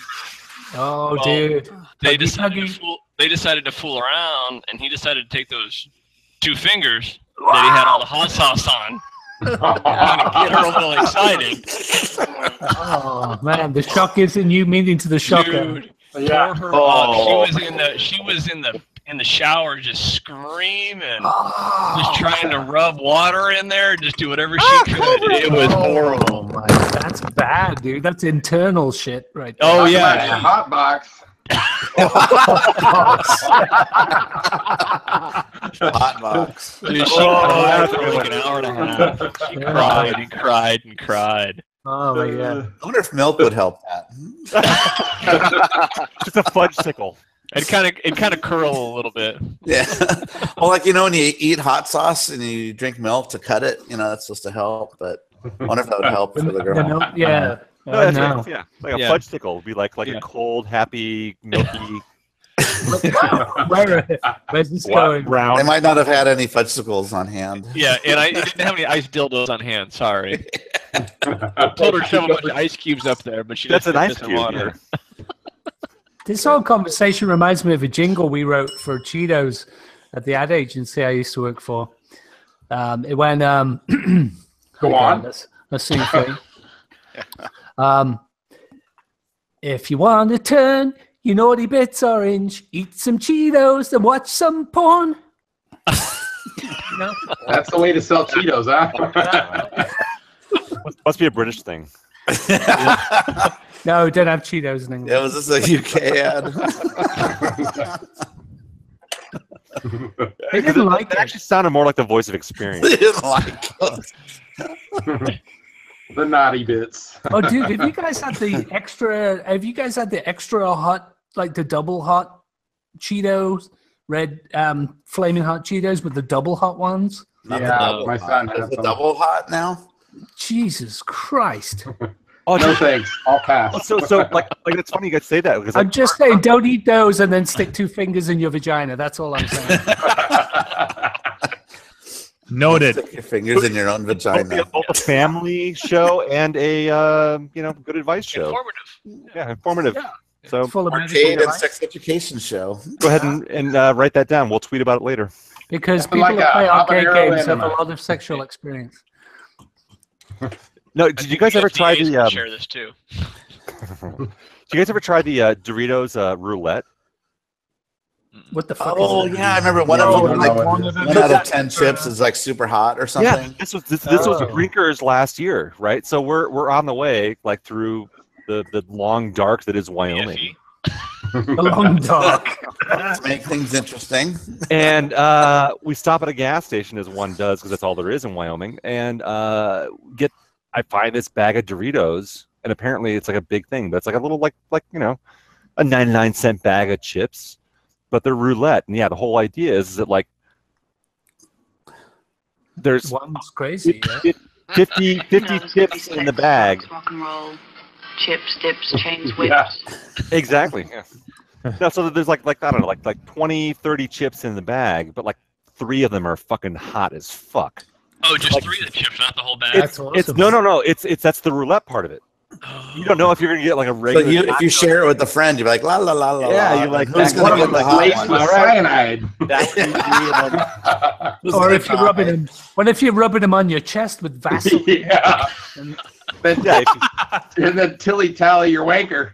Oh, well, dude!
They decided to fool around, and he decided to take those 2 fingers that he had all the hot sauce on, trying to get her a little excited.
Oh man, the shock is in you, meaning to the shocker.
Dude, tore her up. She was in the shower, just screaming, just trying to rub water in there, just do whatever she could. It was horrible.
Oh my, that's bad, dude. That's internal shit, right there.
Oh yeah,
hot box.
Hot box.
Dude, she cried for like an hour and a half. She cried and cried and cried.
Oh my god!
I wonder if milk would help that.
Just a fudge sickle.
It kind of curl a little bit.
Yeah. Well, like when you eat hot sauce and you drink milk to cut it, that's supposed to help. But I wonder if that would help for the girl.
Milk, yeah.
No,
No.
Yeah, like a fudge sickle would be like a cold, happy, milky.
Where's this going?
Brown.
They might not have had any fudgesicles on hand.
Yeah, and I didn't have any ice dildos on hand. Sorry. I told her to shove a bunch of ice cubes up there, but she
That's an ice
in
cube.
water.
This whole conversation reminds me of a jingle we wrote for Cheetos at the ad agency I used to work for. It went,
Go on.
Let's see. If you want to turn your naughty bits orange, eat some Cheetos and watch some porn.
That's the way to sell Cheetos, huh?
Must be a British thing.
No, don't have Cheetos in England.
Yeah, was this a UK ad?
They didn't like
That
it.
actually sounded more like the voice of experience.
They didn't like it.
The naughty bits.
Oh, dude, have you guys had the extra? Have you guys had the extra hot, like the double hot Cheetos, red flaming hot Cheetos with the double hot ones?
Not the
Yeah,
double
my
hot.
son
Is
has
it
some.
double hot now?
Jesus Christ!
Oh,
No thanks. I'll pass.
so like it's funny you guys say that because
I'm just saying, don't eat those and then stick 2 fingers in your vagina. That's all I'm saying.
Noted.
Stick your fingers in your own vagina.
both a family show and a good advice show.
Informative.
Yeah, informative.
Yeah.
So
Full of medical
Arcade and
advice.
sex education show.
go ahead and write that down. We'll tweet about it later.
Because
That's
people
like
that
a
play arcade
habanero
games have a
enema.
lot of sexual experience.
No, did you guys ever try
USDA's
the?
gonna share this too.
Did you guys ever try the Doritos roulette?
What the fuck?
Oh
is that?
yeah, I remember one
No,
of them.
no,
Like
no,
one out of 10 chips is like super hot or
Yeah,
something.
this was Brinkers last year, right? So we're on the way like through the long dark that is Wyoming.
BFE.
A long dog.
To make things interesting.
And we stop at a gas station as one does because that's all there is in Wyoming. And I find this bag of Doritos, and apparently it's like a big thing, but it's like a little like a 99-cent bag of chips, but they're roulette. And yeah, the whole idea is that like there's
One's crazy. Yeah?
50 chips in the bag.
chips, dips, chains, whips.
Exactly. Yeah. No, so there's like I don't know, like 20, 30 chips in the bag, but like 3 of them are fucking hot as fuck.
Oh, just 3 of the chips, not the whole bag.
That's awesome.
It's no. It's that's the roulette part of it. You don't know if you're gonna get like a
So
regular.
if you share it with a friend, you're like la la la la.
Yeah,
la.
you're like,
who's
that's
gonna
one
get
of
the
them
hot
Laced
one?
with cyanide.
Or if you're rubbing them, what if you're rubbing them on your chest with Vaseline?
Yeah.
And
Then, yeah,
And then tilly tally your wanker.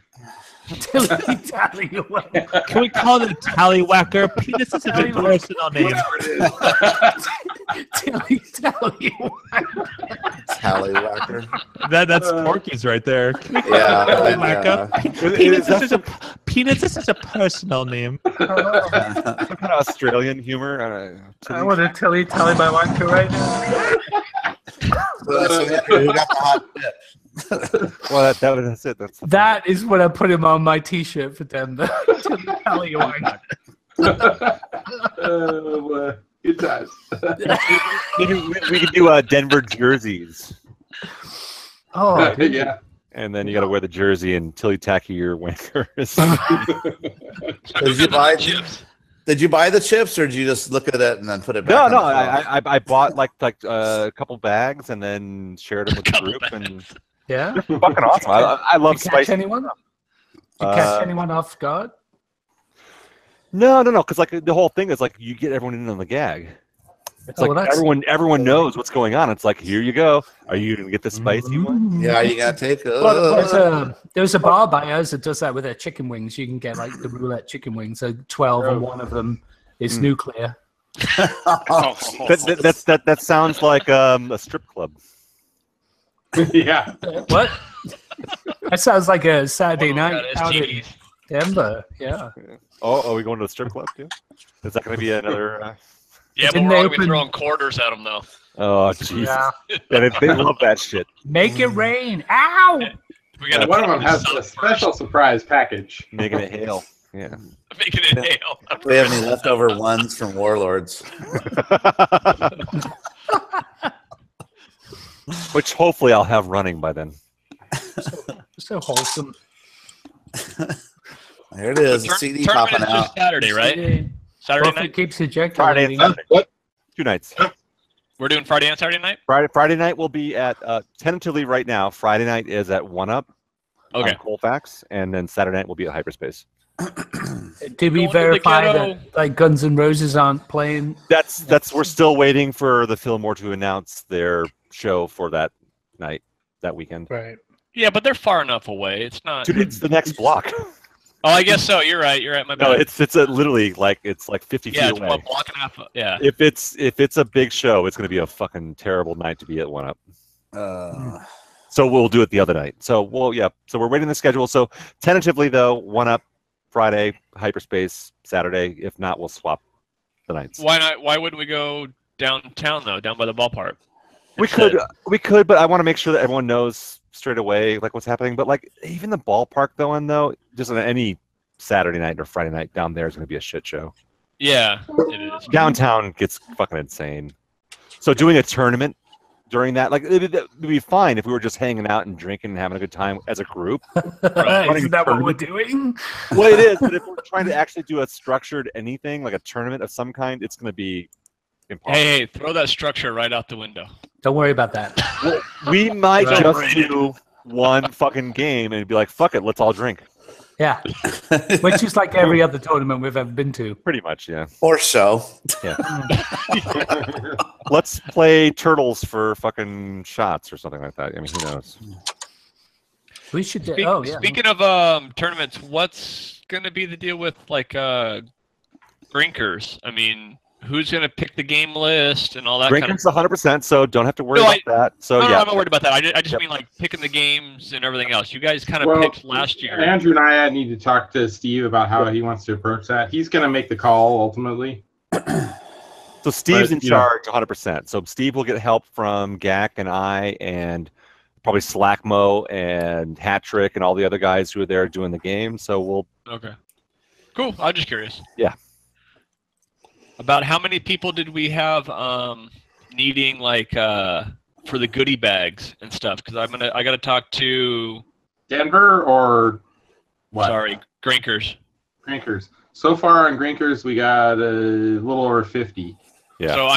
tally away.
Can we call it a tallywhacker? Penis is a good personal name.
Tally.
Tallywhacker.
That's Porky's right there. Can we call
Yeah,
it a tallywhacker? Penis is such a personal name.
some kind of Australian humor.
I want to tally my wanker right now.
So who got the hot tip?
Well, that's it.
That is what I put him on my T-shirt for Denver. Tally your wanker.
Good times.
we could do Denver jerseys,
Oh, dude.
Yeah.
and then you got to wear the jersey until you tacky your wankers.
Did you buy the chips, or did you just look at it and then put it back?
No,
on the shelf?
I bought like a couple bags and then shared them with the group, and
Yeah.
they're fucking awesome. I love
Did you catch
spicy.
anyone? Did you catch anyone off guard?
No, because like the whole thing is like you get everyone in on the gag. It's
Oh,
like
well, that's-
everyone knows what's going on. It's like, here you go. Are you gonna get the spicy one?
Yeah, you gotta take.
There's a bar by us that does that with their chicken wings. You can get like the roulette chicken wings. So 12, and one of them is nuclear.
That sounds like a strip club.
Yeah.
What? That sounds like a Saturday
One of
night
them got
out in
STDs.
Denver. Yeah.
Oh, are we going to the strip club too? Is that going to be another?
Yeah, but
Didn't
we're
they
all gonna be
open-
throwing quarters at them though.
Oh, Jesus!
Yeah.
Yeah, they love that shit.
Make it rain. Ow!
We got
One of them has a special surprise package.
Making it hail. Yeah.
Making it hail.
Do we have any leftover ones from Warlords?
Which hopefully I'll have running by then.
So wholesome.
There it is. The CD
Tournament
popping
is just
out.
Saturday, right? Saturday
Buffett
night.
keeps
Friday and
ejaculating.
Saturday.
What?
2 nights.
We're doing Friday and Saturday night.
Friday night will be at tentatively right now. Friday night is at 1UP
Okay.
on Colfax, and then Saturday night will be at Hyperspace.
Did we
Going to the
verify
ghetto.
that like Guns N' Roses aren't playing?
That's we're still waiting for the Fillmore to announce their show for that night, that weekend.
Right.
Yeah, but they're far enough away. It's not.
Dude, it's the next block.
Oh, I guess so. You're right. You're right. My bad.
No, it's literally like it's like 50
yeah,
feet
it's
away.
one block and a half. Yeah.
If it's a big show, it's going to be a fucking terrible night to be at 1UP. So we'll do it the other night. So So we're waiting the schedule. So tentatively though, 1UP Friday, Hyperspace Saturday. If not, we'll swap the nights.
Why not? Why wouldn't we go downtown though, down by the ballpark?
We could, but I want to make sure that everyone knows straight away like what's happening. But like even the ballpark though, just on any Saturday night or Friday night down there is going to be a shit show.
Yeah, it is.
Downtown gets fucking insane. So doing a tournament during that, like it'd be fine if we were just hanging out and drinking and having a good time as a group.
Isn't that what we're doing?
Well, it is, but if we're trying to actually do a structured anything like a tournament of some kind, it's going to be impossible.
Hey, throw that structure right out the window.
Don't worry about that.
Well, we might
Right.
just do one fucking game and be like, fuck it, let's all drink.
Yeah. Which is like every other tournament we've ever been to.
Pretty much, yeah.
Or so.
Yeah. Let's play turtles for fucking shots or something like that. I mean, who knows?
We should do.
Speak- Speaking of tournaments, what's gonna be the deal with like drinkers? I mean, who's gonna pick the game list and all that?
Drinkers
kind of
100%, so don't have to worry
No,
about that. So
no,
yeah.
I'm not worried about that. I just
Yep.
mean like picking the games and everything else. You guys kind of picked last year.
Andrew and I need to talk to Steve about how he wants to approach that. He's going to make the call ultimately.
So Steve's
But,
in
you know.
charge 100%. So Steve will get help from Gak and I and probably Slackmo and Hattrick and all the other guys who are there doing the game. So we'll.
Okay. Cool. I'm just curious.
Yeah.
About how many people did we have needing like for the goodie bags and stuff? Because I gotta talk to
Denver or what?
Sorry, Grinkers.
Grinkers. So far in Grinkers, we got a little over 50.
Yeah.
So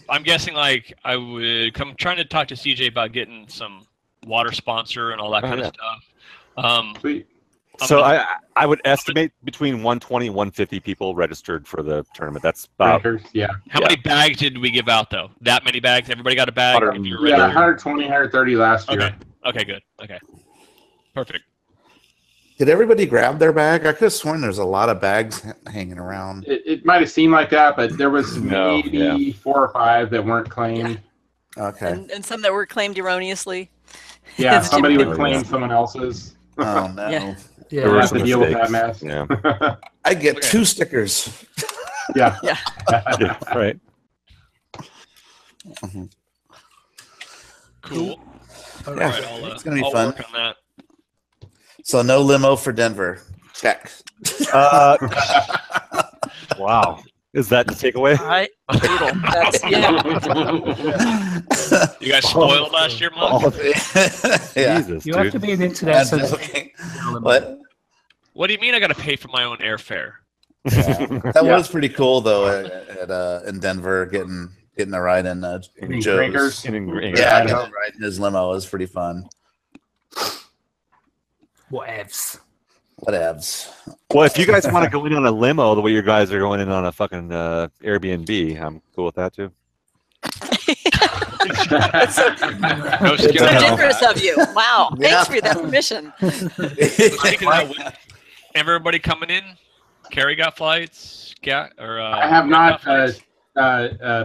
I'm guessing like I would. I'm trying to talk to CJ about getting some water sponsor and all that kind of stuff.
Sweet.
So I would estimate between 120 and 150 people registered for the tournament. That's about
Grinkers, yeah.
How many bags did we give out though? That many bags? Everybody got a bag? If you're
Yeah,
ready?
120, 130 last year.
Okay, good. Okay. Perfect.
Did everybody grab their bag? I could have sworn there's a lot of bags hanging around.
It might have seemed like that, but there was maybe 4 or 5 that weren't claimed.
Okay.
And some that were claimed erroneously.
Yeah, somebody would claim someone else's.
Oh no.
Yeah.
Yeah, we have to deal with that mess.
Yeah.
I get 2 stickers.
Yeah.
Yeah.
Yeah, right.
Cool. All
Yeah,
right,
it's gonna be
I'll
fun.
work on that.
So no limo for Denver. Check.
Wow. Is that the takeaway?
All right. Brutal. That's,
You guys spoiled last year, Monk?
Yeah.
Jesus,
You
dude.
have to be an internet sensitive.
Okay. What?
What do you mean I got to pay for my own airfare?
That was pretty cool though in Denver getting a ride in Joe's.
Drinkers.
Yeah, getting a ride in his limo was pretty fun.
Whatevs.
Whatevs.
Well, if you guys want to go in on a limo the way you guys are going in on a fucking Airbnb, I'm cool with that too.
No
so
skin
generous of you. Wow.
Yeah.
Thanks for that permission.
Speaking of that, everybody coming in? Carrie got flights?
I have not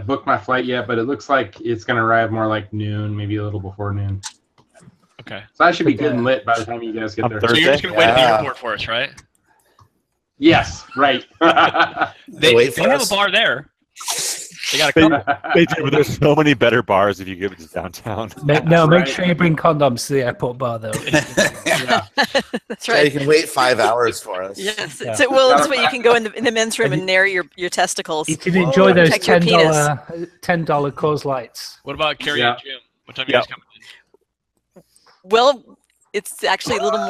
booked my flight yet, but it looks like it's going to arrive more like noon, maybe a little before noon.
Okay.
So I should be good and lit by the time you guys get there.
So you're just going to wait at the airport for us, right?
Yes, right.
They have a bar there. They got a couple.
They do, but there's so many better bars if you give it to downtown.
Make sure you bring condoms to the airport bar, though.
Yeah.
That's
So
right.
you can wait 5 hours for us.
Yes.
Yeah.
So, well, this way you can go in the men's room and narrow your testicles.
You can enjoy those
Protect your penis.
$10 Coors Lights.
What about Carrie
Yeah.
and Jim? What time are you guys coming in?
Well, it's actually a little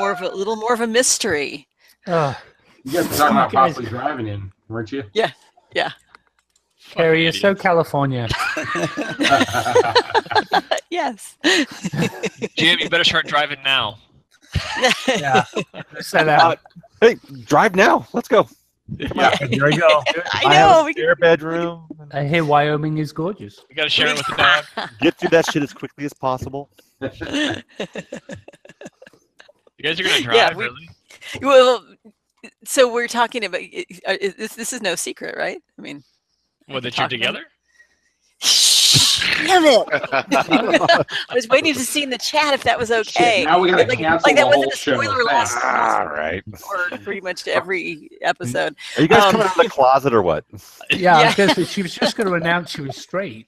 more of a mystery.
Oh,
You guys were talking about
Guys.
possibly driving in, weren't you?
Yeah.
Carrie, you're so California.
Yes.
Jim, you better start driving now.
Yeah. Set out.
Hey, drive now. Let's go.
Yeah.
Here we go.
I know.
have a spare bedroom.
I hear Wyoming is gorgeous.
You got to share it with the dog.
Get through that shit as quickly as possible.
You guys are going to drive,
Yeah,
really?
Well, so we're talking about this is no secret, right? I mean,
What, that you're together?
damn it! I was waiting to see in the chat if that was okay.
Shit, now we gotta
like
cancel
that
the
wasn't
whole
a
show.
spoiler last
All right.
or pretty much every episode.
Are you guys coming out of the closet or what?
Yeah,
Yeah.
I guess that she was just going to announce she was straight.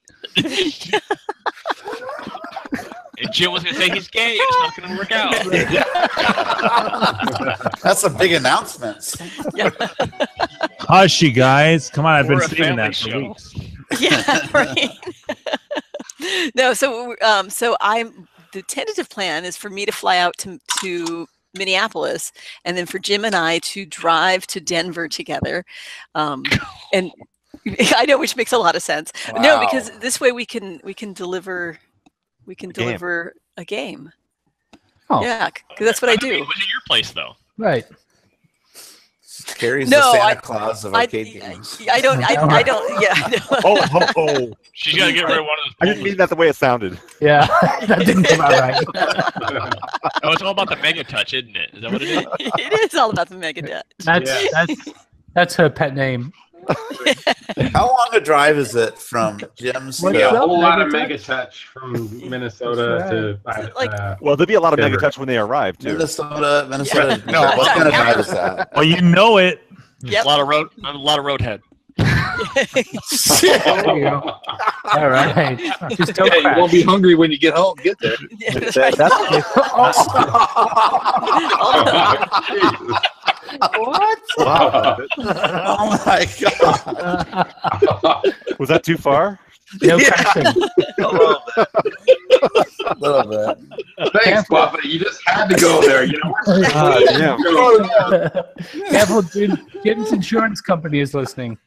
And Jim was going to say he's gay. It's not going to work out.
That's a big announcement.
Hush, you guys. Come on, I've been
We're a
saving
family
that for
show.
weeks.
Yeah, right. No, so the tentative plan is for me to fly out to Minneapolis, and then for Jim and I to drive to Denver together, and I know, which makes a lot of sense.
Wow.
No, because this way we can deliver deliver a game.
Oh.
Yeah, because that's what I do.
It was at your place, though.
Right.
Carrie's
No,
the Santa
I-
Claus of
I
arcade games.
don't. Yeah. I know.
Oh.
She's got to get rid of one of
I
those.
didn't mean that the way it sounded.
Yeah, that didn't come out right.
Oh, it's all about the Mega Touch, isn't it? Is that what it is?
It is all about the mega debt.
That's her pet name.
How long a drive is it from Jim's
What's
Yeah, a
to
up,
whole lot of
Mega
mega touch from Minnesota to
Well, there'll be a lot of
Denver.
mega touch when they arrive too.
Minnesota?
Yeah.
No, what kind of drive is that?
Well, you know it.
Yep.
A lot of roadhead.
There you go. All right. Just don't
Yeah, you
crash.
won't be hungry when you get home. Get there.
Yeah, that's right.
What?
Wow.
Oh my god!
Was that too far?
No crashing.
A little bit.
Thanks, Buffett. You just had to go there. You know.
Careful, Jim's insurance company is listening.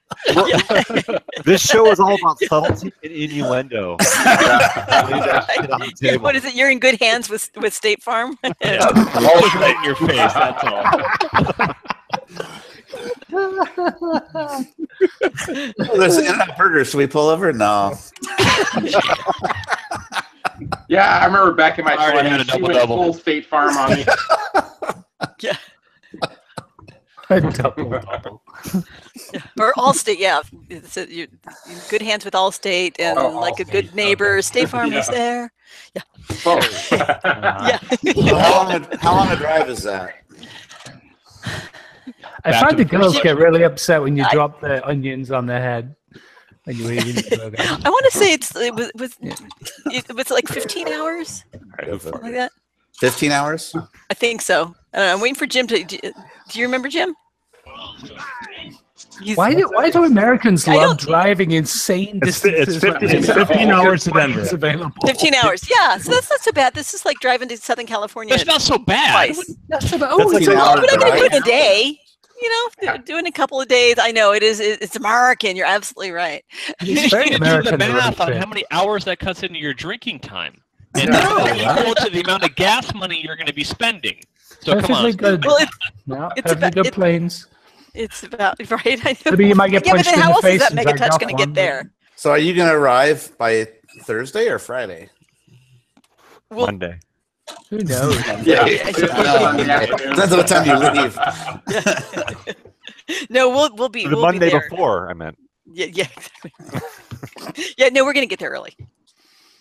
This show is all about subtlety and innuendo.
What is it? You're in good hands with State Farm.
Yeah, right in your face. That's all.
There's In-N-Out Burger. Should we pull over? No.
Yeah, I remember back in my
I already had a
20s, she went
double-double.
full State Farm on me.
Yeah.
Double.
Or Allstate, yeah. You're in good hands with Allstate and like a good neighbor. State Farm is there. Yeah.
Both.
Yeah.
How long a drive is that?
I find the girls get really upset when you drop the onions on their head when you're eating the burger.
I want to say it was like 15 hours, something like that.
15 hours?
I think so. I'm waiting for Jim to. Do you remember Jim?
Why do Americans love driving insane distances?
It's 15 hours to Denver.
15 hours. Yeah, so that's not so bad. This is like driving to Southern California.
It's not so bad.
Twice.
That's so bad.
That's like an hour
But I'm
drive.
doing a day. You know, doing a couple of days. I know it is. It's American. You're absolutely right.
It's very
Do
American.
the math on
right?
how many hours that cuts into your drinking time, and that's equal to the amount of gas money you're going to be spending. So come on.
Good.
Well,
Good planes.
it's about right. I know.
Maybe you might get
Yeah, but
punched
then
in
how
the
else
face.
is that
as I
megatouch
got
going to
one.
get there?
So are you going to arrive by Thursday or Friday?
Well,
Monday.
Who knows?
Yeah.
Depends on what time you leave.
No, we'll be
The
we'll
Monday
be there.
before, I meant.
Yeah, exactly. Yeah, no, we're gonna get there early.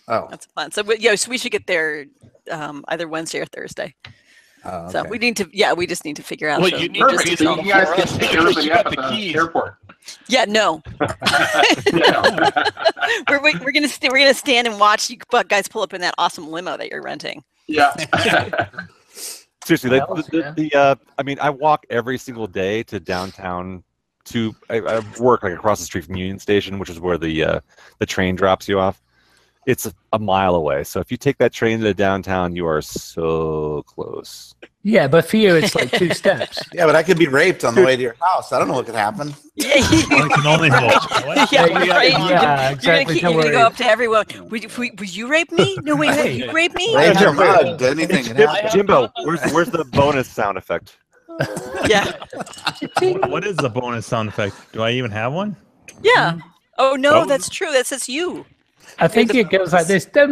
Oh.
That's fun. So, so we should get there either Wednesday or Thursday.
Oh,
So
okay.
we just need to figure out.
Well,
the
you need to
Perfect.
see
So you guys can pick everybody up at
the
the
keys.
airport.
Yeah, no. we're gonna stand and watch you guys pull up in that awesome limo that you're renting.
Yeah.
Seriously,
Yeah.
I mean, I walk every single day to downtown. I work like across the street from Union Station, which is where the train drops you off. It's a mile away. So if you take that train to downtown, you are so close.
Yeah, but for you, it's like 2 steps.
Yeah, but I could be raped on the way to your house. I don't know what could happen.
Yeah,
I can only hope.
yeah,
Yeah,
right.
yeah, exactly.
You're gonna go up to everyone. Would you rape me? No, wait,
Hey.
you rape me?
Raped or mugged, anything can happen.
Jimbo, where's the bonus sound effect?
Yeah,
What is the bonus sound effect? Do I even have one?
yeah. Oh no,
Oh.
that's true. That says you.
I think it goes like this.
How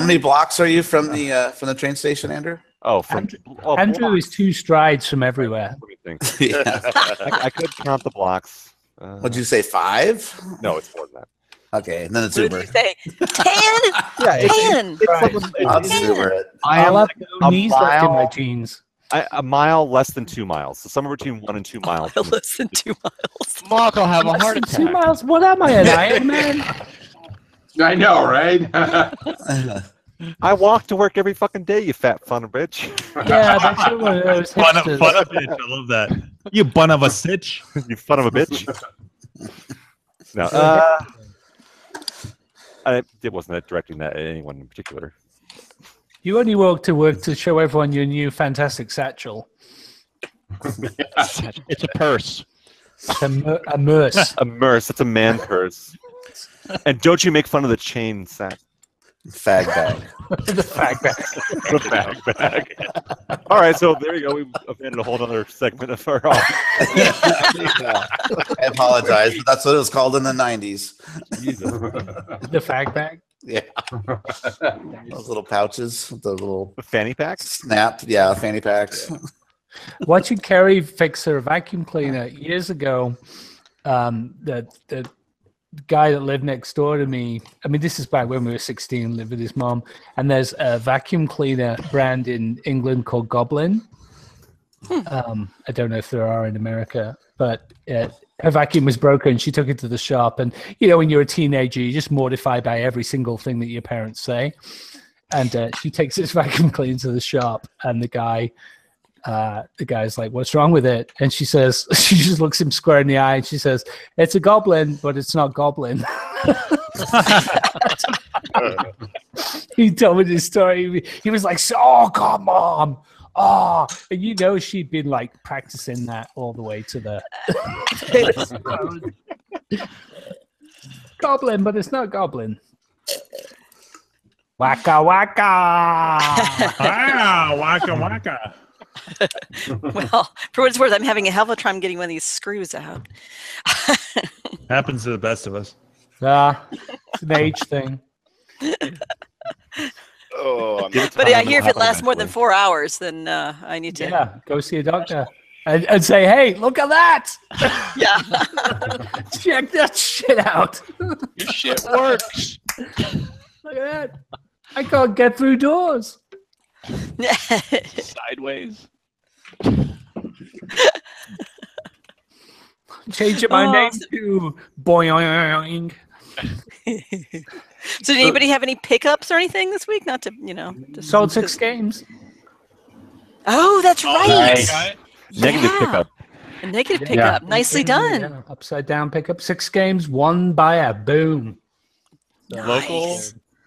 many blocks are you from the train station, Andrew?
Oh, from
Andrew is 2 strides from everywhere.
Let me think.
Yeah.
I could count the blocks.
What'd you say, 5?
No, it's more than that.
Okay, and then it's
What did
Uber.
you say? 10?
Yeah,
10?
I'll just Uber it.
I'll have no
a
knees left in my
mile-
jeans.
A mile less than 2 miles. So somewhere between 1 and 2 miles.
Less than 2 miles.
Mark will have a
Less
heart
than 2
attack.
miles? What am I, an Iron Man?
I know, right?
I walk to work every fucking day, you fat son of a bitch.
Yeah, that's one of those
Bun of
hipsters.
a bitch. I love that. You bun of a sitch.
You son of a bitch. No, it wasn't directing that at anyone in particular.
You only walk to work to show everyone your new fantastic satchel.
It's a purse.
A merce.
A merce. That's a man purse. And don't you make fun of the chain sack.
Fag bag.
The fact that
The bag. All right, so there you go. We've offended a whole other segment of our
I apologize, but that's what it was called in the 90s.
the fact bag.
Yeah. Those little pouches, the little
The fanny pack?
snap, yeah, fanny packs.
Watching Kerry fix her vacuum cleaner years ago, the guy that lived next door to me, I mean, this is back when we were 16, lived with his mom, and there's a vacuum cleaner brand in England called Goblin. I don't know if there are in America, but her vacuum was broken. She took it to the shop, and you know, when you're a teenager, you're just mortified by every single thing that your parents say. And she takes this vacuum cleaner to the shop, and the guy's like, "What's wrong with it?" And she says, she just looks him square in the eye, and she says, "It's a goblin, but it's not goblin." He told me this story. He was like, "Oh, God, Mom. Oh," and you know she'd been like practicing that all the way to the goblin, but it's not goblin. Waka waka.
Wow, waka waka.
Well, for what it's worth, I'm having a hell of a time getting one of these screws out.
Happens to the best of us.
It's an age thing.
Oh,
But I hear if it lasts more than 4 hours, then I need to.
Yeah, go see a doctor and say, "Hey, look at that!
Yeah.
Check that shit out.
Your shit works.
Look at that. I can't get through doors."
Sideways.
Changing my name to Boing.
So did anybody have any pickups or anything this week? Not to,
Sold 6 games.
Oh, that's right.
Nice.
Negative pickup.
A negative pickup. Nicely done.
Yeah. Upside down pickup. 6 games, 1 buyer. Boom.
Local.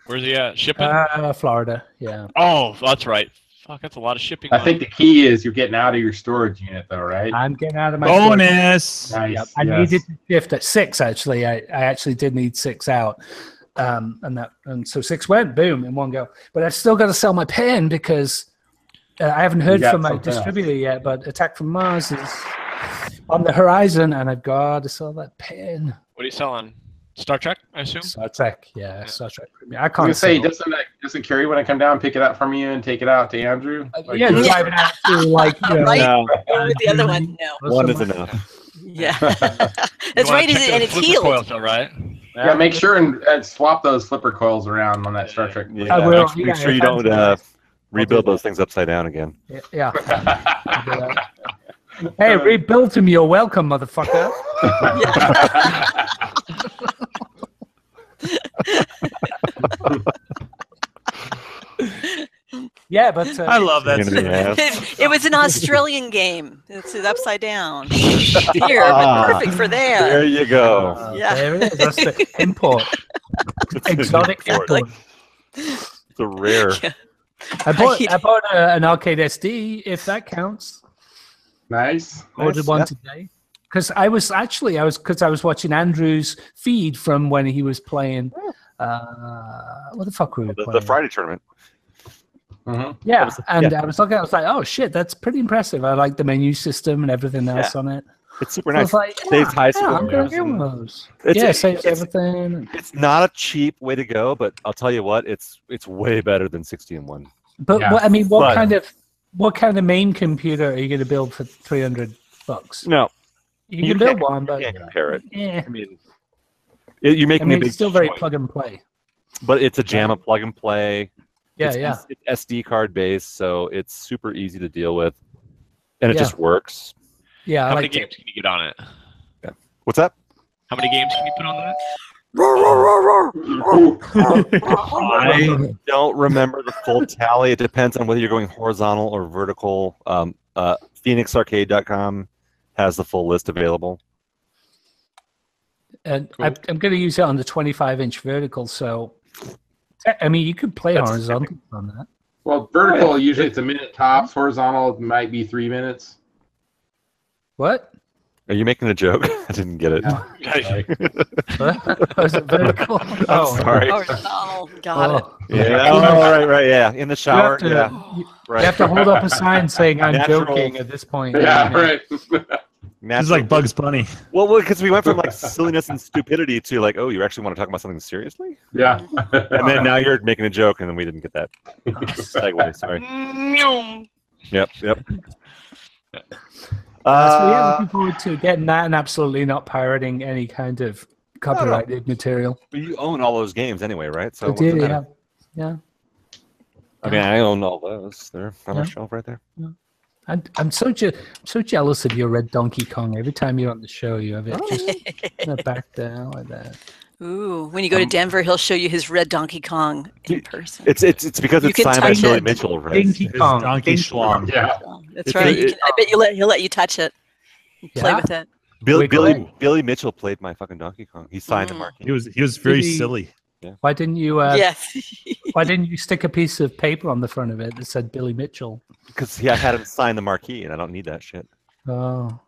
Where's he at? Shipping?
Florida. Yeah.
Oh, that's right. Fuck, that's a lot of shipping.
I think the key is you're getting out of your storage unit, though, right?
I'm getting out of my
bonus.
Nice.
Yep. I needed to shift at 6. Actually, I actually did need 6 out, and so 6 went boom in one go. But I've still got to sell my pen because I haven't heard from my distributor yet. But Attack from Mars is on the horizon, and I've got to sell that pen.
What are you selling? Star Trek, I assume.
Star Trek, yeah. Star Trek. I
I
can't
was gonna say, doesn't Carrie when I come down and pick it up from you and take it out to Andrew?
Yeah, driving out to like
Right?
No.
The other one, no.
One is enough.
Yeah. That's right, and it's healed.
Coils, all right.
Yeah, make sure and swap those flipper coils around on that Star Trek.
Yeah,
I will.
make sure you don't rebuild those things upside down again.
Yeah. Hey, rebuild them. You're welcome, motherfucker. Yeah, but
I love that.
It was an Australian game. It's upside down. Here, but perfect for there.
There you go.
Yeah.
There it is. That's the import. Exotic import.
It's a rare.
Yeah.
I bought an arcade SD, if that counts.
Nice.
Ordered one today. Because I was watching Andrew's feed from when he was playing. What the fuck were we playing?
The Friday tournament.
Mm-hmm.
Yeah, and I was looking. I was like, "Oh shit, that's pretty impressive." I like the menu system and everything else on it.
It's super
So I
nice.
was like,
Saves high score.
I'm gonna get one of those. Saves everything.
It's not a cheap way to go, but I'll tell you what, it's way better than 60-1.
But what kind of main computer are you going to build for $300?
No,
you can build one, but
you can't compare it.
Yeah.
I mean, you're making a big
it's still very
choice.
plug and play.
But it's a JAMA plug and play.
Yeah,
It's SD card based, so it's super easy to deal with, and it just works.
Yeah.
How many games can you get on it?
Yeah. What's that?
How many games can you put on that?
I don't remember the full tally. It depends on whether you're going horizontal or vertical. PhoenixArcade.com has the full list available.
And cool. I'm going to use it on the 25-inch vertical, so I mean, you could play horizontal on that.
Well, vertical usually it's a minute tops. Horizontal it might be 3 minutes.
What?
Are you making a joke? I didn't get it.
No.
Was it vertical?
Oh, sorry.
Horizontal. Got it.
Yeah. Oh, right. Yeah. In the shower.
You have to hold up a sign saying I'm joking at this point.
Yeah, right.
It's like Bugs Bunny.
Well, because we went from like silliness and stupidity to like, oh, you actually want to talk about something seriously?
Yeah.
And then now you're making a joke, and then we didn't get that segue. Sorry. Yep.
So yeah, looking forward to getting that and absolutely not pirating any kind of copyrighted material.
But you own all those games anyway, right? So
I do, yeah.
I mean, I own all those. They're on my shelf right there.
Yeah. I'm so jealous of your red Donkey Kong. Every time you're on the show, you have it just back down like that.
Ooh, when you go to Denver, he'll show you his red Donkey Kong in person.
It's because it's signed by Billy Mitchell, right?
Donkey Kong.
Donkey Schlong.
Yeah.
That's right. I bet he'll let you touch it. Play with it.
Billy Mitchell played my fucking Donkey Kong. He signed the mark.
He was very silly.
Why didn't you?
Yes.
Why didn't you stick a piece of paper on the front of it that said Billy Mitchell?
Because I had him sign the marquee, and I don't need that shit.
Oh.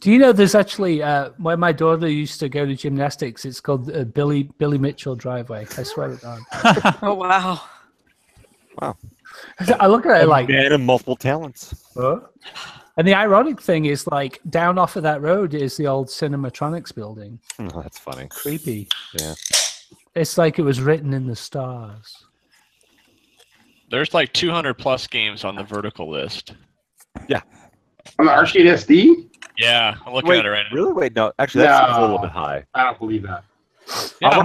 Do you know there's actually where my daughter used to go to gymnastics? It's called Billy Mitchell Driveway. I swear to God.
Oh wow.
Wow.
I look at it like
man of multiple talents.
Huh? And the ironic thing is, like, down off of that road is the old Cinematronics building.
Oh, that's funny.
Creepy.
Yeah.
It's like it was written in the stars.
There's like 200 plus games on the vertical list.
Yeah.
On the Arcade SD?
Yeah, I'm looking at it right now.
Really? Wait, no. Actually, that's a little bit high.
I don't believe that.
Yeah,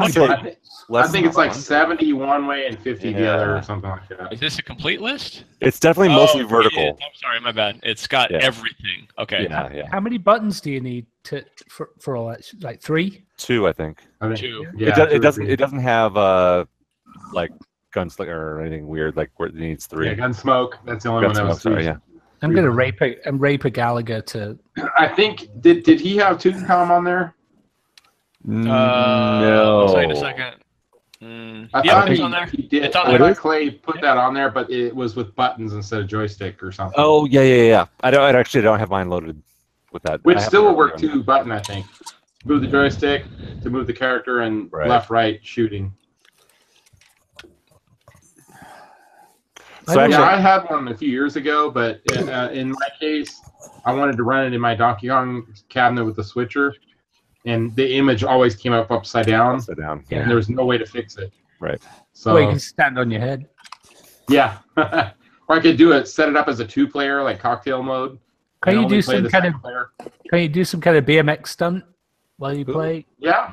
I think it's like 70 one way and 50 the other, or something like that.
Is this a complete list?
It's definitely mostly vertical.
I'm sorry, my bad. It's got everything. Okay.
Yeah.
How many buttons do you need for all that? Like 3?
2, I think.
2.
Yeah,
it doesn't have like gunslinger or anything weird like where it needs 3.
Yeah, Gunsmoke. That's the only one that was 3.
Sorry, yeah.
I'm gonna rape a Gallagher to.
I think did he have Tutankhamun on there?
No.
I'll tell you in a second.
I
Yeah,
thought
it's on there.
he did.
It's on
I
there.
thought Clay put that on there, but it was with buttons instead of joystick or something.
Oh yeah. I don't have mine loaded with that.
Which
I have
still
it
will work
already on
2 button, I think. Move the joystick to move the character and left, right shooting.
So actually,
I had one a few years ago, but in my case, I wanted to run it in my Donkey Kong cabinet with the switcher, and the image always came up upside down.
Upside down.
Yeah.
And there was no way to fix it.
Right.
So
Well, you can stand on your head.
yeah, or I could do it, set it up as a 2-player, like cocktail mode.
Can
and
you
only
do
play
some
the
kind
second
of?
player.
Can you do some kind of BMX stunt while you play?
Yeah.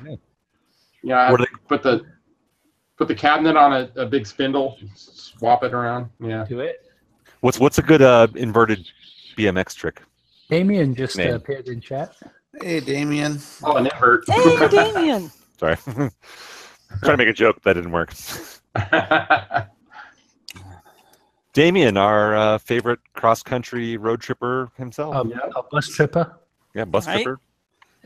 Yeah. Put the cabinet on a big spindle, swap it around. Yeah.
Do it.
What's a good inverted BMX trick?
Damien just
Name.
appeared in chat.
Hey, Damien.
Oh, an invert.
Hey, Damien.
Sorry. Trying to make a joke, but that didn't work. Damien, our favorite cross-country road tripper himself.
A bus tripper.
Yeah, bus tripper.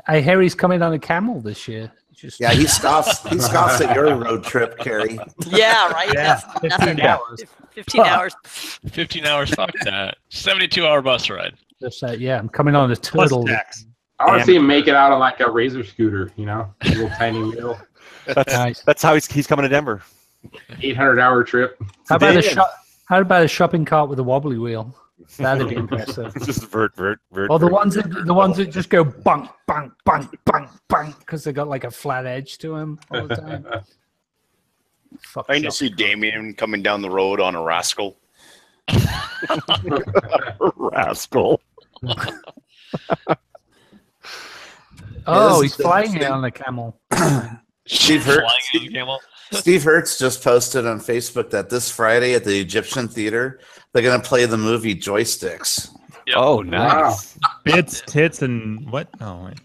I hear he's coming on a camel this year.
Yeah, he scoffs. He scoffs at your road trip, Carrie.
Yeah, right.
Yeah,
That's
15
nothing.
hours.
15 hours.
15 hours. Fuck that. 72-hour bus ride.
Just yeah, I'm coming on a turtle.
I want to see him make it out on like a razor scooter, a little tiny wheel.
That's how he's coming to Denver.
800-hour trip.
How about a shopping cart with a wobbly wheel? That'd be impressive.
Just vert.
Or the ones that just go bunk, bunk, bunk, bunk, bunk, because they got like a flat edge to them all the time.
I need to see Damien coming down the road on a rascal.
Rascal.
Oh, he's flying it on a camel.
Steve Hertz just posted on Facebook that this Friday at the Egyptian Theater, they're going to play the movie Joysticks.
Yep.
Oh, nice.
Wow.
Bits, tits, and what? Oh, wait.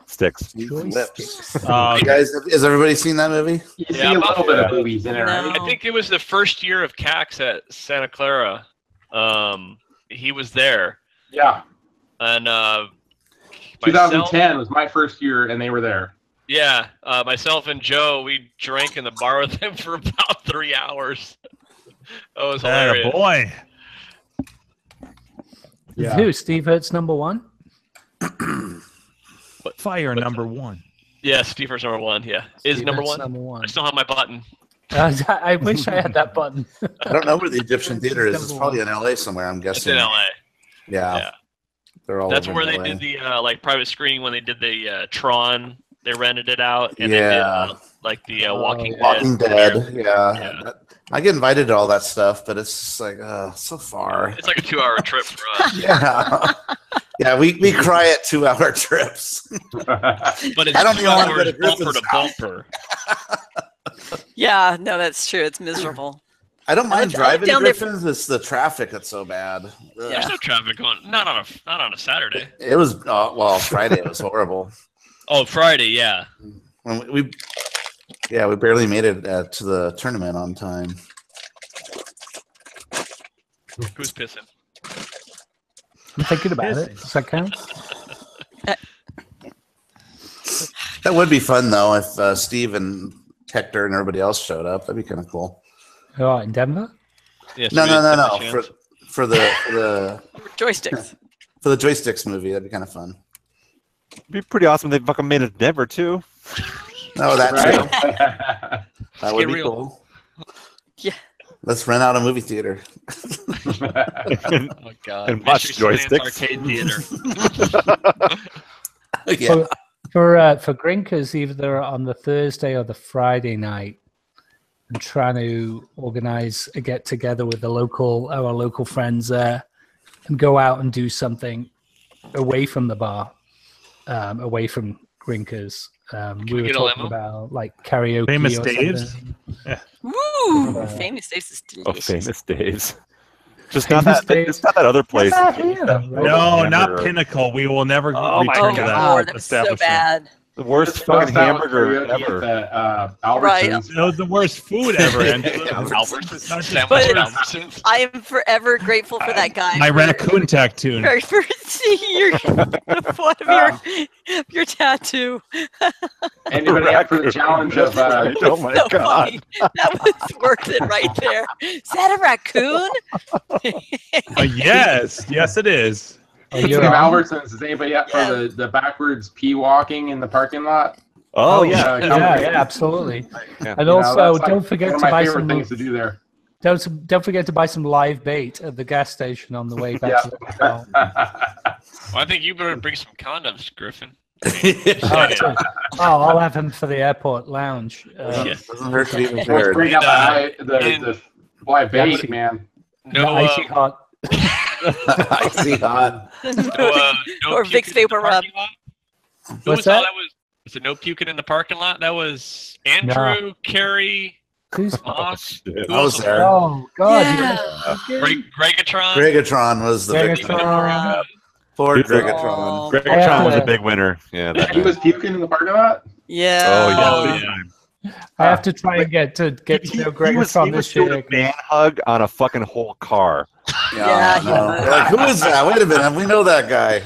Sticks.
Lips. You guys, has everybody seen that movie?
You see a little bit of movies in it, right?
No.
I think it was the first year of CAX at Santa Clara. He was there.
Yeah.
And
2010 was my first year, and they were there.
Yeah, myself and Joe, we drank in the bar with him for about 3 hours. That was hilarious.
Boy.
Yeah.
Who? Steve Hertz #1?
Fire number 1.
Yeah, Steve Hertz #1. Yeah, is
Steve
number
Hertz
one.
#1.
I still have my button.
I wish I had that button.
I don't know where the Egyptian Theater is. It's probably in LA somewhere, I'm
It's
guessing.
in LA.
Yeah. They're all
That's
over
where
in
they
LA.
did the like private screening when they did the Tron. They rented it out, and
Yeah.
they did like the Walking
Walking
Dead.
Dead. Yeah. I get invited to all that stuff, but it's just like, so far.
It's like a 2-hour trip for us.
Yeah. Yeah, we cry at 2-hour trips.
But it's
I don't
2
even want to
hours
go to
bumper
Griffin's
to
house.
bumper.
Yeah, no, that's true. It's miserable.
I don't mind driving to
down there-
Griffin's. It's the traffic that's so bad. Ugh.
There's no traffic going. Not on a Saturday.
It was Friday. It was horrible.
Oh, Friday, yeah.
When we barely made it to the tournament on time.
Who's pissing?
I'm thinking about it. Does that count?
That would be fun though if Steve and Hector and everybody else showed up. That'd be kind of cool.
Oh, in Denver?
Yeah,
No.
chance.
For the
Joysticks.
for the joysticks movie, that'd be kind of fun.
It'd be pretty awesome if they fucking made it in Denver too.
No, that
Right?
that would
get
be
real.
cool.
Yeah.
Let's rent out a movie theater.
Oh god.
And watch
Mystery Science
joysticks.
Arcade Theater.
Yeah.
For Grinkers, either on the Thursday or the Friday night, I'm trying to organize a get together with our local friends there, and go out and do something away from the bar, away from Grinkers. We were
get a
talking
limo?
about like karaoke.
Famous
or
Dave's?
something.
Woo! Famous Days is
Oh,
delicious.
famous days. Just
Famous
not that.
Days.
It's not that other place.
Not here, right?
No, not Pinnacle. We will never
Oh my
return to
Oh,
that
Lord, that was so
establishment.
bad.
The worst
Just
fucking
bust out with
hamburger
karaoke
ever.
at the,
Right.
Albertsons.
That was the worst food ever. And
Albertsons.
Not just
Sandwich
But
at
food.
Albertsons.
I am forever grateful for that guy.
My
for-
raccoon tattoo.
For seeing one of your tattoo.
Anybody up for the challenge of
Oh my
So
god.
funny. That was worth it right there. Is that a raccoon?
Yes, yes, it is.
Oh,
Speaking
you're
of
on?
Albertsons, is anybody up for the backwards pee walking in the parking lot?
Oh yeah.
Yeah, absolutely.
Yeah.
And
You know,
also,
that's like
don't forget
one of
to
my
buy
favorite
some.
things to do there.
Don't forget to buy some live bait at the gas station on the way back to the hotel.
Well, I think you better bring some condoms, Griffin.
Oh, I'll have him for the airport lounge.
Yeah.
Doesn't hurt to be
Let's
prepared.
bring up
And-
the live bait,
Yeah.
man.
No,
icy hot.
I see hot.
no
Or Vicks
puking in the
Vapor Rub.
parking lot? Who
What's
was all
that?
Was it no puking in the parking lot? That was Andrew, Carrie,
Who's?
Moss.
shit.
Who
I was
else?
there.
Oh God!
Yeah.
Gregatron.
Gregatron was the big one.
Gregatron.
Poor
He's like-
Gregatron.
Greg
I have
Tron was
to-
a big winner. Yeah. That
He
night.
was puking in the parking lot?
Yeah.
Oh yeah.
Oh,
big
yeah.
time.
I have to try and get to know
He
Greg
was
from
doing
this
a
year.
man hug on a fucking whole car.
Yeah,
I know. They're like, who is that? Wait a minute, we know that guy.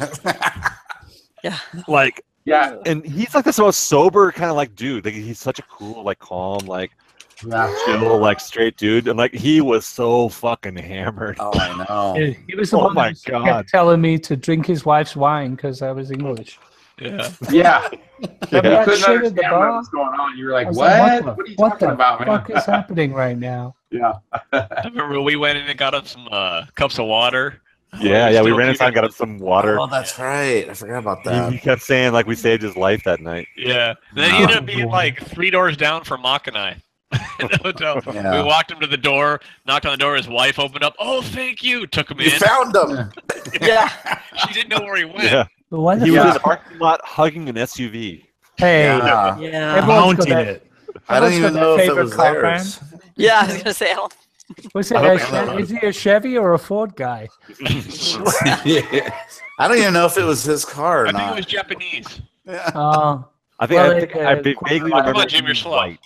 Like,
Yeah.
and he's like this most sober kind of like dude. Like he's such a cool, like calm, like
Yeah.
chill, like straight dude. And like he was so fucking hammered.
Oh, I know.
He was the
Oh
one
my
that
God.
kept telling me to drink his wife's wine because I was English.
Yeah.
Yeah.
Remember
You
that
couldn't
shit at the
understand what
bar?
was going on. You were
I
like,
was
what?
like,
What are you
what
talking
the
about, man?
fuck is happening right now?
Yeah.
I remember we went in and got us some cups of water.
Yeah, yeah. We
Still
ran inside and
puking.
got him some water.
Oh, that's right. I forgot about
He
that.
kept saying like we saved his life that night.
Yeah. And then he ended up being like 3 doors down from Mock and I. In the hotel.
Yeah.
We walked him to the door, knocked on the door, his wife opened up. Oh, thank you. Took him
You
in.
found them.
Yeah.
She didn't know where he went.
Yeah.
But why the
He was
fuck?
in the parking lot hugging an SUV.
Hey,
Yeah.
Yeah.
everyone's got
Mounting
that-
it.
I don't
everyone's
even
got
know
their
if it
favorite
was
car
theirs.
Yeah, I was gonna say.
Was it
I
a
don't know.
is he a Chevy or a Ford guy?
I don't even know if it was his car or
I think it
not.
was Japanese.
Yeah.
I think
Well,
I vaguely
Come
remember.
Come on, Jim, you're
it
slow.
white.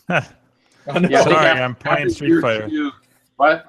Yeah,
Sorry,
they got-
I'm playing Street
you-
Fighter.
What?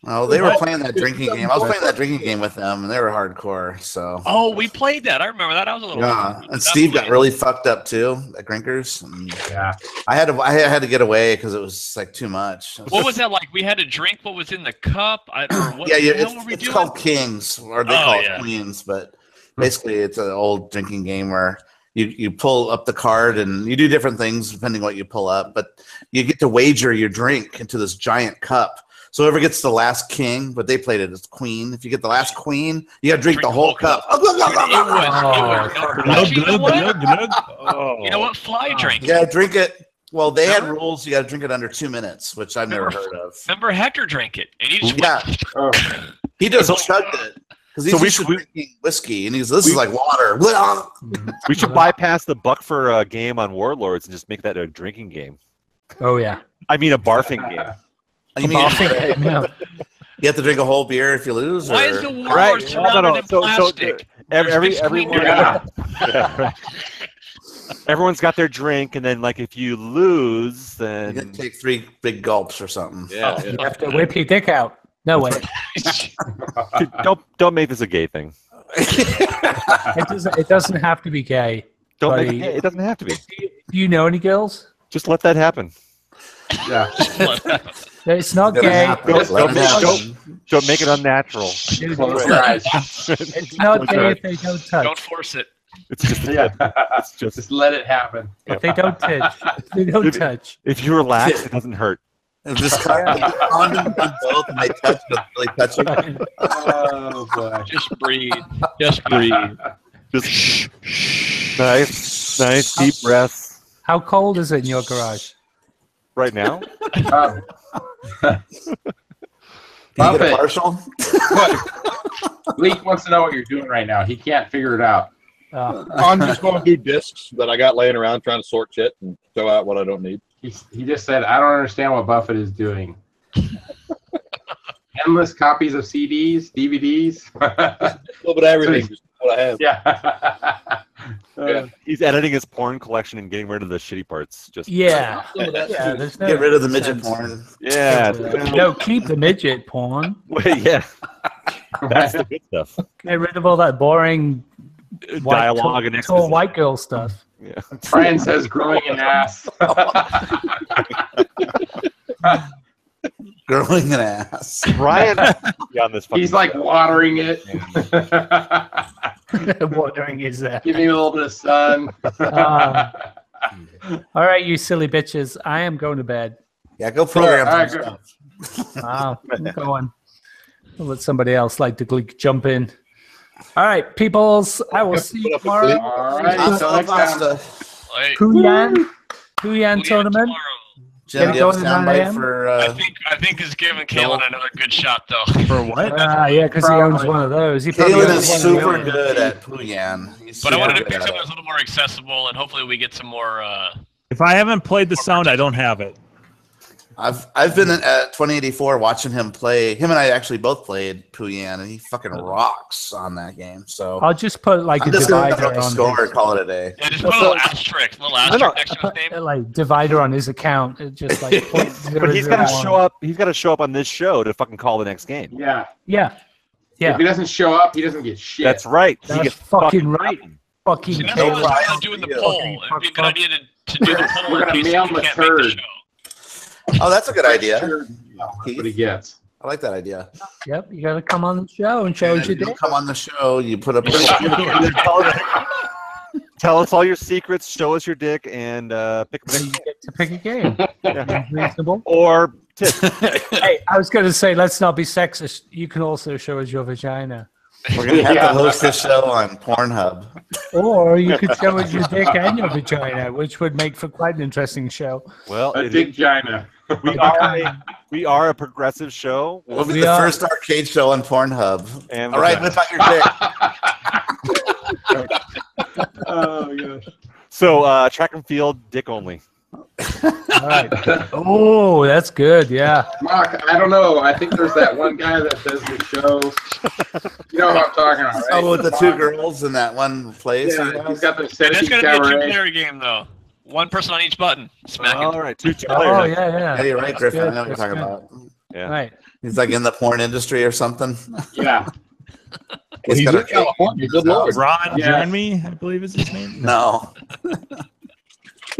Oh, they were playing that drinking game. I was playing that drinking game with them, and they were hardcore. So
Oh, we played that. I remember that. I was a little.
yeah, and Steve got really fucked up too at Grinkers. And
Yeah.
I had to get away because it was like too much.
What was that like? We had to drink what was in the cup. Or what
Yeah,
the
yeah,
hell were we
it's
doing?
called Kings, or they
Oh,
call it
yeah.
Queens, but basically it's an old drinking game where you pull up the card and you do different things depending what you pull up, but you get to wager your drink into this giant cup. So whoever gets the last king, but they played it as queen. If you get the last queen, you got to drink the whole cup.
It was
Glug,
you know
glug,
what?
glug, glug.
You know what? Fly drink.
Yeah, drink it. Well, they had
Remember?
rules. You got to drink it under 2 minutes, which I've never heard of.
Remember Hector drank it, and he just
Yeah,
Oh.
he just chugged it because he's
So we
used to
should-
drinking whiskey, and this is like water.
We should bypass the buck for a game on Warlords and just make that a drinking game.
Oh yeah.
I mean, a barfing game.
You mean
No.
you have to drink a whole beer if you lose?
Why
or-
is the war
Right.
surrounded in plastic?
Everyone,
Yeah.
everyone's got their drink, and then like if you lose,
You
then
can take 3 big gulps or something.
yeah,
You have to whip your dick out. No way.
don't make this a gay thing.
It doesn't have to be gay.
Don't
Buddy,
make it doesn't have to be.
Do you know any girls?
Just let that happen.
Yeah.
It's not
It's gonna
gay.
happen. Let it happen.
Don't make it unnatural.
Close your eyes.
It's not gay if they don't touch.
Don't force it.
It's just
It's just let it happen.
If they don't touch. If they don't touch.
If you relax, it doesn't hurt.
If this condom on both and they touch, but really touch it.
Oh boy.
Just breathe. Just breathe.
Just nice deep breaths.
How cold is it in your garage?
Right now?
Can you get a partial?
Leek wants to know what you're doing right now. He can't figure it out.
I'm just going through discs that I got laying around trying to sort shit and throw out what I don't need.
He just said, I don't understand what Buffett is doing. Endless copies of CDs, DVDs.
A little bit of everything, just what I have.
Yeah.
He's editing his porn collection and getting rid of the shitty parts. Just
Yeah. Yeah, there's no
Get rid of the midget
sense.
porn.
Yeah.
No, keep the midget porn.
Wait, yeah. That's the good stuff.
Get rid of all that boring
Dialogue and
tall white girl stuff.
Yeah.
Brian says growing an ass.
Growing an ass.
Brian, on this
He's like watering it.
Watering is that?
Give me a little bit of sun.
All right, you silly bitches. I am going to bed.
Yeah, go program
All right,
some stuff.
Wow, I'm going. I'll let somebody else like to jump in. All right, peoples. I will see you tomorrow.
All right, until next time.
Pooyan tournament.
Jim, do you have a soundbite for?
I think he's giving Kalen another good shot though.
For what?
Yeah, because he owns one of those. He probably
Kalen
owns
is
one of
super
those.
good at Pooyan.
But I wanted to pick something that's a little more accessible, and hopefully we get some more.
If I haven't played the sound, I don't have it.
I've been at 2084 watching him play. Him and I actually both played Pooyan, and he fucking rocks on that game. So
I'll just put like
I'm
a
just gonna
divider
throw a
on
score and call it a day.
Yeah, just put a little asterisk next to his name.
like divider on his account. It just like
But he's got to show up. He's got to show up on this show to fucking call the next game.
Yeah.
Yeah.
If he doesn't show up, he doesn't get shit.
That's right. He
That's
gets
fucking right. Fucking
See, that's what I was doing the poll. It'd be a good idea to do the poll in case
mail
he
him a
can't make the
turd.
show.
Oh, that's a good idea.
That's what he gets.
I like that idea.
Yep, you got to come on the show and show us your
You
dick.
come on the show. You put up.
Tell us all your secrets. Show us your dick and pick.
Then you get to pick a game.
Yeah.
Reasonable.
Or tits.
Hey, I was going to say, let's not be sexist. You can also show us your vagina.
We're gonna have to host this show on Pornhub.
Or you could show us your dick and your vagina, which would make for quite an interesting show.
Well,
A big vagina.
we are a progressive show.
We'll be the first arcade show on Pornhub.
And
all right, whip out your dick.
Oh gosh.
So track and field, dick only.
All right. Oh, that's good. Yeah.
Mark, I don't know. I think there's that one guy that does the show. You know what I'm talking about, right?
Oh, with the two girls in that one place.
Yeah, he's got the
And it's
70s
going to be a
cabaret.
two-player game though. One person on each button. Smack it.
All right, two
Oh,
players.
yeah.
Yeah, you're right,
That's
Griffin.
good.
I know what you're
That's
talking
good.
about.
Yeah.
Right.
He's like in the porn industry or something.
Yeah.
He's
got
in
a-
California. Good lord.
Ron
Yeah.
Jeremy, I believe is his name.
No.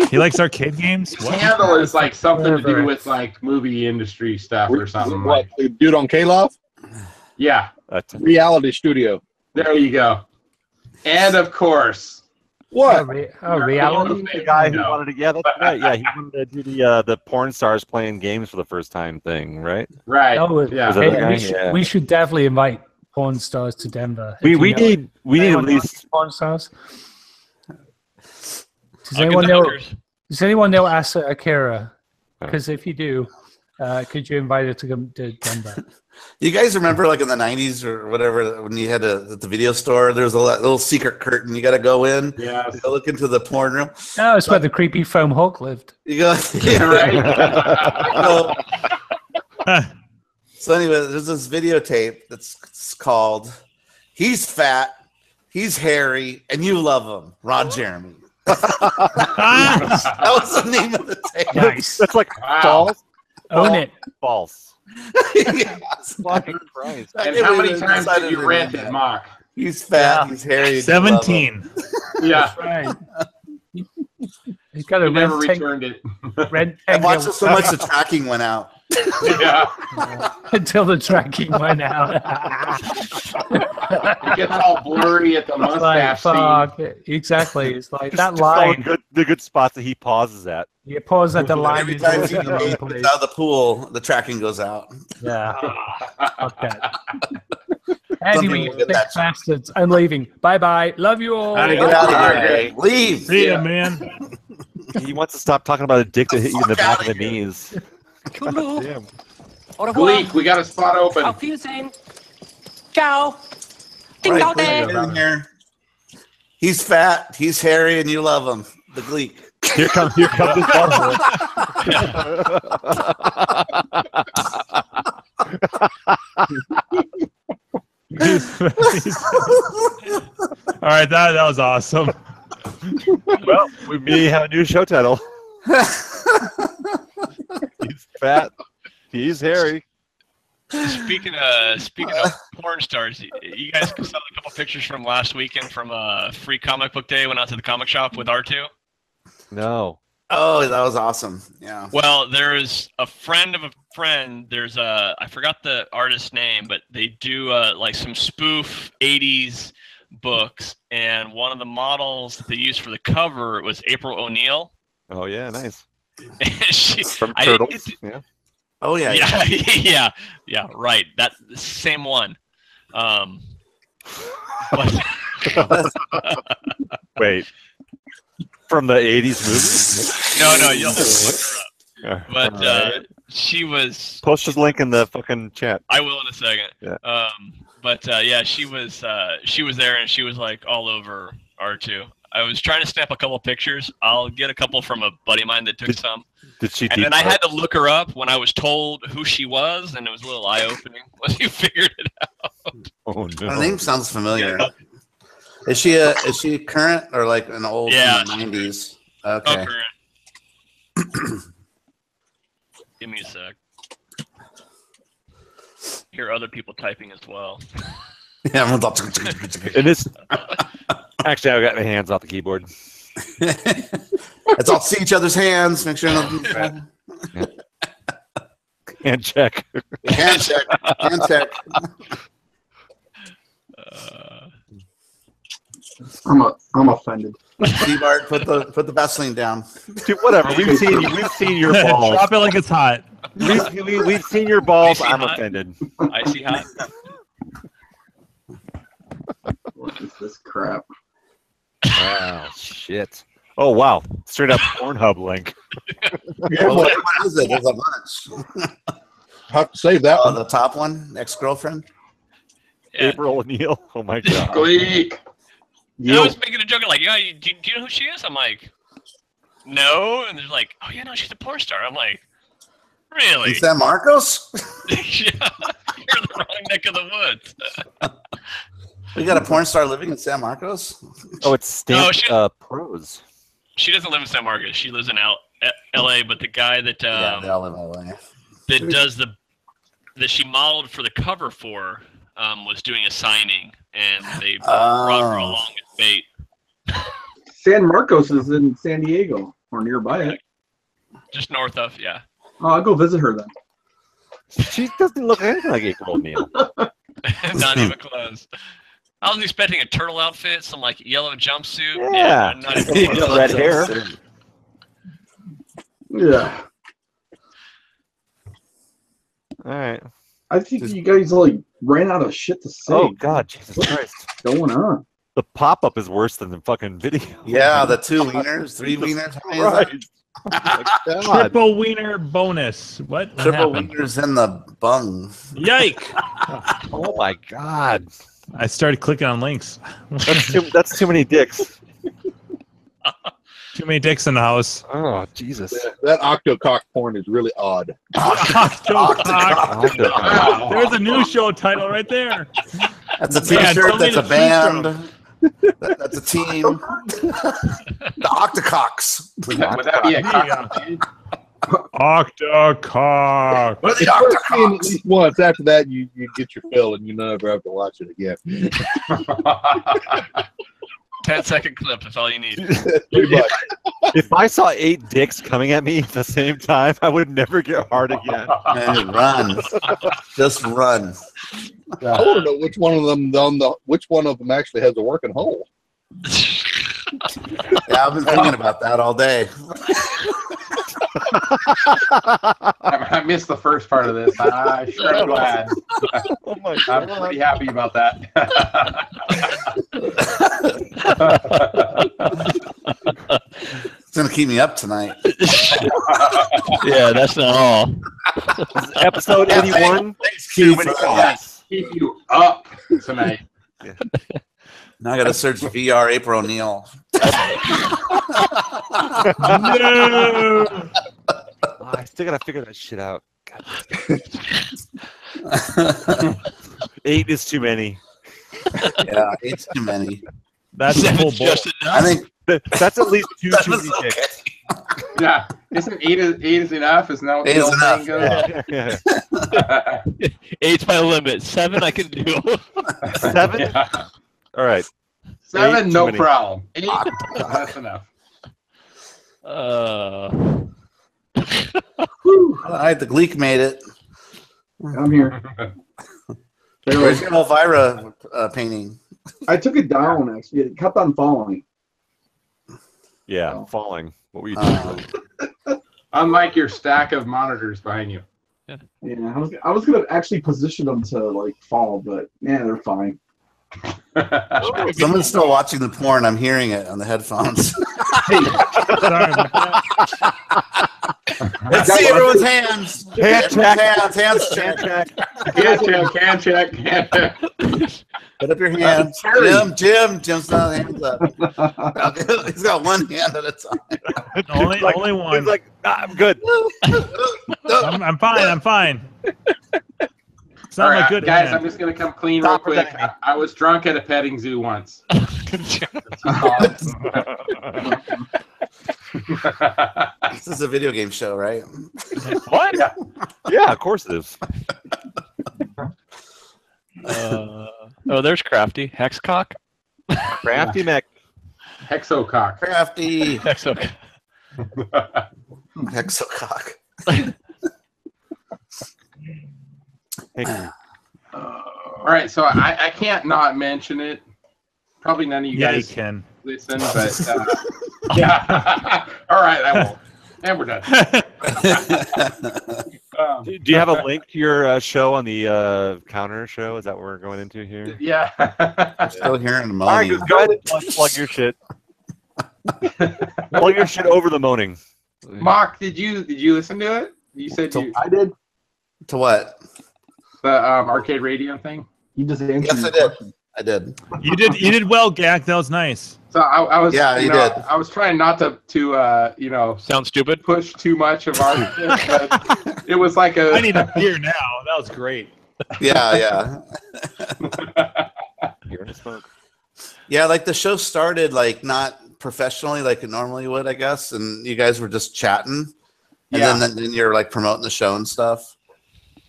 He likes arcade games.
His
What?
handle is like something to do with like movie industry stuff or something.
What?
Like,
Dude on K-Love?
yeah.
Reality Studio.
There you go. And of course,
What?
Reality.
The guy who
No.
wanted to, yeah, that's right. Yeah, he wanted to do the porn stars playing games for the first time thing, right?
right?
Oh,
Yeah.
Was that
hey,
the guy?
we, should,
Yeah.
we should definitely invite porn stars to Denver.
We
If you know
need at
anyone know
least.
any porn stars. Does
I'll
anyone
get the
know?
hookers.
Does anyone know Asa Akira? Because if you do, could you invite her to come to Denver?
You guys remember, like in the '90s or whatever, when you had at the video store, there was a little secret curtain. You got to go in.
Yeah.
Go look into the porn room.
No, it's where the creepy foam Hulk lived.
You go. Yeah, right. So anyway, there's this videotape that's called "He's Fat, He's Hairy, and You Love Him." Ron Jeremy. That was the name of the tape.
Nice.
That's like
Wow.
false.
Own it.
False.
Yes.
Fucking Christ.
I
And
can't
how
believe
many
they
times
decided
did you
to
rent
do
it,
that.
Mock?
He's fat. He's hairy. and you love him.
17.
Yeah.
Right. He's got a
He never
red
returned it.
red
I
tank
watched it so much the tracking went out.
Yeah.
until the tracking went out.
It gets all blurry at the
It's like,
mustache
fuck. Exactly. It's like that
Just all
line.
the good spots that he pauses at.
You pause at the line.
Every
is
time
always
he
in the wrong
gets
place.
out of the pool, the tracking goes out.
Yeah. Fuck that.
Something
Anyway,
will get
sick
that.
bastards. I'm leaving. Bye bye. Love you all.
All right, get out of here.
Okay.
Leave.
See ya, man.
He wants to stop talking about a dick that hit you in the back of the knees.
Toodaloo.
Damn.
Au revoir.
Gleek, we got a spot open.
Auf Wiedersehen. Ciao. Ding
Right,
dong
Gleek,
dang.
get in here. He's fat, he's hairy, and you love him. The Gleek.
Here comes this butthole.
All right, that was awesome.
Well, we may have a new show title. He's fat. He's hairy.
Speaking of porn stars, you guys saw a couple pictures from last weekend from Free Comic Book Day. Went out to the comic shop with R2.
No.
Oh, that was awesome. Yeah.
Well, there's a friend of a friend. There's I forgot the artist's name, but they do like some spoof 80s books, and one of the models that they used for the cover was April O'Neil.
Oh yeah, nice.
She,
From
I didn't
Turtles.
get to-
Yeah.
Oh yeah.
yeah, right. That same one. But
Wait. From the 80s movie?
no, you'll have to look her up. But
Alright.
she was.
Post his link in the fucking chat.
I will in a second.
Yeah.
But yeah, she was there, and she was like all over R2. I was trying to snap a couple pictures. I'll get a couple from a buddy of mine that took some.
Did she?
And then I had to look her up when I was told who she was, and it was a little eye-opening once you figured it out.
Oh no.
Her name sounds familiar. Is she current or like an old
Yeah,
from the 90s?
Oh,
Okay.
current. Give me a sec. Hear other people typing as well.
Yeah, I'm
And this. Actually, I've got my hands off the keyboard.
Let's all see each other's hands. Make sure nothing.
Hand check.
Hand check. Hand check.
I'm offended.
T-Bart, put the Vaseline down.
Dude, whatever. We've seen your balls.
Drop it like it's hot.
We've seen your balls.
Icy
I'm
hot.
offended.
Icy hot.
What is this crap?
Wow, shit. Oh wow, straight up Pornhub link.
Yeah,
Well,
well,
what is it? There's a bunch.
have to save that
Oh,
one.
the top one, ex-girlfriend.
Yeah.
April O'Neil. Oh my god.
Gleek.
And I was making a joke like, "Yeah, do you know who she is?" I'm like, "No," and they're like, "Oh yeah, no, she's a porn star." I'm like, "Really?"
In San Marcos.
Yeah, you're in the wrong neck of the woods.
We got a porn star living in San Marcos.
Oh, it's stamped pros.
She doesn't live in San Marcos. She lives in L.A. But the guy that
Yeah, they all live in LA.
that does that she modeled for the cover for was doing a signing, and they brought her along as bait.
San Marcos is in San Diego or nearby it.
Just north of, yeah.
Oh, I'll go visit her then.
She doesn't look anything like April O'Neil.
Not even close. I was expecting a turtle outfit, some like yellow jumpsuit.
Yeah.
Not even close.
Red hair.
Yeah.
All right.
I think you guys like ran out of shit to say.
Oh god, Jesus Christ.
What's going on?
The pop-up is worse than the fucking video.
Yeah, the 2 wieners, 3 wieners. How many is that?
Right. God.
Triple wiener bonus. What
Triple
happened?
wieners in the bung.
Yike!
Oh my god.
I started clicking on links.
That's too many dicks.
Too many dicks in the house.
Oh, Jesus.
That octocock porn is really odd.
Octocock. There's a new show title right there.
That's a
Man,
t-shirt.
tell me
That's a
the
band.
truth,
That's a team. The Octococks.
Would that be a
Yeah. Octocock.
What are the
It's worth seeing at
Octococks?
least once. After that, you get your fill and you never have to watch it again.
10-second clip. That's all you need.
If I saw 8 dicks coming at me at the same time, I would never get hard again.
Man, run. Just run.
I want to know which one of them actually has a working hole.
Yeah, I've been thinking about that all day.
I missed the first part of this. I'm sure I'm glad.
Oh my God.
I'm pretty happy about that.
It's gonna keep me up tonight.
Yeah, that's not all.
Episode 81. Too many thoughts.
Keep you up tonight.
Yeah.
Now I gotta search VR April O'Neil.
No.
I still gotta figure that shit out. God. 8 is too many.
Yeah, 8's too many.
That's a full bowl.
I think
that's at least 2 too many
okay.
dicks.
Yeah, isn't eight is enough? Isn't that what
8
the
is
old
enough.
saying goes?
Yeah.
8's my limit. 7 I can do.
7?
Yeah.
All right.
7,
8,
no
too many.
problem. 8, that's enough.
The Gleek made it.
I'm here.
Where's your Elvira painting?
I took it down, actually. It kept on falling.
Yeah, falling. What were you doing?
Unlike your stack of monitors behind you.
Yeah, I was gonna actually position them to like fall, but man, they're fine.
Someone's still watching the porn. I'm hearing it on the headphones.
Sorry about that.
Let's see everyone's hands.
Hand check.
Hands check.
Can check.
Put up your hands. Jim's not hands up. He's got one hand at a time.
Only one.
He's like, I'm good.
I'm fine. It's not
All
my
right,
good
guys,
hand.
I'm just going to come clean
Stop
real quick.
protecting me.
I was drunk at a petting zoo once.
This is a video game show, right?
What? Yeah, of course it is.
Oh, there's Crafty. Hexcock.
Crafty Mech.
Hexocock.
Crafty.
Hexocock.
Hexocock.
Hey.
All right, so I can't not mention it. Probably none of you
Yeah, you
guys
can.
listen, but yeah. All right, I won't. And we're done.
Do you have a link to your show on the counter show? Is that what we're going into here?
Yeah.
I'm still hearing the
All right,
moaning.
go ahead and plug your shit. Plug your shit over the moaning.
Mock, did you listen to it? You said you
I did.
To what?
the arcade radio thing.
You just answered.
Yes, I did. I did.
You did well, Gak. That was nice.
So I was
Yeah, you
know,
did.
I was trying not to
Sound stupid.
push too much of our shit, but it was like
I need a beer now. That was great.
Yeah.
You're in a smoke.
Yeah, like the show started like not professionally like it normally would, I guess, and you guys were just chatting, and
Yeah.
then you're like promoting the show and stuff.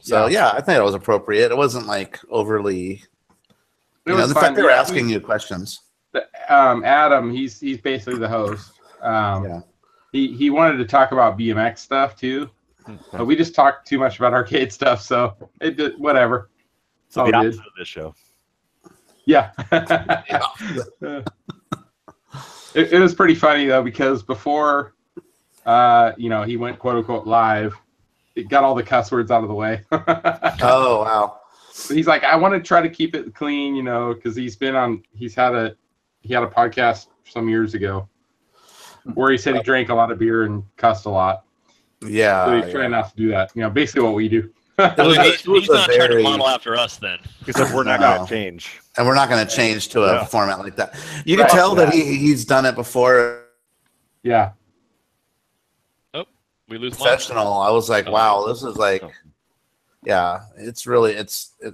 So yeah, I think it was appropriate. It wasn't like overly.
It was
the
fun.
fact they were
Yeah,
asking you questions.
Adam, he's basically the host. He wanted to talk about BMX stuff too, but we just talked too much about arcade stuff, so it did whatever.
So
All
the
good.
opposite of this show.
Yeah. It was pretty funny though, because before he went quote unquote live, it got all the cuss words out of the way.
Oh wow.
So he's like, I want to try to keep it clean, because he had a podcast some years ago where he said he drank a lot of beer and cussed a lot.
Yeah.
So he's trying not to do that. Basically what we do.
He's not trying to model after us then.
Except we're not going to change.
And we're not going to change to a
Yeah.
format like that. You can tell that he's done it before.
Yeah.
Oh, we lose
Professional. I was like, wow, this is like, yeah, it's really, I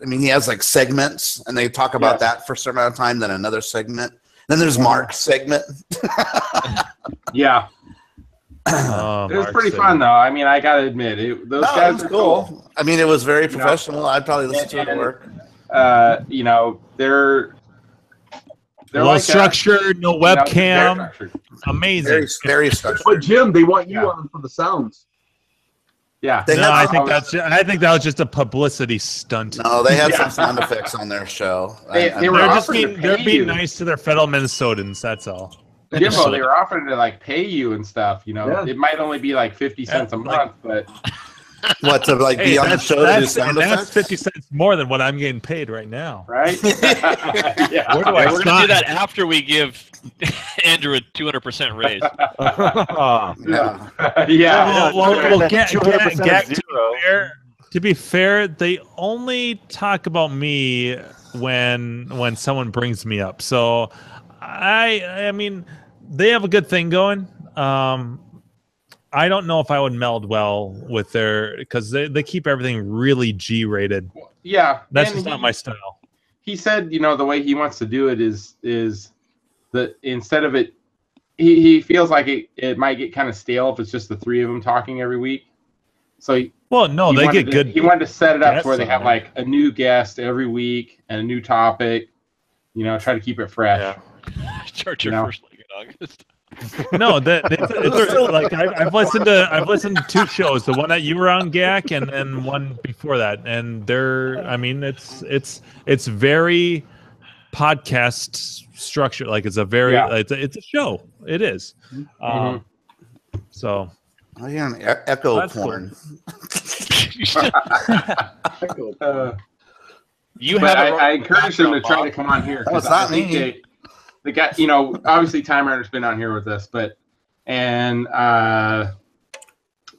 mean, he has like segments and they talk about that for a certain amount of time, then another segment. Then there's Mark's segment.
Yeah.
Oh,
It was pretty fun though. I mean, I got to admit, those guys
was
are cool.
I mean, it was very professional. I'd probably listen to it at work.
They're
Low
like
structure, no
you know, they're
webcam.
structured.
Amazing.
Very structured.
But Jim, they want you on for the sounds.
Yeah.
No, I think that was just a publicity stunt.
No, they had some sound effects on their show.
They're being nice to their fellow Minnesotans. That's all.
Jimbo, they were offering to like pay you and stuff. You know, it might only be like 50 cents a month, but
what to like be on the show to do sound
that's
effects?
50 cents more than what I'm getting paid right now.
Right?
Yeah. We're going to do that after we give Andrew a 200% raise.
Yeah.
Well, to be fair, they only talk about me when someone brings me up. So I mean, they have a good thing going. I don't know if I would meld well with because they keep everything really G-rated.
Yeah,
that's just not my style.
He said, you know, the way he wants to do it is that instead of it, he feels like it might get kind of stale if it's just the three of them talking every week. So
they get good.
He wanted to set it up to where they have
on
like a new guest every week and a new topic. You know, try to keep it fresh.
Yeah. Start your first week in August.
No, it's like I've listened to two shows, the one that you were on, Gak, and then one before that, and it's very podcast structure. Like it's a very it's a show. It is. So
I hear an echo porn.
I encourage him to try to come on here.
Oh, it's not me.
The guy, you know, obviously Time Runner's been on here with us, well,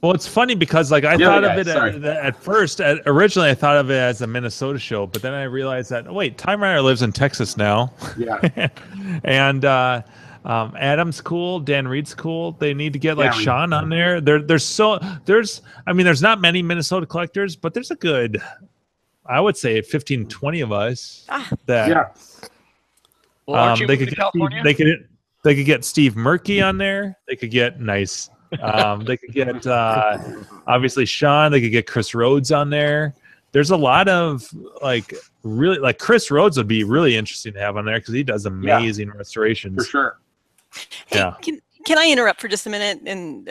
it's funny because like I thought of it at first. Originally, I thought of it as a Minnesota show, but then I realized that wait, Time Runner lives in Texas now.
Yeah,
and Adam's cool. Dan Reed's cool. They need to get like Sean on there. There's not many Minnesota collectors, but there's a good, I would say 15, 20 of us that.
Well, aren't you moving to California?
They could get Steve Murky on there. They could get nice. They could get obviously Sean. They could get Chris Rhodes on there. There's a lot of really Chris Rhodes would be really interesting to have on there because he does amazing restorations
for sure.
Yeah.
Can I interrupt for just a minute and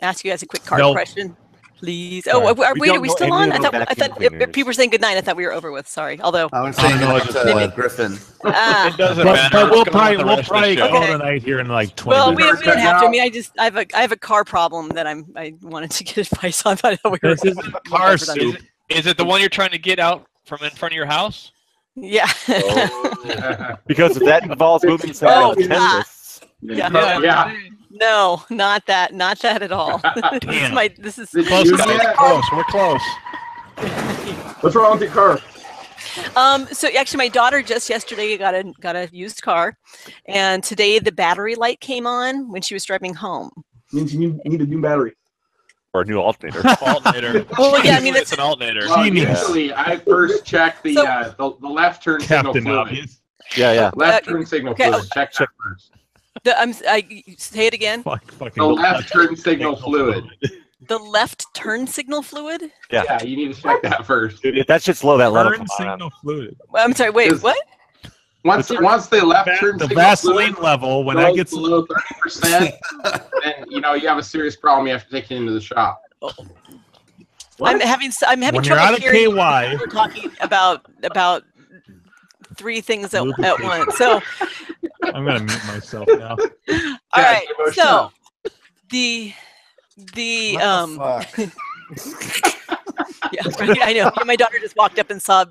ask you guys a quick card question? Please.
Sorry.
Oh, are we still on? I thought people were saying good night. I thought we were over with. Sorry. Although
I was saying Griffin.
It doesn't matter.
But we'll probably call tonight here in like 20
Well,
minutes.
we don't have to. I mean, I have a car problem that I wanted to get advice on. I thought we were.
This is car soup.
Is it the one you're trying to get out from in front of your house?
Yeah.
Because if that involves moving some tennis.
Yeah.
No, not that at all.
Damn.
This is
close. We're close.
What's wrong with your car?
So actually, my daughter just yesterday got a used car, and today the battery light came on when she was driving home.
Means you need a new battery
or a new alternator.
Well, yeah, I mean
it's an alternator.
Well, usually, I first check the left turn signal fluid.
Obvious.
Yeah.
Left turn signal fluid. Check that first.
I say it again.
The left turn signal fluid.
The left turn signal fluid?
Yeah, you need to check that first.
Dude, if that shit's low, that let
Turn signal fluid.
I'm sorry. Wait, what?
Once the left turn
the
signal
Vaseline
fluid
level when that gets
below 30%, then you have a serious problem. You have to take it into the shop.
I'm having
when
trouble
you're out of
hearing
KY.
we're talking about three things at once. So
I'm gonna mute myself now.
all right. So the yeah, right, I know. My daughter just walked up and saw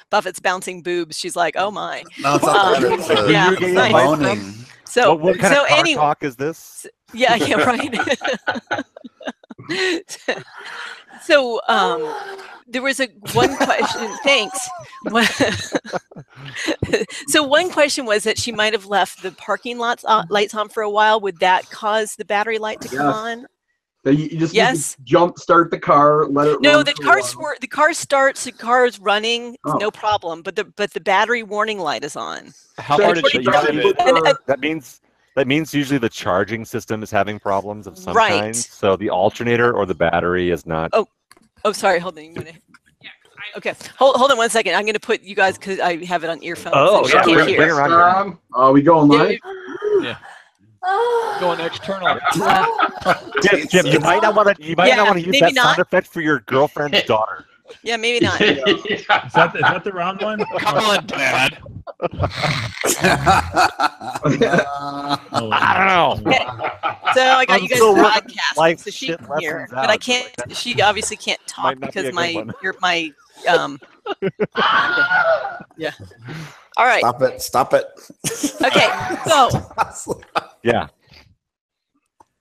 Buffett's bouncing boobs. She's like, "Oh my!"
No, it's not that.
Yeah,
You're
nice.
moaning.
So
what kind of car talk is this?
Yeah, right. So there was one question. Thanks. So one question was that she might have left the parking lights on for a while. Would that cause the battery light to come on?
You just need to jump start the car, let it.
No, the car starts. The car is running, no problem. But the battery warning light is on.
How far did she drive it?
That means usually the charging system is having problems of some
Right.
kind. So the alternator or the battery is not.
Oh, sorry. Hold on a minute. Okay, hold on 1 second. I'm going to put you guys because I have it on earphones.
Oh,
so
yeah,
you can't
bring
hear.
it around here.
We going live?
Yeah. Going external.
Jim, you might not want to. You might
Yeah,
not want to use
maybe
that
not.
sound effect for your girlfriend's daughter.
Yeah, maybe not.
Is that the round one?
Come on, Dad.
I don't know.
So I got you guys
still
broadcast,
like
so she
shit
can hear,
lessons
but I
out,
can't.
but, like,
She obviously can't talk
might not be
because
a good one.
my yeah. All right.
Stop it.
Okay. So
Yeah.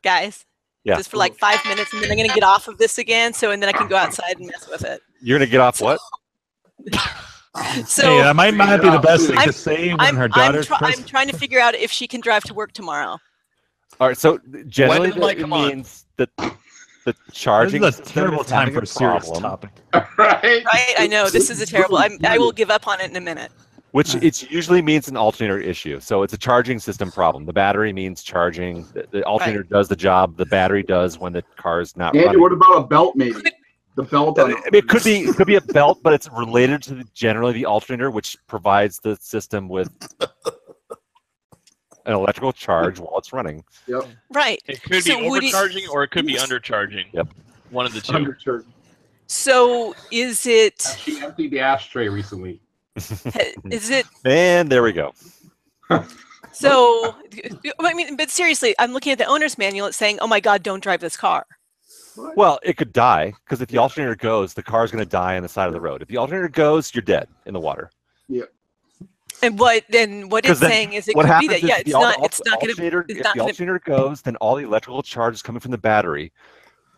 guys,
Yeah.
just for like 5 minutes, and then I'm gonna get off of this again. So and then I can go outside and mess with it.
You're gonna get off what?
So
Hey, that might not be the best thing
I'm-
to say when her daughter's
I'm trying to figure out if she can drive to work tomorrow.
All right. So generally,
did the light
it
come on?
means that the charging
This is a
system
terrible
is
time
having
for a serious
problem,
topic.
Right?
Right? I know this is a terrible. I will give up on it in a minute.
which it usually means an alternator issue. So it's a charging system problem. The battery means charging. The alternator does the job. The battery does when the car's not
Andy,
running.
what about a belt maybe? The belt on
It could be a belt, but it's related to generally the alternator, which provides the system with an electrical charge while it's running.
Yep.
Right.
It could
So
be
would it-
overcharging or it could be undercharging.
Yep.
One of the two.
Undercharge.
So is it?
She emptied the ashtray recently.
Is it?
And there we go.
So I mean, but seriously, I'm looking at the owner's manual. It's saying, "Oh my God, don't drive this car."
Well, it could die because if the alternator goes, the car's going to die on the side of the road. If the alternator goes, you're dead in the water.
Yeah.
And what it's saying is it
what
could be
happens
that. Yeah,
is
it's
the
not. It's not going
alternator,
to. It's
if
not
the
going to.
alternator goes, then all the electrical charge is coming from the battery.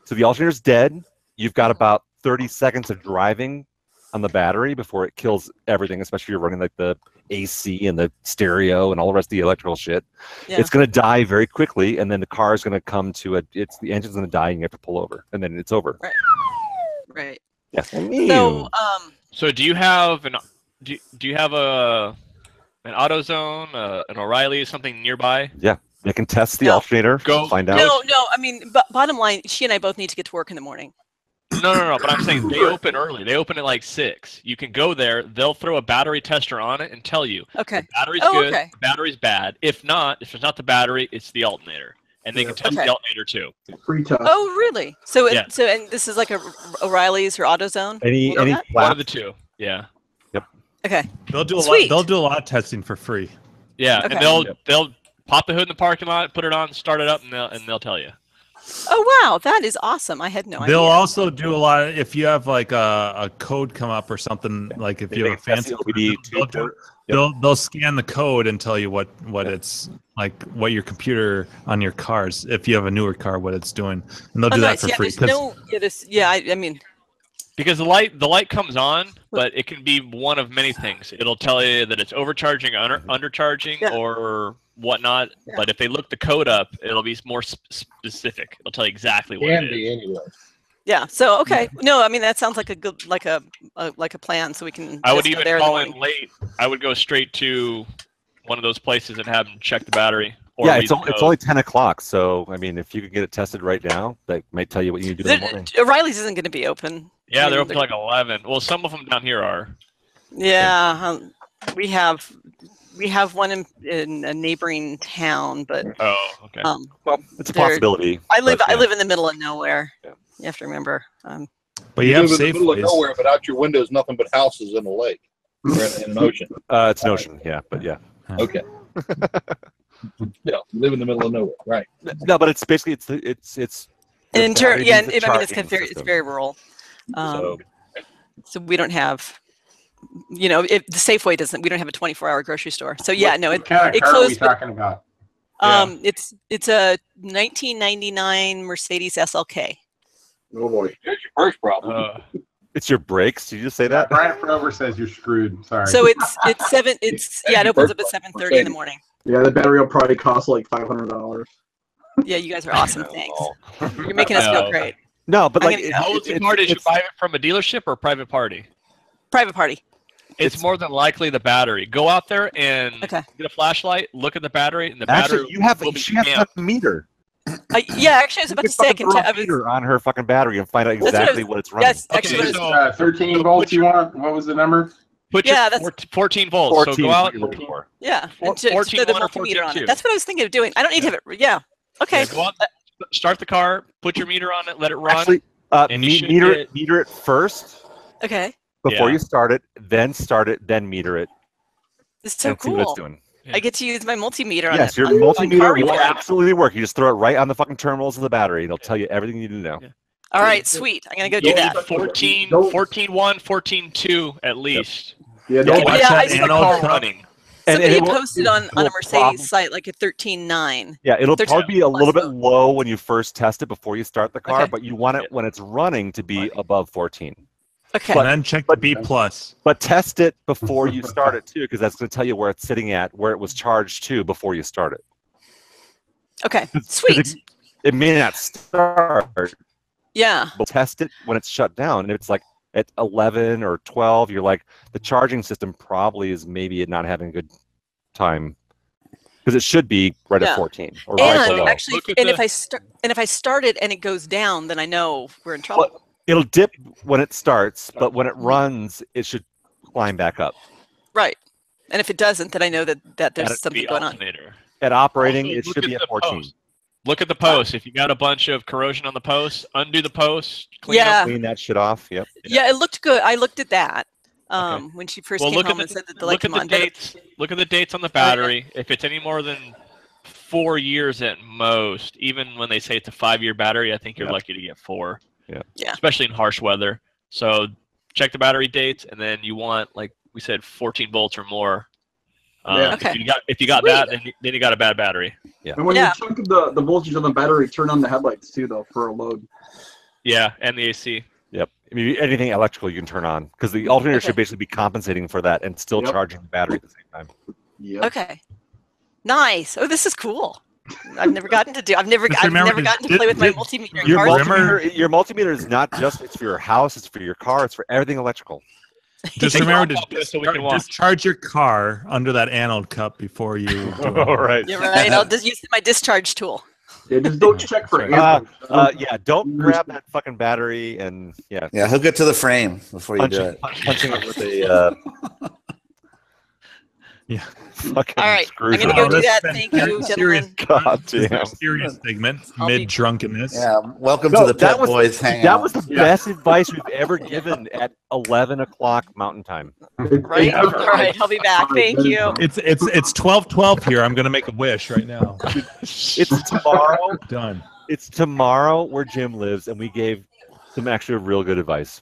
So the alternator's dead. You've got about 30 seconds of driving on the battery before it kills everything, especially if you're running like the AC and the stereo and all the rest of the electrical shit.
Yeah.
It's going to die very quickly, and then the car is going to come to the engine's going to die, and you have to pull over, and then it's over.
Right. Right.
Yeah.
So
So do you have an AutoZone, an O'Reilly, something nearby?
Yeah, they can test the
No.
alternator, find out.
No. I mean, but bottom line, she and I both need to get to work in the morning.
No. But I'm saying they open early. They open at like 6. You can go there. They'll throw a battery tester on it and tell you.
Okay.
The battery's
Oh,
good.
okay.
The battery's bad. If it's not the battery, it's the alternator, and they can test
Okay.
the alternator too.
Free test.
Oh, really? So
Yeah.
and this is like a O'Reilly's or AutoZone.
Any
Will that?
One of the two. Yeah.
Yep.
Okay.
They'll do a lot.
Sweet.
They'll do a lot of testing for free.
Yeah,
Okay.
and they'll pop the hood in the parking lot, put it on, start it up, and they'll tell you.
Oh wow, that is awesome. I had no idea.
They'll also do a lot if you have like a code come up or something. Like if you have a fancy
OBD
they'll scan the code and tell you what it's like, what your computer on your cars, if you have a newer car, what it's doing, and they'll do that
nice.
for
Yeah,
free.
there's I mean,
Because the light comes on, but it can be one of many things. It'll tell you that it's overcharging, undercharging, or whatnot.
Yeah.
But if they look the code up, it'll be more specific. It'll tell you exactly what it is.
Anyway.
yeah. So okay, no, I mean that sounds like a good like a plan. So we can.
I would
just go
even
there
call
the
in
morning.
late. I would go straight to one of those places and have them check the battery. Or
Yeah,
read
it's
the
only,
code.
it's only 10 o'clock. So, I mean, if you could get it tested right now, that might tell you what you need to do in the morning.
O'Reilly's isn't going to be open.
Yeah, they're open till like 11. Well, some of them down here are.
Yeah, we have one in a neighboring town, but
Oh, okay.
Well, it's a
they're-
possibility.
I live
but, yeah.
in the middle of nowhere.
Yeah.
You have to remember.
But you have
live in the middle of
Safeways.
nowhere, but out your window is nothing but houses in a lake or in an ocean.
It's an ocean, yeah, but yeah.
Okay. Yeah, you live in the middle of nowhere, right?
No, but it's basically it's.
And in turn,
battery
yeah,
needs a
I mean it's
charging
very
system.
rural.
So-
So we don't have, if the Safeway doesn't, we don't have a 24-hour grocery store. So yeah, no,
What kind
it
of car are we
closed. but,
talking about?
It's a 1999 Mercedes SLK.
Oh boy, there's your first problem.
It's your brakes. Did you just say that?
Brian Prover says you're screwed. Sorry.
So it opens up at 7:30 in the morning.
Yeah, the battery will probably cost like $500.
Yeah, you guys are awesome. Thanks. You're making us feel great.
No, but
I'm
like,
gonna-
How old's the car? Did you buy it from a dealership or a private party?
Private party.
It's more than likely the battery. Go out there and
Okay.
get a flashlight, look at the battery, and the
actually,
battery
you have
will be
she has
jammed.
a meter.
Yeah, actually, I was about to say I can. I was,
meter on her fucking battery and find out exactly what it's running.
Yes, actually,
Okay, so 13 volts. You want? What was the number?
Put
Yeah,
your 14 volts.
14
So go
is
out.
what you're looking for.
Yeah,
Four-
and to
14
the
one or
multimeter
14
on it.
two.
That's what I was thinking of doing. I don't need to have it. Yeah. Okay.
Yeah, go out, start the car, put your meter on it, let it run.
Actually,
and you should
meter
get-
meter it first
Okay.
before
Yeah.
you start it, then meter it.
It's so
and see what it's
cool.
doing.
I get to use my multimeter on
Yes,
it.
your
on car
multimeter will
report.
absolutely work. You just throw it right on the fucking terminals of the battery. It'll tell you everything you need to know.
All right, sweet. I'm gonna go do
You
that.
need 14.1, 14.2 at least.
Yeah,
Don't watch
Yeah, I
that
saw
anode
car
running.
Somebody
it will-
posted on a
will
Mercedes site like a 13.9.
Yeah, it'll
13
probably be a little bit low when you first test it before you start the car,
Okay.
but you want it when it's running to be above 14.
Okay.
And then check the B plus.
But test it before you start it too, because that's going to tell you where it's sitting at, where it was charged to before you start it.
Okay.
'Cause
Sweet.
It may not start,
Yeah.
but test it when it's shut down. And if it's like at 11 or 12, you're like, the charging system probably is maybe not having a good time. Because it should be right
Yeah.
at 14 or right
And
below.
actually, and if I start it and it goes down, then I know we're in trouble.
Well, it'll dip when it starts, but when it runs, it should climb back up.
Right. And if it doesn't, then I know that there's
At
something
The
going on.
alternator.
At operating,
Also,
it
look
should
at
be at
the
14.
post. Look at the post. If you got a bunch of corrosion on the post, undo the post, clean
Yeah.
up.
Clean that shit off. Yep.
Yeah, it looked good. I looked at that
Okay.
when she first
Well,
came
look
home
at
and
the,
said that the light
look at
came
the
on. But
dates. Look at the dates on the battery. If it's any more than 4 years at most, even when they say it's a 5-year battery, I think you're lucky to get 4.
Yeah.
Yeah.
Especially in harsh weather. So check the battery dates, and then you want, like we said, 14 volts or more.
Yeah.
Okay.
If you got
Sweet.
that, then you got a bad battery.
And when
Yeah.
you check the voltage on the battery, turn on the headlights too, though, for a load.
Yeah, and the AC.
Yep. I mean, anything electrical you can turn on because the alternator should basically be compensating for that and still
Yep.
charging the battery at the same time.
Yep.
Okay. Nice. Oh, this is cool. I've never gotten to do. I've never
remember,
gotten to play with my multimeter in
Your
cars.
your multimeter is not just it's for your house, it's for your car, it's for everything electrical.
Just
Take
remember
off this so we can
to
watch.
discharge your car under that anode cup before you do it.
All right.
You're right. I'll just use my discharge tool.
Yeah, just don't check for
Yeah,
it.
don't grab that fucking battery and
Yeah, hook it to the frame before you do it.
punching it with a
Yeah.
fucking
All right, I'm gonna
screwdriver.
go do
This
that.
has
Thank
been
you,
serious.
gentlemen.
God
This is a
damn.
serious segment,
I'll be-
mid drunkenness.
Yeah, welcome
No,
to the
that
Pet
was-
Boys Hangout.
That was the best advice we've ever given at 11 o'clock Mountain Time.
Right. All right. I'll be back. Thank you.
It's 12:12 here. I'm gonna make a wish right now.
It's tomorrow.
Done.
It's tomorrow where Jim lives, and we gave some actually real good advice.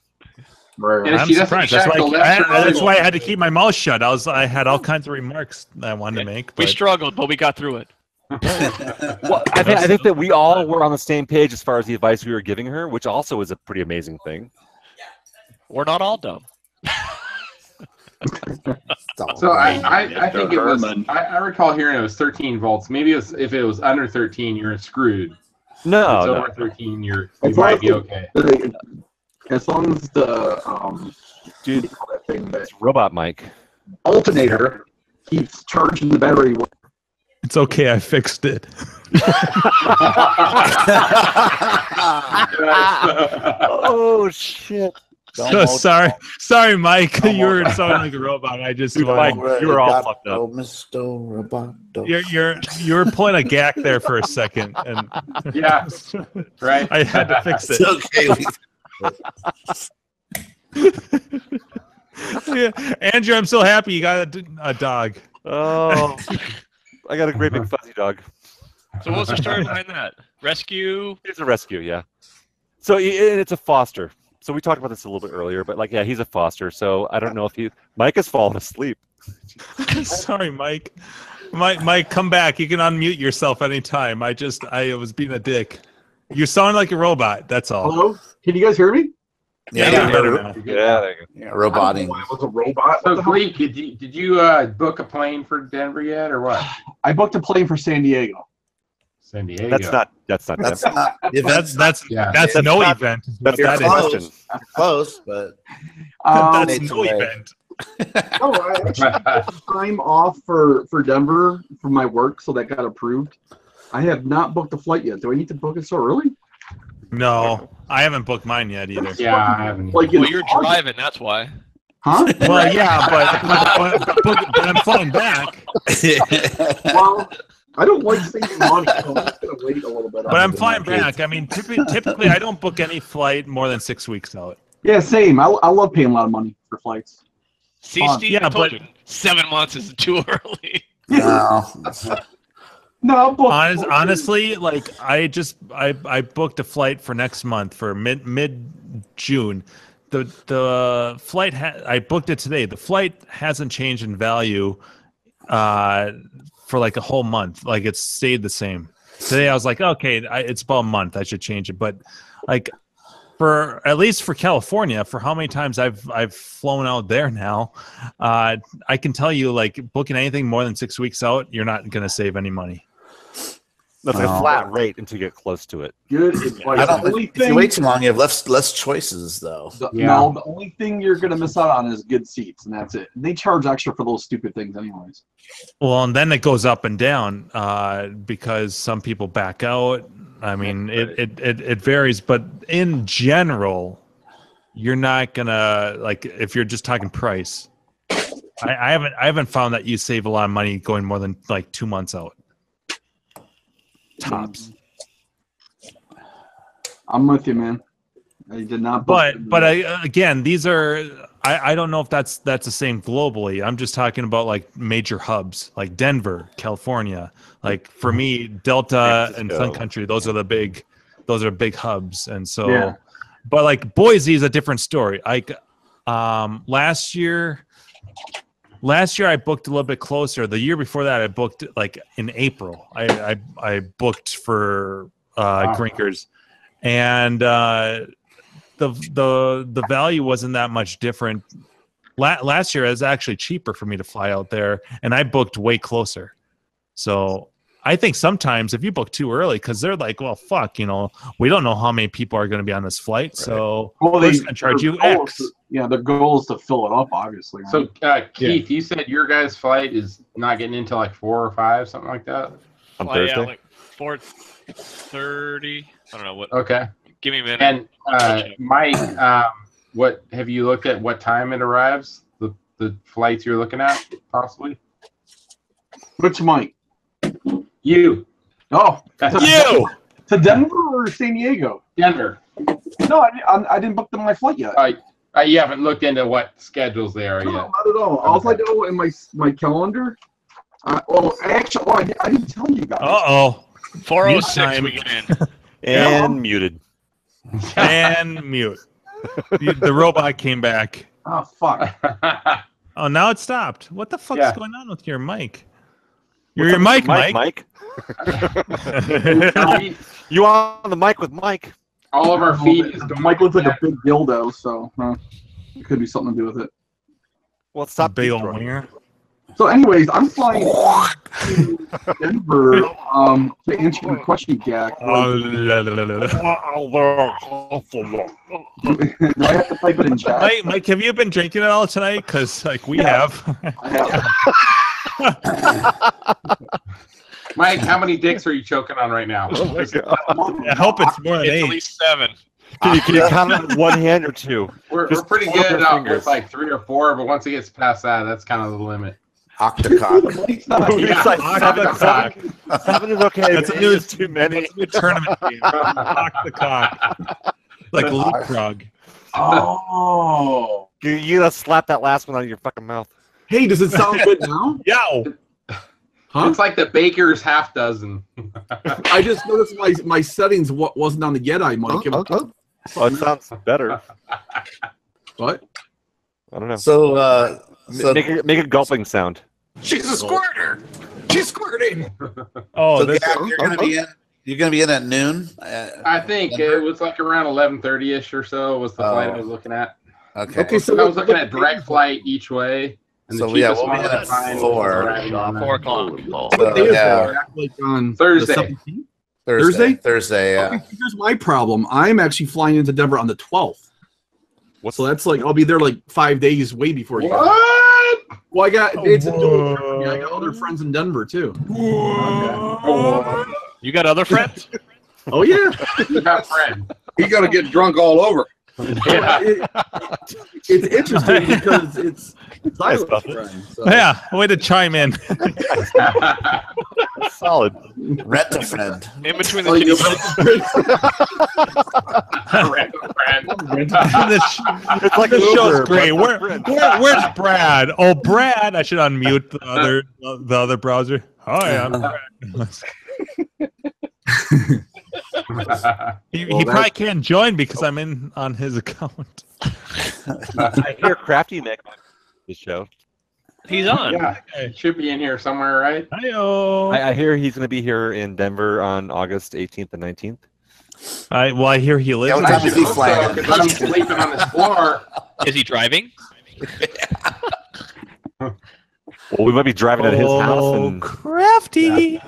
Right.
And if
I'm
she doesn't
surprised.
check
That's
the
why,
left or right-
that's why I had to keep my mouth shut. I had all kinds of remarks that I wanted to make.
We
But
struggled, but we got through it.
Well, I think that we all were on the same page as far as the advice we were giving her, which also is a pretty amazing thing.
We're not all dumb.
So I think it was. I recall hearing it was 13 volts. Maybe it was, if it was under 13, you're screwed.
No,
If it's
no.
over 13, you
As
might
long
be okay.
As long as the
Dude,
that thing, that
it's Robot Mike.
alternator keeps charging the battery.
it's okay. I fixed it.
Oh shit!
So sorry, Mike. You were sounding like a robot. I just
Mike, you were all fucked up.
Oh, Mr. Roboto.
you were pulling a gack there for a second, and
Yeah, right.
I had to fix it.
It's okay.
Yeah. Andrew, I'm so happy you got a dog.
Oh, I got a great big fuzzy dog.
So what was the story behind that? Rescue?
It's a rescue, yeah. So and it's a foster. So we talked about this a little bit earlier, but like, yeah, he's a foster. So I don't know if Mike has fallen asleep.
Sorry, Mike. Mike, come back. You can unmute yourself anytime. I was being a dick. You sound like a robot. That's all.
Hello? Can you guys hear me?
Yeah,
Yeah,
better.
now.
Yeah, there you
Yeah, roboting.
I was a robot.
So Gleek, did you book a plane for Denver yet, or what?
I booked a plane for San Diego.
San Diego.
go. That's not
That's
Denver.
not.
That's
Yeah.
that's
That's
no
not-
event.
That's
You're
not
That
a
is.
question.
close, but
That's
It's
no
away.
event.
No, I actually got time off for Denver for my work, so that got approved.
I have not booked a flight yet. Do I need to book it so early?
No, I haven't booked mine yet either.
Yeah, I haven't.
Like
Well, you're driving, that's why.
Huh?
Well, yeah, but I'm flying back.
Well, I don't like saving money, so I'm just gonna wait a little bit.
But I'm flying back. I mean, typically I don't book any flight more than 6 weeks out.
Yeah, same. I love paying a lot of money for flights.
See, Steve,
yeah,
I told
but
you, 7 months is too early.
No,
honestly, like I booked a flight for next month for mid June. The flight I booked it today. The flight hasn't changed in value for like a whole month. Like it's stayed the same. Today I was like, okay, it's about a month. I should change it. But like for at least for California, for how many times I've flown out there now, I can tell you like booking anything more than 6 weeks out, you're not going to save any money.
That's a flat rate until you get close to it.
Good advice.
If you wait too long, you have less choices, though.
No, the only thing you're going to miss out on is good seats, and that's it. They charge extra for those stupid things anyways.
Well, and then it goes up and down because some people back out. I mean, it varies, but in general, you're not gonna like if you're just talking price. I haven't found that you save a lot of money going more than like 2 months out. Tops.
I'm with you, man. I did not.
But again, these are I don't know if that's the same globally. I'm just talking about like major hubs like Denver, California. Like for me, Delta and Sun Country, those are big hubs. And so,
yeah.
But like Boise is a different story. Like last year I booked a little bit closer. The year before that, I booked like in April. I booked for Grinkers, and the value wasn't that much different. Last year, it was actually cheaper for me to fly out there, and I booked way closer. So I think sometimes if you book too early, because they're like, well, fuck, we don't know how many people are going to be on this flight, so we're going to charge you X.
Their goal is to fill it up, obviously. Right?
So, Keith, you said your guys' flight is not getting into like 4 or 5, something like that?
On Thursday?
Yeah, like 4:30. I don't know what.
Okay.
Give me a minute.
And Mike, what have you looked at? What time it arrives? The flights you're looking at, possibly.
Which Mike?
You.
Oh,
you
to Denver or San Diego?
Denver.
No, I didn't book my flight yet.
You haven't looked into what schedules they are yet.
No, not at all. All I know in my calendar. I didn't tell you guys.
4:06 we get in.
And muted.
And mute. The robot came back.
Oh fuck.
Oh, now it stopped. What the fuck is going on with your mic?
What's
Your mic,
Mike. You on the mic with Mike?
All of our feed is
Mike looks like a big dildo, so it could be something to do with it.
Well, stop
big old winger.
So, anyways, I'm flying to Denver to answer your question, Jack. Do I have to type it in chat?
Mike, have you been drinking it all tonight? Because like we have.
Mike, how many dicks are you choking on right now?
Oh my God.
I hope it's more than 8.
At least 7.
Can you count it with 1 hand or 2?
We're pretty good with like 3 or 4, but once it gets past that, that's kind of the limit.
Octacock.
Seven is okay.
That's
a new too many.
It's a new tournament game. Octacock. Like leapfrog.
Oh.
You gotta slap that last one out of your fucking mouth.
Hey, does it sound good now?
Yow.
Huh? It's like the baker's half dozen.
I just noticed my settings wasn't on the Jedi mic.
Oh, it sounds better.
What?
I don't know.
So
make a gulping sound.
She's a squirter. She's squirting.
Oh,
so you're gonna be in at noon.
I think it was like around 11:30ish or so was the flight I was looking at.
Okay.
So I was looking at direct flight each way. And
so
we'll be
at 4.
What
day is that? Like on
Thursday.
Thursday. Yeah.
Okay, here's my problem. I'm actually flying into Denver on the 12th. So that's like I'll be there like 5 days way before you.
What?
Well, it's a dual trip for me. I got other friends in Denver too.
You got other friends?
Oh yeah.
You got friends.
He got to get drunk all over.
It's interesting because it's Silas' friend. So.
Yeah, way to chime in.
Solid.
Rent a friend.
In between the
Oh,
kitty
It's like
This
Uber,
show's
but
great.
for friends.
Where's Brad? Oh, Brad! I should unmute the other browser. Hi, I'm Brad. He probably can't join because I'm in on his account.
I hear Crafty Nick on this show.
He's on.
Yeah, he should be in here somewhere, right?
Hi-yo.
I hear he's going to be here in Denver on August 18th and 19th.
I hear he lives.
Yeah, what
I
time is
should
he
hope
flying
so,
in?
because I'm sleeping on this floor.
Is he driving?
Well, we might be driving at his house and
Crafty.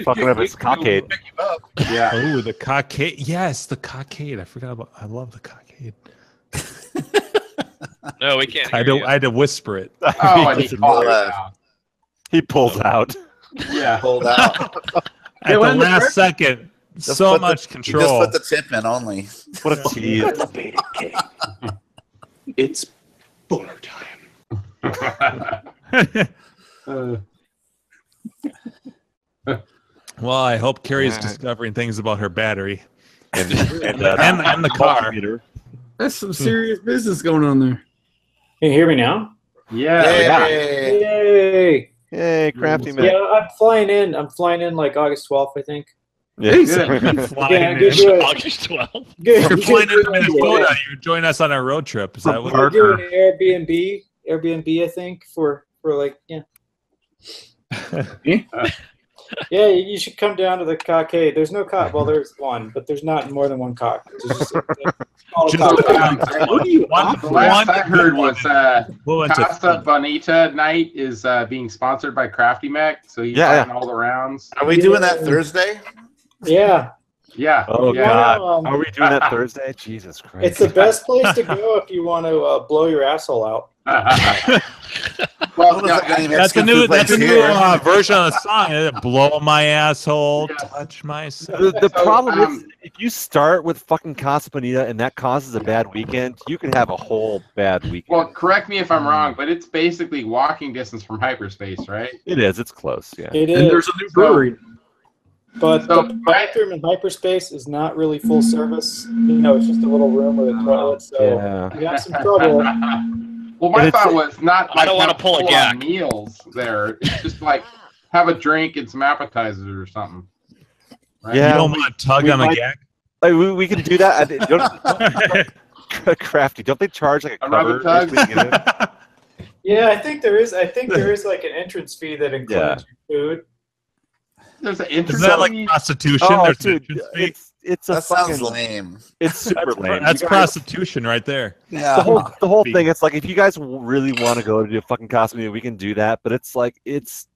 fucking up his cockade.
Yeah.
Oh, the cockade. Yes, the cockade. I forgot about. I love the cockade.
No, we can't.
I had to whisper it.
Oh, and he called
He pulls out.
Yeah.
Pulled out.
At the last second.
Just
So
put the-
much
you
control.
Just put the tip in only.
What a tease.
It's bowler time.
Well, I hope Carrie's discovering things about her battery
And
the car.
That's some serious business going on there.
Can you hear me now?
Yeah.
Yay!
Hey, Crafty man.
Yeah, I'm flying in. I'm flying in like August 12th, I think.
Yeah.
Flying
good
in.
to-
August 12th.
Good.
You're flying into
good-
Minnesota. You're joining us on our road trip. Is that what
We're doing Airbnb, I think, for like, yeah. Yeah, you should come down to the cockade. There's no cock. Well, there's one, but there's not more than one cock. There's just
The last I heard was Casa Bonita night is being sponsored by Crafty Mac, so he's buying all the rounds.
Are we doing that Thursday?
Yeah.
Yeah.
Oh
yeah.
God! Are we doing that Thursday? Jesus Christ!
It's the best place to go if you want to blow your asshole out.
Well,
that's a new version of the song. Blow my asshole, touch myself.
The problem is, if you start with fucking Casa Bonita and that causes a bad weekend, you can have a whole bad weekend.
Well, correct me if I'm wrong, but it's basically walking distance from hyperspace, right?
It is. It's close. Yeah.
It is.
And there's a new brewery.
But the bathroom in hyperspace is not really full service. You know, it's just a little room with a toilet, so you have some trouble.
Well, my thought was not.
I don't
want
to pull a gag.
Meals there. It's just like have a drink and some appetizers or something. Right?
Yeah.
You don't want to tug on the gag?
Like, we can do that. Crafty. Don't they charge like a cover?
Yeah, I think there is. I think there is like an entrance fee that includes your food.
There's an entrance.
Is that like prostitution?
Oh,
There's
dude,
an entrance fee?
it's a
That
fucking,
sounds lame.
It's super lame.
That's
You guys-
prostitution right there.
Yeah.
The whole thing. It's like if you guys really want to go to a fucking costume, we can do that. But it's like it's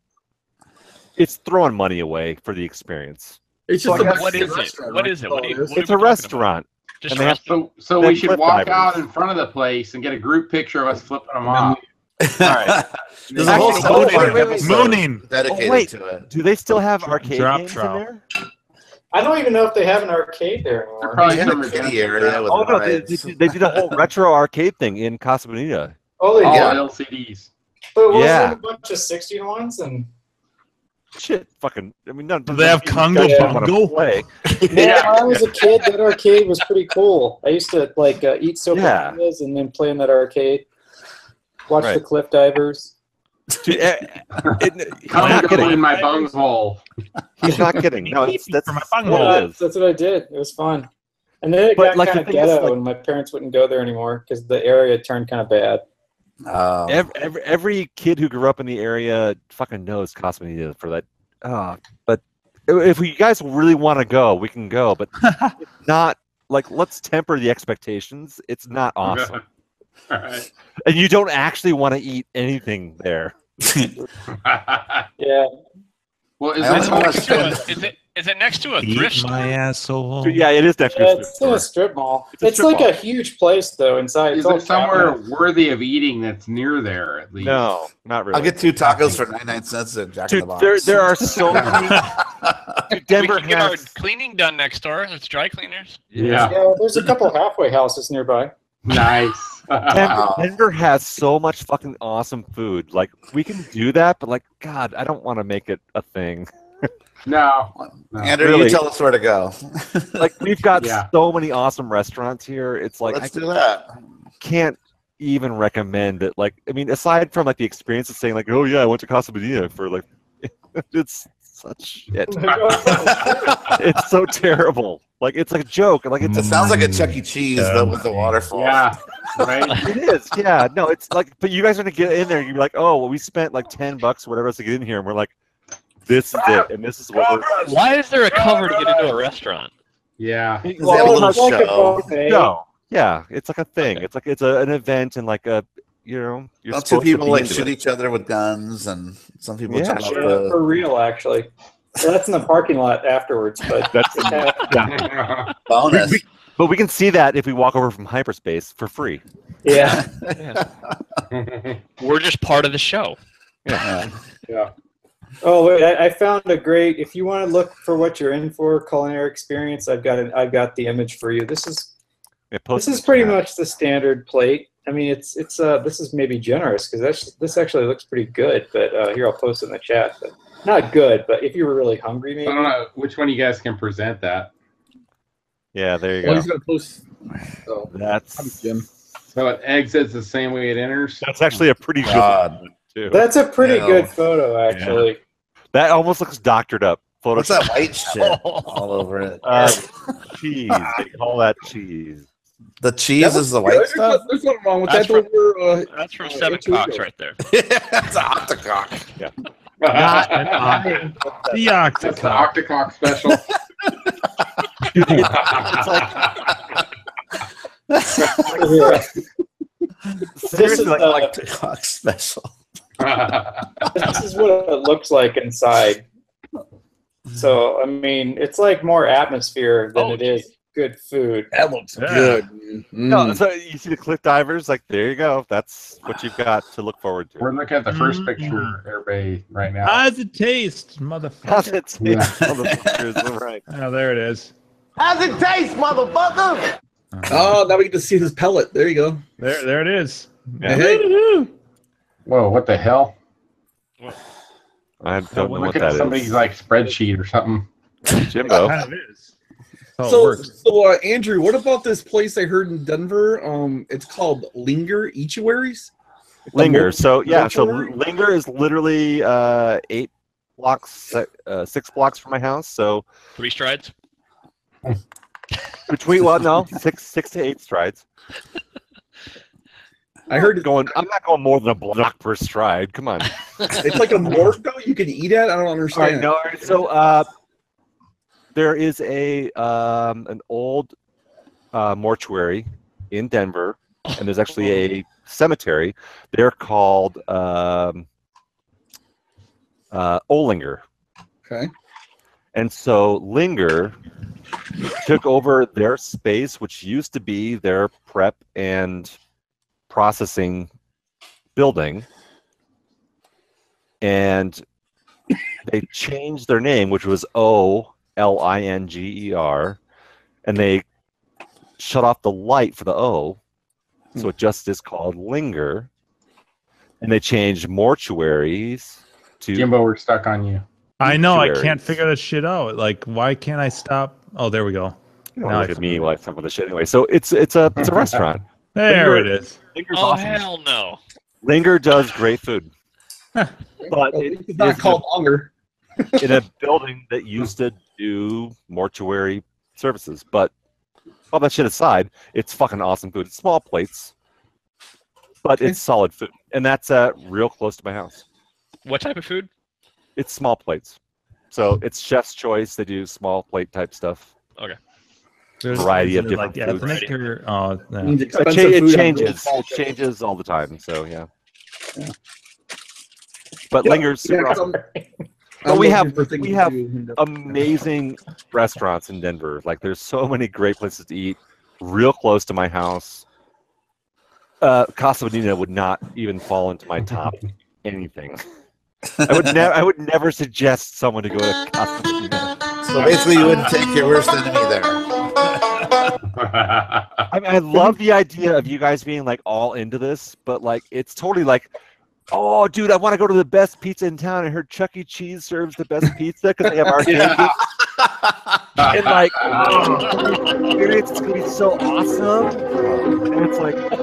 throwing money away for the experience.
It's
So
just
I
a
guess-
What is it? What is it? What are you
It's a
talking
restaurant.
about? Just
And they have-
So
Then
we should
cliff
walk
divers.
out in front of the place and get a group picture of us flipping them off.
Right.
There's a whole
Actually,
South Park
wait.
episode
Mooning.
dedicated
wait.
to it.
Do they still have arcade
Drop
games
trout.
in there?
I don't even know if they have an arcade there anymore.
Probably
Yeah,
some
the
redemption
kitty area with
Oh no, they
rides.
did a whole retro arcade thing in Casa Bonita.
Oh, they
all
did.
LCDs.
But wasn't
Yeah.
it a bunch of 16 ones? And
Shit, fucking. I mean, none.
Do they have Congo Bongo?
Play.
man, when I was a kid, that arcade was pretty cool. I used to like eat
Yeah.
sopas and then play in that arcade. Watch
Right.
the cliff divers.
Dude, he's
Come
not
go
kidding.
in my bunghole.
He's not kidding. No, that's
For my
what
bunghole.
it is.
That's what I did. It was fun. And then it
But,
got
like,
kind
the
of
thing is,
ghetto,
like-
and my parents wouldn't go there anymore because the area turned kind of bad.
Every kid who grew up in the area fucking knows Casa Bonita for that. But if you guys really want to go, we can go. But it's not like, let's temper the expectations. It's not awesome.
All right.
And you don't actually want to eat anything there.
Yeah.
Well, is
I only
it
wanna
next to
spend-
Is it next to a
Eat
thrift store?
my asshole.
Yeah, it is next to
Yeah,
a
it's in
store.
a strip mall.
It's a
It's
strip
like
mall.
a huge place though inside.
Is
It's all
there somewhere
cabinets.
worthy of eating that's near there at least?
No, not really.
I'll get 2 tacos for 99 cents at Jack in the
Dude,
Box.
there are so many. Denver
we can get our
has-
cleaning done next door. It's dry cleaners.
Yeah.
Yeah, there's a couple halfway houses nearby.
Nice.
Denver has so much fucking awesome food. Like we can do that, but like God, I don't want to make it a thing.
No.
Andrew,
Really.
you tell us where to go.
Like we've got
Yeah.
so many awesome restaurants here. It's like
Let's do that.
can't even recommend it. Like I mean, aside from like the experience of saying like, oh yeah, I went to Casa Medina for like, it's such shit. It's so terrible. Like it's like a joke. Like
It
it's
sounds like a Chuck E. Cheese though with the waterfall.
Yeah. Right.
It is, yeah. No, it's like, but you guys are gonna get in there and you're like, oh, well, we spent like $10 or whatever else to get in here, and we're like, this is it, and this is what we're.
Why is there a cover to get into a restaurant?
Yeah.
They have a little show.
No, yeah, it's like a thing. It's like an event and like a, you know, you're
Well, two
supposed to
people
be
like
into
shoot
it.
each other with guns, and some people
Yeah,
jump off
Yeah,
the.
for real, actually. So that's in the parking lot afterwards, but
That's
Bonus.
but we can see that if we walk over from hyperspace for free.
yeah.
We're just part of the show.
Yeah.
Yeah.
Oh wait, I found a great. If you want to look for what you're in for, culinary experience, I've got the image for you. This is pretty much the standard plate. I mean, it's this is maybe generous because this actually looks pretty good. But here, I'll post it in the chat. But not good, but if you were really hungry, maybe.
I don't know which one of you guys can present that.
Yeah, there you
Well,
go.
he's gonna post. Oh,
That's
Jim.
So it exits the same way it enters.
That's actually a pretty good
God.
one, too.
That's a pretty
Yeah.
good photo, actually.
That almost looks doctored up.
What's that white shit all over it?
Cheese. They call that cheese.
The cheese is the white stuff.
There's nothing wrong with
That's
that.
That's from Seven Cocks right there.
That's an octacock.
Yeah.
Not an the
That's the
octacock.
Octacock special.
It's like
This is
Octacock special.
this is what it looks like inside. So I mean, it's like more atmosphere than it is good food.
That looks
Yeah.
good.
no, so you see the cliff divers, like there you go. That's what you've got to look forward to.
We're looking at the first picture, everybody, right now.
How does it taste, motherfucker?
How's it taste?
Yeah.
Motherfuckers, right.
Oh, there it is.
How's it taste, motherfucker?
Oh, now we get to see this pellet. There you go.
There it is.
Yeah.
Hey.
Whoa, what the hell?
I don't know
Look
what
at
that
somebody's
is.
like spreadsheet or something.
Jimbo.
Kind of is. That's how it
So,
works.
Andrew, what about this place I heard in Denver? It's called Linger Ichiwaris.
Linger. So yeah, so
mortuary?
Linger is literally 8 blocks, 6 blocks from my house. So
3 strides.
between no 6 to 8 strides.
I heard
I'm not going more than a block per stride. Come on.
it's like a morpho you can eat at. I don't
All right,
understand.
no. So there is an old mortuary in Denver, and there's actually a cemetery. They're called Olinger.
Okay.
And so Linger took over their space, which used to be their prep and processing building, and they changed their name, which was Olinger, and they shut off the light for the O, so it just is called Linger, and they changed mortuaries to
Jimbo, we're stuck on you.
I know. I
Mortuaries.
can't figure this shit out. Like, why can't I stop? Oh, there we go.
You don't
Now
look
I
at me while I talk about this shit anyway. So it's a restaurant.
There
Linger-
it is.
Linger's
Oh
awesome.
hell no!
Linger does great food, but
It's not called Unger.
in a building that used to do mortuary services. But all that shit aside, it's fucking awesome food. It's small plates, but it's solid food, and that's real close to my house.
What type of food?
It's small plates, so it's chef's choice. They do small plate type stuff.
Okay.
Variety of
Is it
different
like
foods.
ethnic or no.
Means
It
expensive food on
changes.
small
It changes all the time. So yeah.
Yeah.
But
Yeah,
Linger's super
yeah,
awesome.
I'm
we
looking
have
for things
we
to
have
do in Denver.
amazing restaurants in Denver. Like there's so many great places to eat, real close to my house. Casa Medina would not even fall into my top anything. I would never suggest someone to go to Casa Medina.
So basically, you wouldn't take your worst enemy there.
I mean, I love the idea of you guys being like all into this, but like it's totally like, oh, dude, I want to go to the best pizza in town. I heard Chuck E. Cheese serves the best pizza because they have arcade games. And like, the experience is gonna be so awesome. And it's like,
I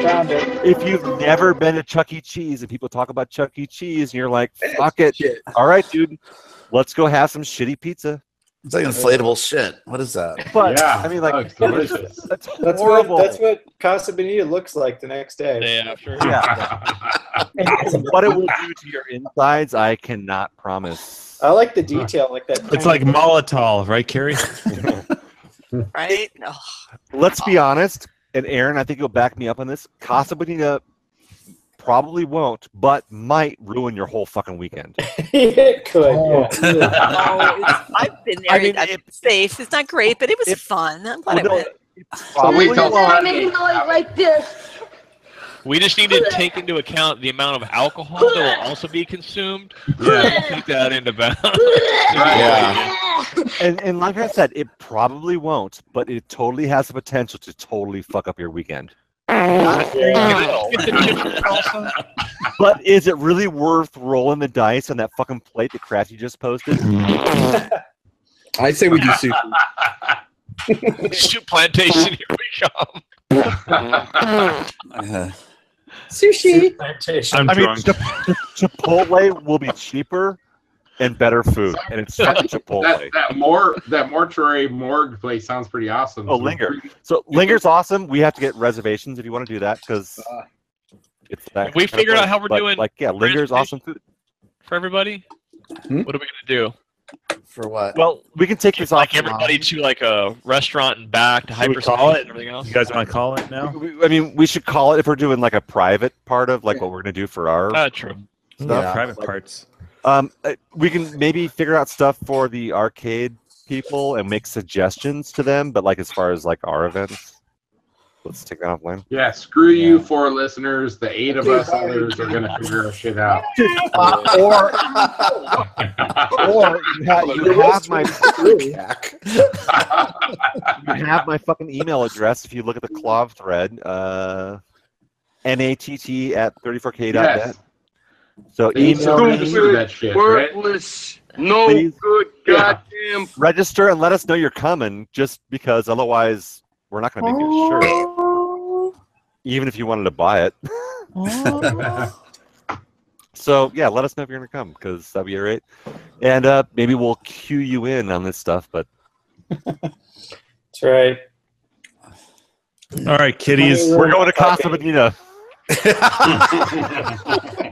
found it.
if you've never been to Chuck E. Cheese and people talk about Chuck E. Cheese, and you're like, fuck it. All right, dude, let's go have some shitty pizza.
It's like inflatable shit. What is that?
But
Yeah,
I mean, like,
it's delicious.
that's
That's
horrible.
what Casa Bonita looks like the next day.
Day after.
Yeah. And what it will do to your insides, I cannot promise.
I like the detail, like that.
It's like Molotov, right, Carrie?
Right? Oh.
Let's be honest, and Aaron, I think you'll back me up on this. Casa Bonita probably won't, but might ruin your whole fucking weekend.
It could.
Oh, I've been there.
I mean,
it's safe. It's not great, but it was fun. I'm glad I went.
Probably
wait till
won't.
Making noise like this.
We just need to take into account the amount of alcohol that will also be consumed. Yeah, take that into account.
Yeah.
And like I said, it probably won't, but it totally has the potential to totally fuck up your weekend. But is it really worth rolling the dice on that fucking plate that Crafty just posted?
I say we do sushi.
Shoot plantation, here we come.
Sushi.
I'm drunk.
Chipotle will be cheaper and better food, and it's fucking Chipotle.
That mortuary morgue place sounds pretty awesome.
Oh, Linger. So Linger's awesome. We have to get reservations if you want to do that because it's that.
We figured out how we're
but,
doing.
Like, yeah, Linger's awesome food.
For everybody? What are we gonna do?
For what?
Well, we can take this off.
Like everybody to like a restaurant and back to
Should we
hyperspace
call it?
and everything else.
You guys want to call it now?
I mean, we should call it if we're doing like a private part of like what we're gonna do for our
True.
No,
Yeah.
private parts.
We can maybe figure out stuff for the arcade people and make suggestions to them, but like as far as like our events, let's take that offline.
Yeah, screw you, 4 listeners. The 8 of us others are gonna figure our shit out.
Or you have my you have my fucking email address if you look at the Clav thread, natt@34k.net.
Yes.
So
They
email
so
me,
do that shit, right?
Worthless. No
Please.
good goddamn.
register, and let us know you're coming. Just because otherwise we're not going to make a shirt, even if you wanted to buy it. So yeah, let us know if you're going to come because that'd be great. And maybe we'll cue you in on this stuff. But
That's right.
All right, kiddies.
we're going to Casa Bonita.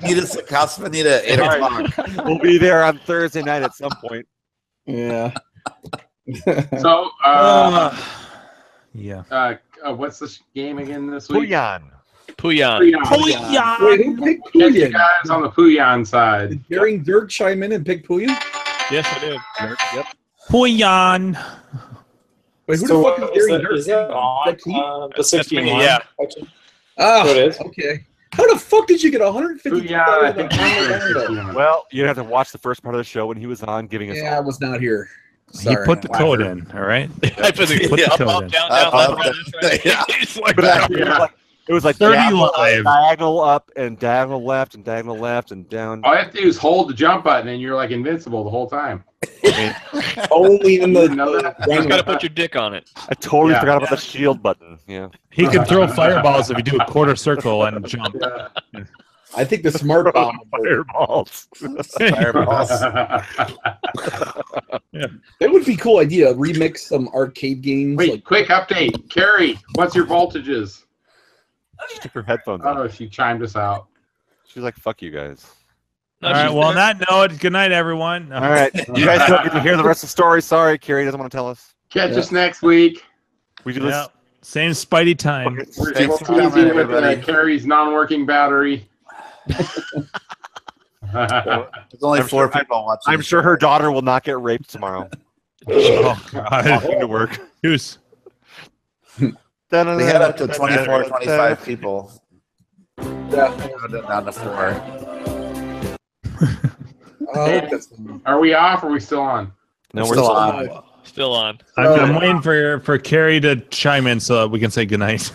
Meet us at Casa Bonita at 8 o'clock.
We'll be there on Thursday night at some point.
Yeah.
So,
Yeah.
what's this game again this week?
Puyan.
Puyan.
Wait, who picked
Get you
Puyan?
guys on the Puyan side.
Did Daring Dirk chime in and pick Puyan?
Yes, I did.
Yep.
Puyan.
Wait, who
So
the
what
fuck
is
is Daring
that?
Dirk?
Is that on the
That's
61?
me, yeah.
Ah,
It is?
okay. How the fuck did you get 150?
Puyan, I think it's
Well, you have to watch the first part of the show when he was on giving us.
Yeah, I was not here.
He
Sorry.
put the code in, all right?
I put the
Put the
up,
code in.
down, left, right.
Yeah.
It's like
But actually, it was like
30
diagonal,
live.
diagonal up and diagonal left and diagonal left and down.
All you have to do is hold the jump button, and you're like invincible the whole time.
Only in the.
know that?
You just gotta put your dick on it.
I totally
Yeah.
forgot about the shield button. Yeah.
He could throw fireballs if you do a quarter circle and jump.
I think the smart bomb.
Fireballs.
Fireballs.
That would be a cool idea. Remix some arcade games.
Wait,
like,
quick update. Carrie, what's your voltages?
She took her headphones off.
Oh, she chimed us out.
She's like, "Fuck you guys."
All right, well, on that note, good night, everyone.
All right, you guys don't get to hear the rest of the story. Sorry, Carrie doesn't want to tell us.
Catch us next week.
We do this.
Yeah. Same Spidey time.
We're
Thanks for
teasing
coming,
with
everybody.
Carrie's non-working battery.
There's only
I'm
4
sure-
people watching.
I'm sure her daughter will not get raped tomorrow.
Oh, God.
Walking to work.
Who's?
They had up to 24, 25 people.
Yeah.
Down to 4.
Are we off or are we still on?
No, we're still on.
Still on.
I'm waiting for Carrie to chime in so that we can say goodnight.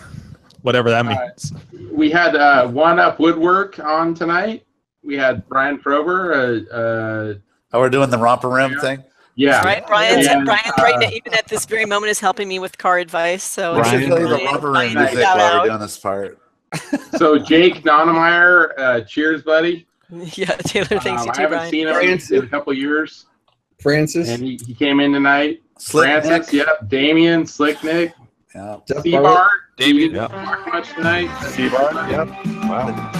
Whatever that means.
We had One Up Woodwork on tonight. We had Brian Prober.
We're doing the romper room thing.
Yeah.
Right, Brian's right even at this very moment is helping me with car advice. So
We should
it's
play the
really
romper room
Brian,
music
shout
while we're
out.
doing this part.
So Jake Nonemeyer, cheers, buddy.
Yeah, Taylor, thanks you
I
too,
haven't
Brian.
seen him in a couple years.
Francis.
And he came in tonight.
Slick
Francis,
Nick.
yep. Damien, Slick Nick.
Yeah.
Seabart.
Damien.
Didn't talk much tonight.
Seabart, yep. Wow.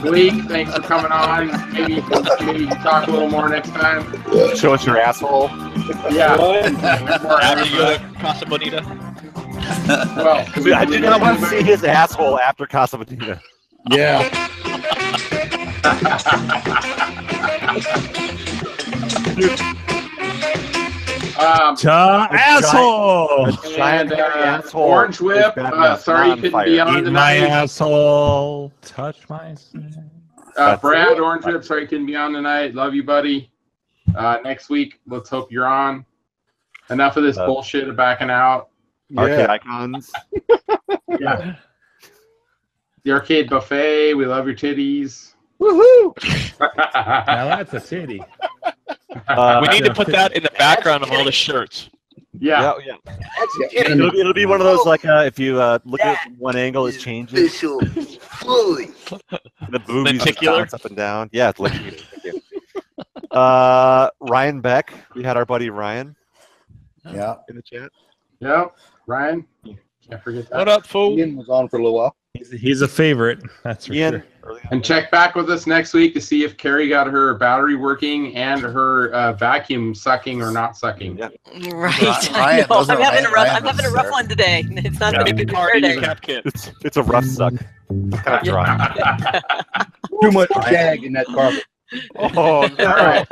Bleak, thanks for coming on. Maybe you can talk a little more next time.
Show us your asshole.
Yeah.
After you go to Casa Bonita.
Well,
I do not want to see his asshole after Casa Bonita.
Yeah.
Asshole!
And
asshole
Orange Whip, sorry you couldn't be on
Eat my
tonight.
asshole. Touch my.
Brad, Orange Whip, sorry you couldn't be on tonight. Love you, buddy. Next week, let's hope you're on. Enough of this bullshit of backing out.
Arcade icons.
Yeah. The arcade buffet. We love your titties.
Woohoo! Now that's a titty.
We need to put that in the background of all the shirts.
Yeah.
It'll be one of those like if you look at it from one angle, it changes.
Fully.
The boobies
Lenticular?
bounce up and down. Yeah, it's lenticular. Thank you. Ryan Beck. We had our buddy Ryan.
Yeah.
In the chat.
Yep. Ryan. Can't forget that.
What up, fool?
Ian was on for a little while.
He's a favorite. That's for
Ian.
sure.
And check back with us next week to see if Carrie got her battery working and her vacuum sucking or not sucking.
Yeah.
Right.
Ryan,
I know.
those are
I'm having a rough.
Ryan
I'm having a rough
there.
one today. It's not been a good
Party
day.
cap kit.
It's a rough suck. It's kind of dry.
Too much jag in that carpet.
Oh no!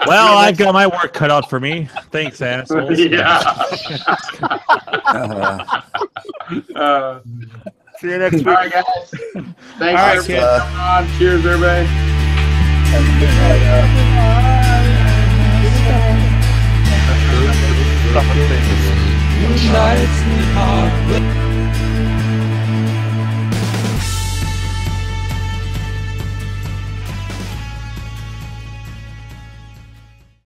Well, I've got my work cut out for me. Thanks, assholes.
Yeah.
See you next week.
All right, guys. Thanks,
right,
everybody.
kids.
For coming on. Cheers, everybody.
Nights in the park.